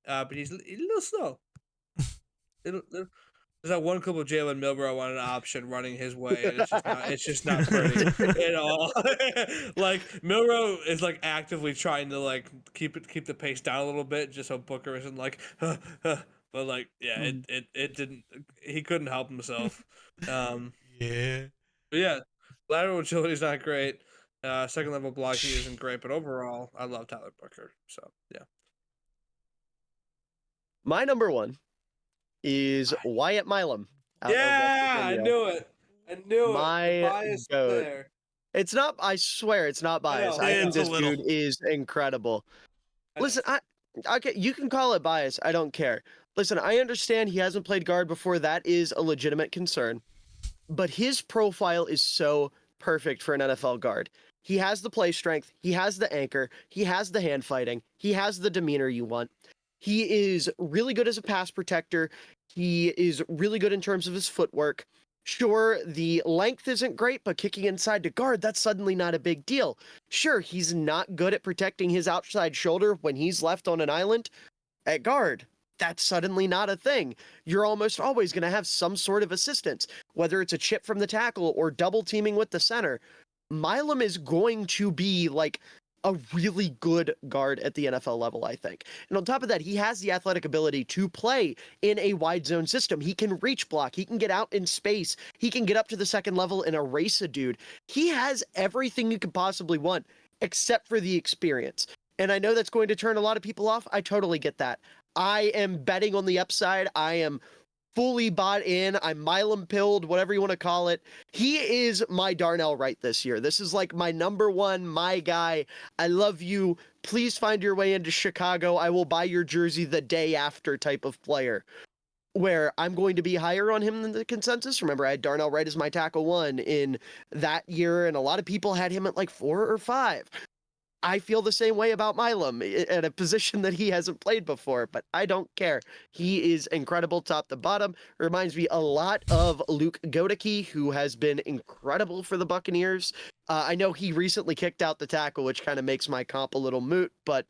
but he's a little slow. little There's that one clip of Jalen Milrow on an option running his way, and it's just not pretty at all. Like Milrow is like actively trying to like keep the pace down a little bit, just so Booker isn't like, but like yeah, it didn't. He couldn't help himself. Yeah. But yeah, lateral agility is not great. Second level blocking isn't great, but overall, I love Tyler Booker. So yeah. My number one is Wyatt Milam. Yeah, I knew it. I knew My it. The bias goat. there. It's not. I swear, it's not biased. I think It's a this little. dude is incredible. Listen, okay, you can call it bias. I don't care. Listen, I understand he hasn't played guard before. That is a legitimate concern, but his profile is so perfect for an NFL guard. He has the play strength. He has the anchor. He has the hand fighting. He has the demeanor you want. He is really good as a pass protector. He is really good in terms of his footwork. Sure, the length isn't great, but kicking inside to guard, that's suddenly not a big deal. Sure, he's not good at protecting his outside shoulder when he's left on an island at guard. That's suddenly not a thing. You're almost always going to have some sort of assistance, whether it's a chip from the tackle or double teaming with the center. Milam is going to be like a really good guard at the NFL level, I think. And on top of that, he has the athletic ability to play in a wide zone system. He can reach block. He can get out in space. He can get up to the second level and erase a dude. He has everything you could possibly want, except for the experience. And I know that's going to turn a lot of people off. I totally get that. I am betting on the upside. I am fully bought in. I'm Milam pilled, whatever you want to call it. He is my Darnell Wright this year. This is like my number one, my guy. I love you. Please find your way into Chicago. I will buy your jersey the day after type of player. Where I'm going to be higher on him than the consensus. Remember, I had Darnell Wright as my tackle 1 in that year, and a lot of people had him at like 4 or 5. I feel the same way about Milam at a position that he hasn't played before, but I don't care. He is incredible top to bottom. Reminds me a lot of Luke Goedeke, who has been incredible for the Buccaneers. I know he recently kicked out the tackle, which kind of makes my comp a little moot, but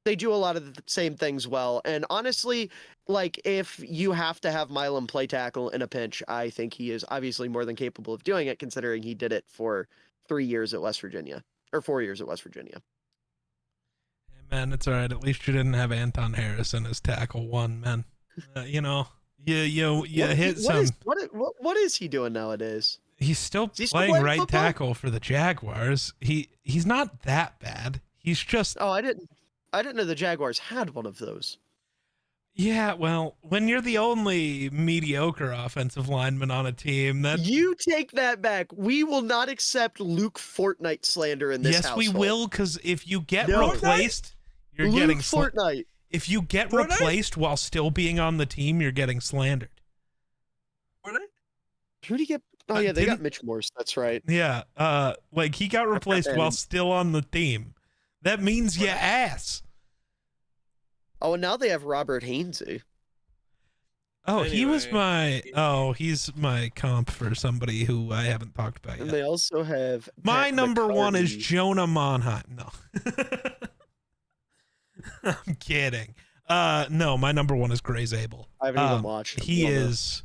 they do a lot of the same things well. And honestly, like if you have to have Milam play tackle in a pinch, I think he is obviously more than capable of doing it, considering he did it for 3 years at West Virginia, or 4 years at West Virginia. Man, it's all right. At least you didn't have Anton Harrison as tackle 1, man. You know, you hit some. What is he doing nowadays? He's still Is he playing right football? tackle for the Jaguars. He's not that bad. He's just. Oh, I didn't know the Jaguars had one of those. Yeah, well, when you're the only mediocre offensive lineman on a team, that You take that back. We will not accept Luke Fortnite slander in this yes, household. we will, because if you get No. replaced, you're Luke getting Fortnite. if you get Fortnite? replaced while still being on the team, you're getting slandered. Who did he get? Oh yeah, they didn't- got Mitch Morse. That's right. Yeah, like he got replaced while still on the team. That means you ass. Oh, and now they have Robert Hainsey. Oh, he was Anyway. he's my comp for somebody who I haven't talked about And yet. they also have My Pat number 1 is McCartney. Jonah Monheim. No. I'm kidding. No, my number 1 is Gray Zabel. I haven't even watched him. He Love him. is,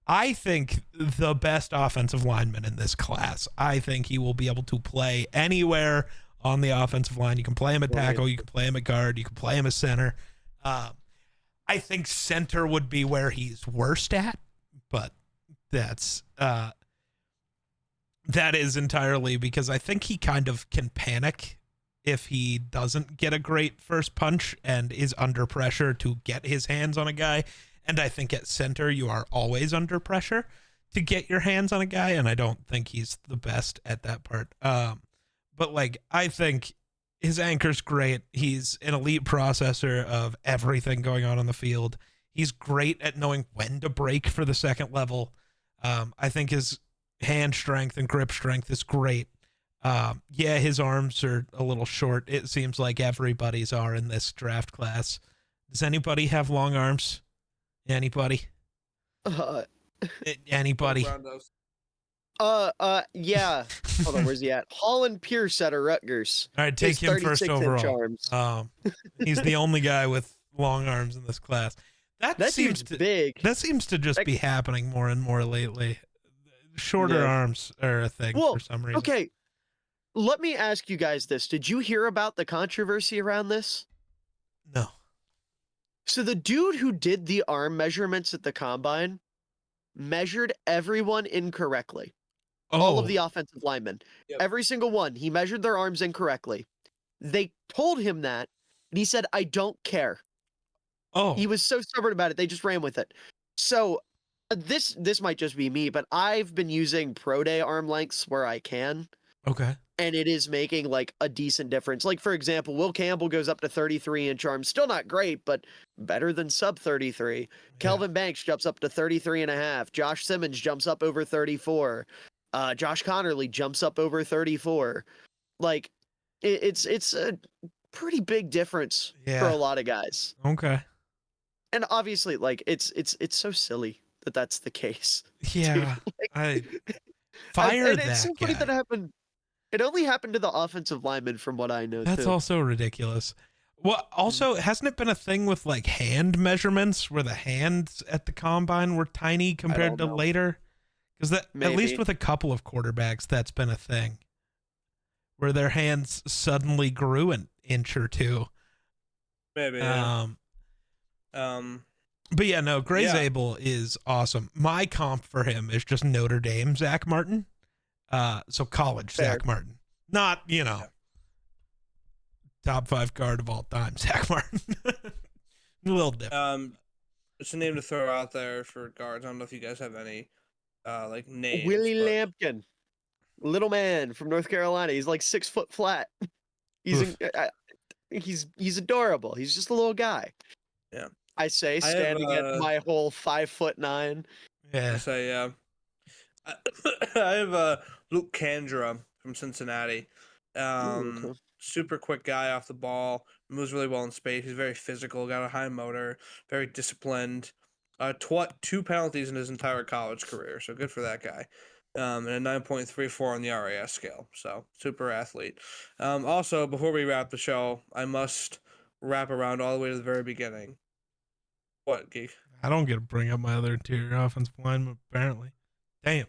I think, the best offensive lineman in this class. I think he will be able to play anywhere on the offensive line. You can play him at tackle, you can play him at guard, you can play him at center. I think center would be where he's worst at, but that's that is entirely because I think he kind of can panic if he doesn't get a great first punch and is under pressure to get his hands on a guy. And I think at center you are always under pressure to get your hands on a guy, and I don't think he's the best at that part. But like I think his anchor's great. He's an elite processor of everything going on the field. He's great at knowing when to break for the second level. I think his hand strength and grip strength is great. Yeah, his arms are a little short. It seems like everybody's are in this draft class. Does anybody have long arms? Anybody? Anybody? Yeah. Hold on, where's he at? Holland Pierce out of Rutgers. All right, take His him first 36-inch overall. arms. He's the only guy with long arms in this class. That That seems dude's to big. that seems to just That- be happening more and more lately. Shorter Yeah. arms are a thing Well, for some reason. okay. Let me ask you guys this. Did you hear about the controversy around this? No. So the dude who did the arm measurements at the combine measured everyone incorrectly. All of the offensive linemen. Yep. Every single one. He measured their arms incorrectly. They told him that, and he said, I don't care. Oh. He was so stubborn about it, they just ran with it. So this might just be me, but I've been using Pro Day arm lengths where I can, Okay. and it is making like a decent difference. Like for example, Will Campbell goes up to 33-inch arms, still not great, but better than sub 33. Kelvin Banks jumps up to 33 and a half. Josh Simmons jumps up over 34. Josh Connerly jumps up over 34. Like it's a pretty big difference for Yeah. a lot of guys. Okay. And obviously, like it's so silly that that's the case. Yeah. Like, I fire and that it's so funny guy. that happened. It only happened to the offensive lineman, from what I know. That's too. also ridiculous. Well, also, hasn't it been a thing with like hand measurements where the hands at the combine were tiny compared to don't know. later? Because that, at least Maybe. with a couple of quarterbacks, that's been a thing where their hands suddenly grew an inch or two. Maybe. Yeah. But yeah, no, Gray Yeah. Zabel is awesome. My comp for him is just Notre Dame Zach Martin. So college Fair. Zach Martin. Not, top 5 guard of all time, Zach Martin. A little different. It's a name to throw out there for guards. I don't know if you guys have any like names. Willie but- Lampkin, little man from North Carolina. He's like 6 foot flat. He's he's adorable. He's just a little guy. Yeah. I say, I have, standing at my whole 5'9". Yeah. So yeah, I have Luke Kandra from Cincinnati. Okay. Super quick guy off the ball, moves really well in space. He's very physical, got a high motor, very disciplined. 2 penalties in his entire college career, so good for that guy. And a 9.34 on the RAS scale, so super athlete. Also, before we wrap the show, I must wrap around all the way to the very beginning. What, Geek? I don't get to bring up my other interior offensive lineman, apparently. Damn.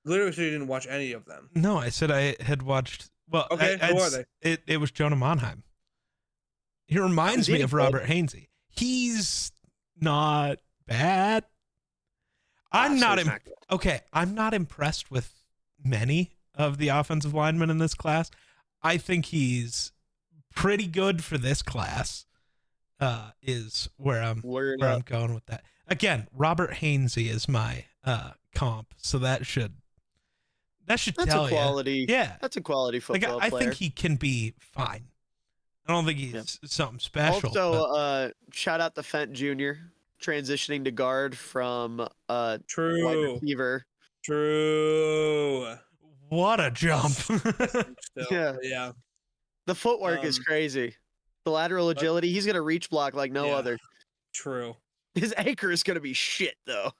Literally said you didn't watch any of them. No, I said I had watched. Well, Okay, who are they? It was Jonah Monheim. He reminds Is he me of good? Robert Hainsey. He's not bad. I'm So not. he's not good. Okay, I'm not impressed with many of the offensive linemen in this class. I think he's pretty good for this class. Is where I'm Word where up. I'm going with that. Again, Robert Hainsey is my comp, so that should That's tell a you. quality. Yeah, That's a quality like football I player. think he can be fine. I don't think he's something special. Also, but shout out to Fent Jr. transitioning to guard from wide True. receiver. True. what a jump! Still, Yeah. yeah. The footwork is crazy. The lateral agility. He's gonna reach block like no Yeah. other. True. His anchor is gonna be shit though.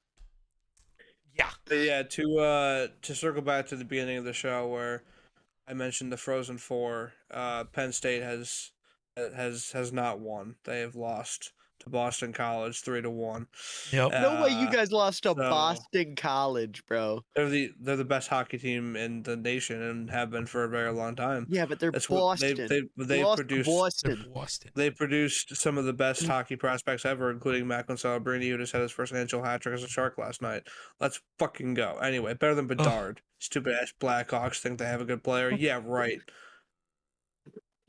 yeah, But yeah, to circle back to the beginning of the show where I mentioned the Frozen Four, Penn State has not won. They have lost to Boston College 3-1. Yep. No way you guys lost to so- Boston College, bro. They're the best hockey team in the nation and have been for a very long time. Yeah, but they're That's what Boston. they lost to produced. Boston. Boston. They produced some of the best hockey prospects ever, including Macklin Celebrini, who just had his first NHL hat trick as a Shark last night. Let's fucking go. Anyway, better than Bedard. Stupid ass Blackhawks think they have a good player. Yeah, right.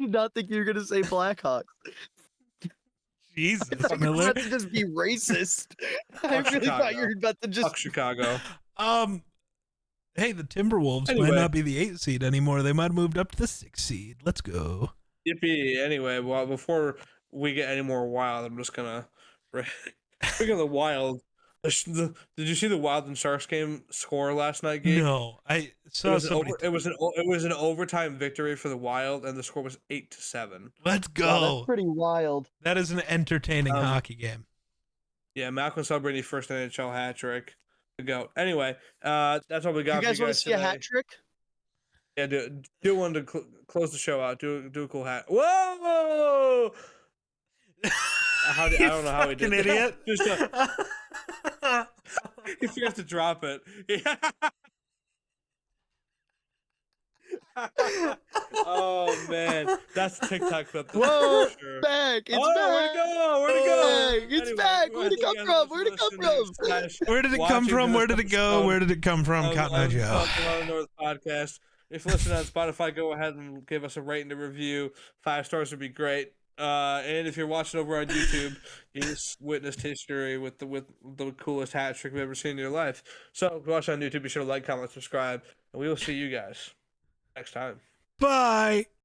Did not think you were gonna say Blackhawks. Jesus, I thought you were Miller. about to just be racist. I Fuck really thought you Chicago. were about to just. Fuck Chicago. Hey, the Timberwolves Anyway. might not be the 8th seed anymore. They might have moved up to the 6th seed. Let's go. Yippee. Anyway, well, before we get any more wild, I'm just gonna. Speaking of the Wild, did you see the Wild and Sharks game score last night, Gabe? No, I It saw was, somebody. it was an overtime victory for the Wild, and the score was 8-7. Let's Wow, go. that's pretty wild. That is an entertaining Um, hockey game. Yeah, Malcolm Celebrini first NHL hat trick to go. Anyway, that's all we got. You guys for you want to guys see a today. hat trick? Yeah, do one to close the show out. Do a cool hat. Whoa! I don't know how he did Fucking that. idiot. Just he forgot to drop it. Oh man, that's a TikTok clip. Whoa, For sure. back! It's Oh, back! where'd it go? Where'd it go? Back! It's back! Where'd it come from? Where'd it come from? Where did it come from? Where did it go? Where did it come from? Cotton Eye Joe. Talking North podcast. If you listen on Spotify, go ahead and give us a rating and a review. 5 stars would be great. And if you're watching over on YouTube, you just witnessed history with the coolest hat trick you've ever seen in your life. So if you watch on YouTube, be sure to like, comment, subscribe, and we will see you guys next time. Bye.